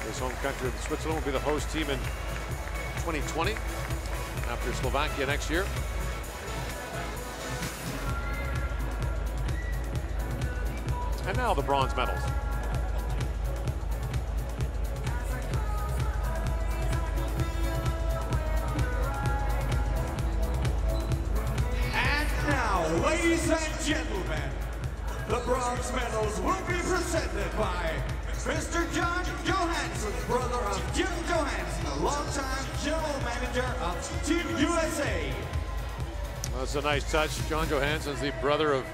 His home country of Switzerland will be the host team in 2020 after Slovakia next year. And now the bronze medals. And now, ladies and gentlemen, the bronze medals will be presented by Mr. John Johansson, brother of Jim Johansson, a longtime general manager of Team USA. Well, that's a nice touch. John Johansson's the brother of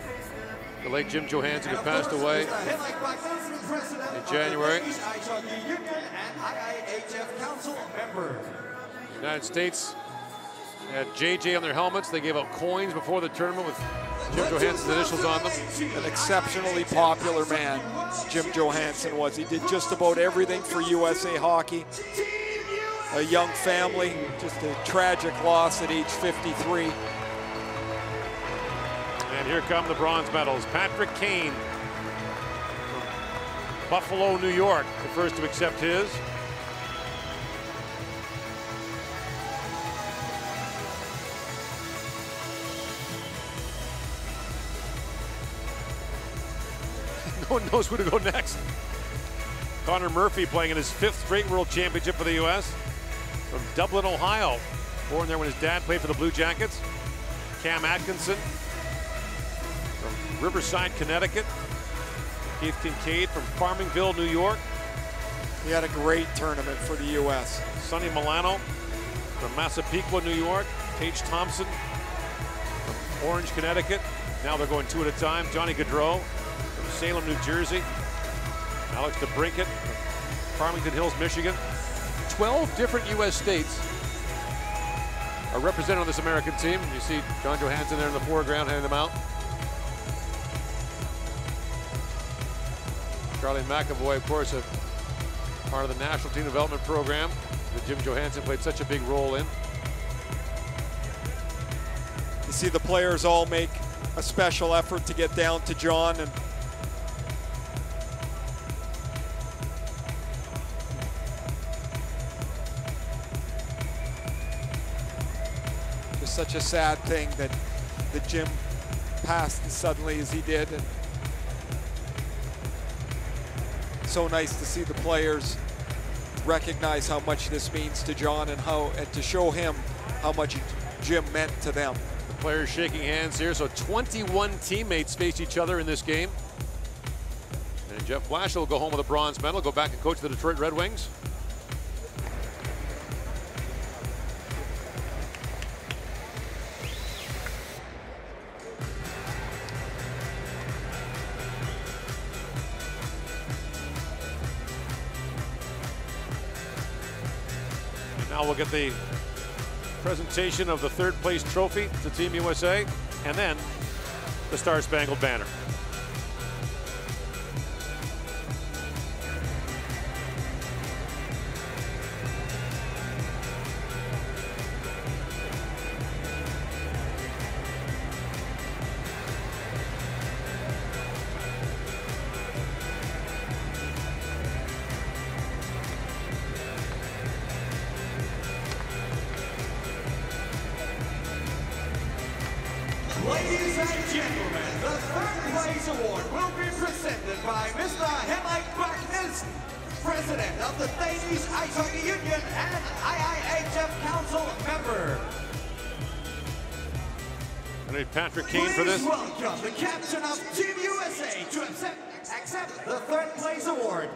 the late Jim Johansson, who passed away in January. IIHF Council member. The United States had JJ on their helmets. They gave out coins before the tournament with Jim Johansson's initials on them. An exceptionally popular man, Jim Johansson was. He did just about everything for USA Hockey. A young family, just a tragic loss at age 53. And here come the bronze medals. Patrick Kane from Buffalo, New York, the first to accept his. No one knows who to go next. Connor Murphy playing in his 5th straight World Championship for the U.S. from Dublin, Ohio. Born there when his dad played for the Blue Jackets. Cam Atkinson from Riverside, Connecticut. Keith Kincaid from Farmingville, New York. He had a great tournament for the U.S. Sonny Milano from Massapequa, New York. Tage Thompson from Orange, Connecticut. Now they're going 2 at a time. Johnny Gaudreau from Salem, New Jersey. Alex DeBrincat from Farmington Hills, Michigan. 12 different U.S. states are represented on this American team. You see John Johansson there in the foreground handing them out. Charlie McAvoy, of course, a part of the national team development program that Jim Johansson played such a big role in. You see the players all make a special effort to get down to John, and just such a sad thing that Jim passed as suddenly as he did. And so nice to see the players recognize how much this means to John and to show him how much Jim meant to them. The players shaking hands here. So 21 teammates face each other in this game. And Jeff Blashill will go home with a bronze medal, go back and coach the Detroit Red Wings. Now we'll get the presentation of the 3rd place trophy to Team USA, and then the Star Spangled Banner. Ladies and gentlemen, the 3rd place award will be presented by Mr. Henrik Bak-Nielsen, President of the Danish Ice Hockey Union and IIHF Council member. I need Patrick Kane for this. Please welcome the captain of Team USA to accept the 3rd place award.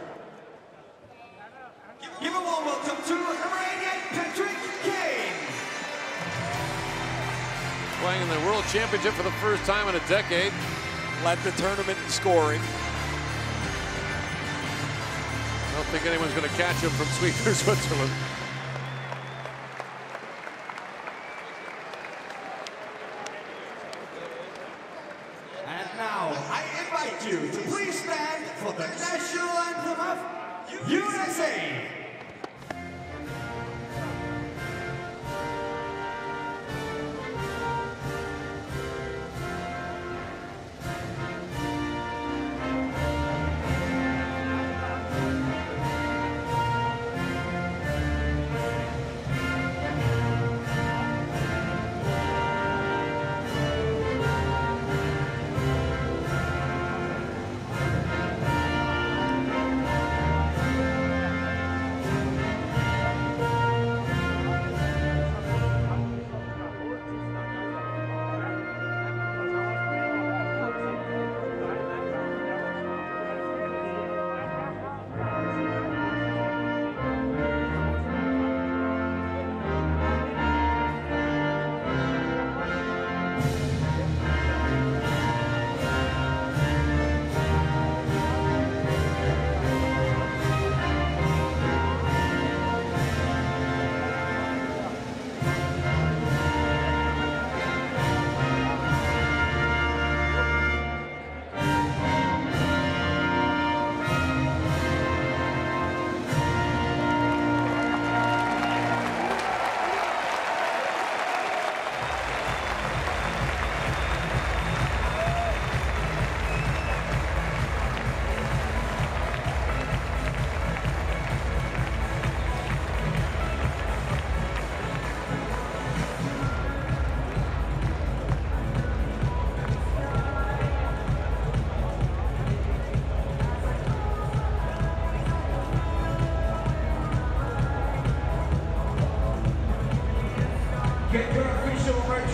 Give a warm welcome to number 88, Patrick Kane. Playing in the World Championship for the first time in a decade. Led the tournament in scoring. I don't think anyone's going to catch him from Sweeter, Switzerland. And now, I invite you to please stand for the national anthem of USA.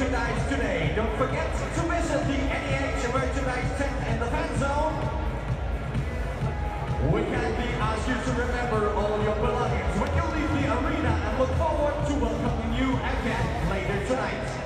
merchandise today. Don't forget to visit the IIHF merchandise tent in the fan zone. We kindly ask you to remember all your belongings when you leave the arena and look forward to welcoming you again later tonight.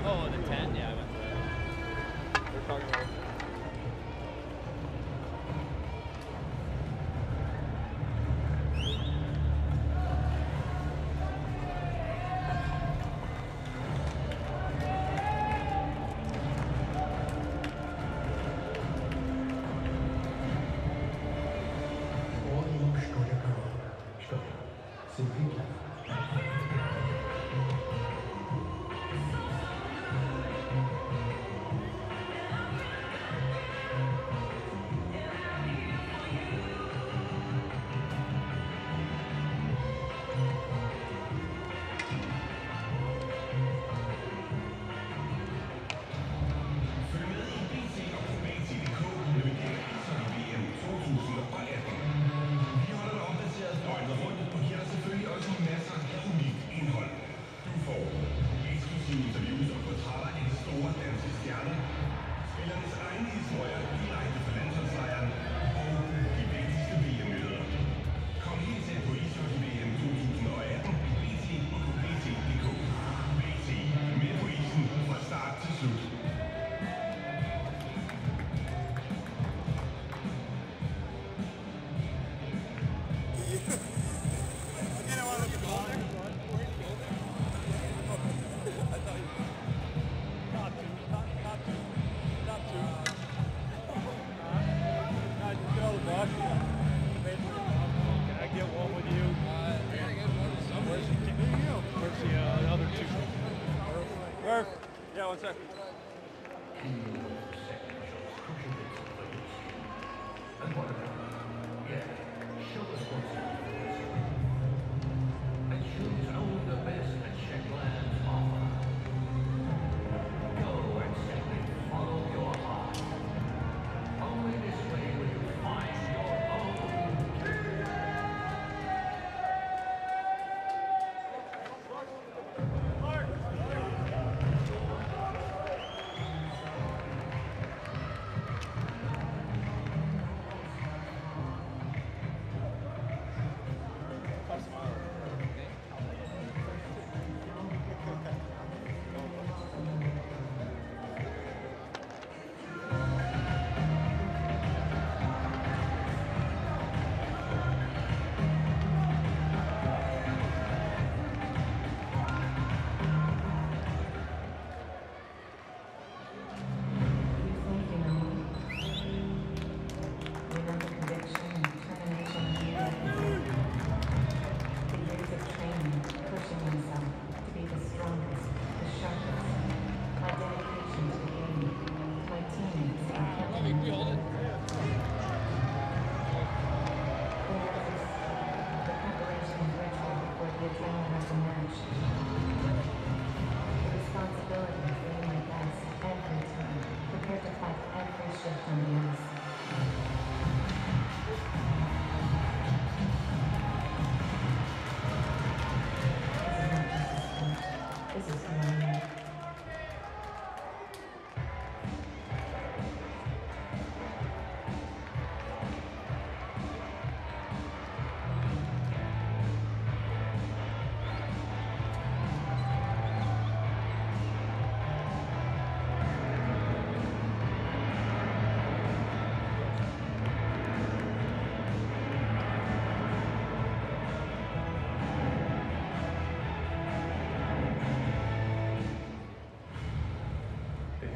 Oh, the 10? Yeah, I went to that. They're talking about Yeah, 1 second.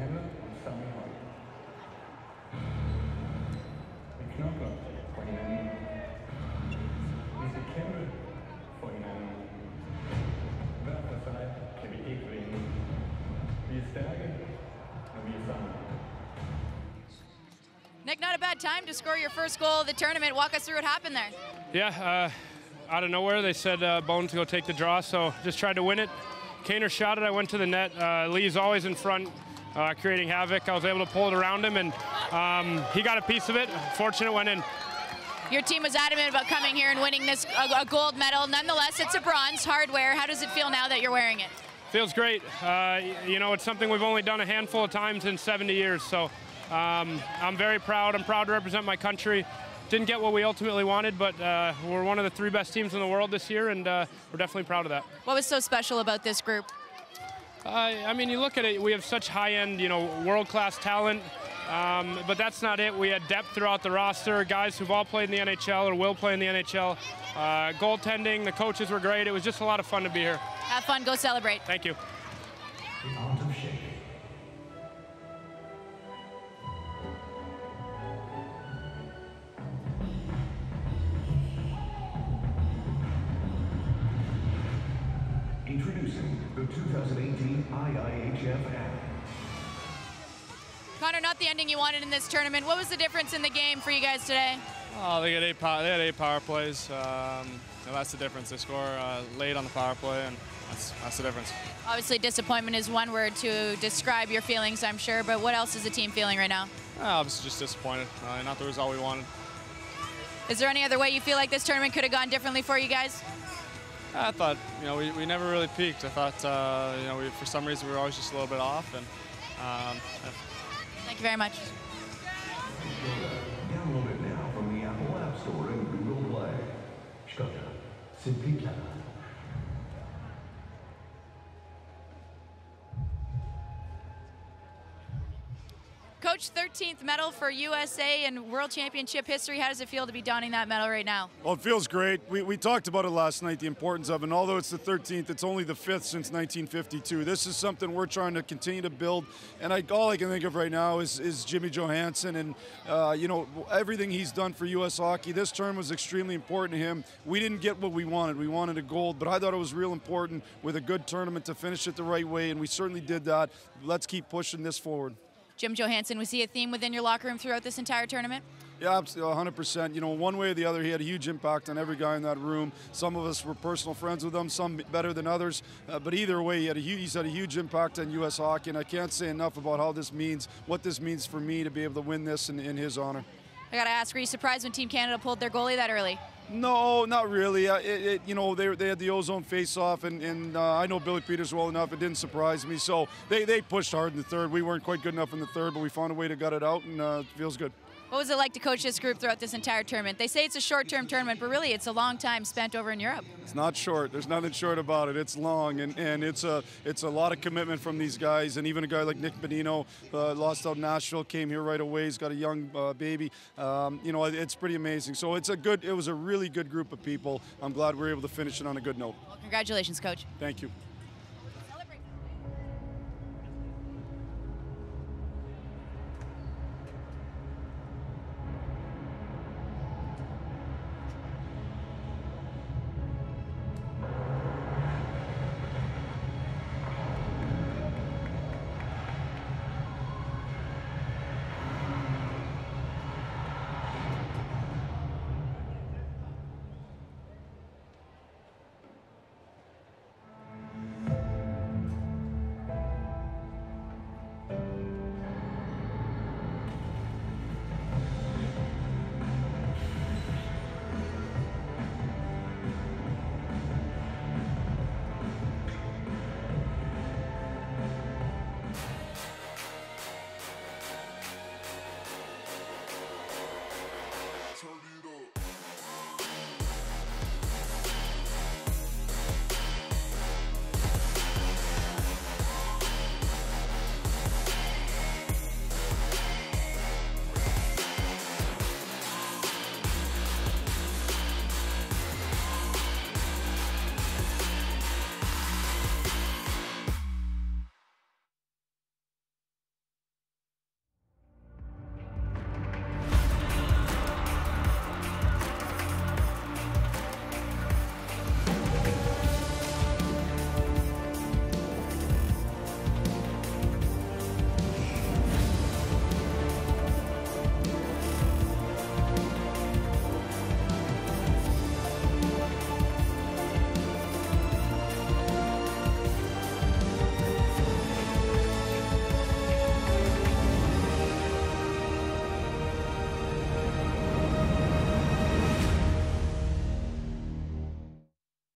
Canada und Sammy Hall. Mit Knocker vor hinanden. Diese Kämpfe vor hinanden. Werferside kan vi ikke vinde. Vi er stærke, og vi er sammen. Nick, not a bad time to score your first goal of the tournament. Walk us through what happened there. Yeah, out of nowhere, they said Bone to go take the draw, so just tried to win it. Kaner shot it, I went to the net. Lee's always in front, creating havoc. I was able to pull it around him, and he got a piece of it. Fortunate went in. Your team was adamant about coming here and winning this a gold medal. Nonetheless, it's a bronze hardware. How does it feel now that you're wearing it? Feels great. You know, it's something we've only done a handful of times in 70 years, so I'm very proud. I'm proud to represent my country. Didn't get what we ultimately wanted, but we're one of the 3 best teams in the world this year, and we're definitely proud of that. What was so special about this group? I mean, you look at it, we have such high-end, you know, world-class talent, but that's not it. We had depth throughout the roster, guys who've all played in the NHL or will play in the NHL. Goaltending, the coaches were great. It was just a lot of fun to be here. Have fun, go celebrate. Thank you. The art of shaking. Introducing the 2018 IIHF app. Connor, not the ending you wanted in this tournament. What was the difference in the game for you guys today? Oh, they had 8 power plays. And that's the difference. They score late on the power play, and that's the difference. Obviously, disappointment is one word to describe your feelings, I'm sure, but what else is the team feeling right now? Obviously just disappointed. Not the result we wanted. Is there any other way you feel like this tournament could have gone differently for you guys? I thought, you know, we never really peaked. I thought, you know, for some reason we were always just a little bit off. And Thank you very much. Download it now from the Apple App Store and Google Play. Szkoda. Simply clever. Coach, 13th medal for USA in World Championship history. How does it feel to be donning that medal right now? Well, it feels great. We talked about it last night, the importance of it. And although it's the 13th, it's only the 5th since 1952. This is something we're trying to continue to build. And all I can think of right now is Jimmy Johansson and, you know, everything he's done for U.S. hockey. This term was extremely important to him. We didn't get what we wanted. We wanted a gold, but I thought it was real important with a good tournament to finish it the right way, and we certainly did that. Let's keep pushing this forward. Jim Johansson, was he a theme within your locker room throughout this entire tournament? Yeah, absolutely, 100%. You know, one way or the other, he had a huge impact on every guy in that room. Some of us were personal friends with him, some better than others. But either way, he's had a huge impact on U.S. hockey, and I can't say enough about what this means for me to be able to win this in his honor. I got to ask, were you surprised when Team Canada pulled their goalie that early? No, not really. You know, they had the ozone face-off, and I know Billy Peters well enough. It didn't surprise me. So they pushed hard in the third. We weren't quite good enough in the third, but we found a way to gut it out, and it feels good. What was it like to coach this group throughout this entire tournament? They say it's a short-term tournament, but really it's a long time spent over in Europe. It's not short. There's nothing short about it. It's long, and it's a lot of commitment from these guys. And even a guy like Nick Bonino, lost out in Nashville, came here right away. He's got a young baby. You know, it's pretty amazing. So it was a really good group of people. I'm glad we were able to finish it on a good note. Well, congratulations, Coach. Thank you.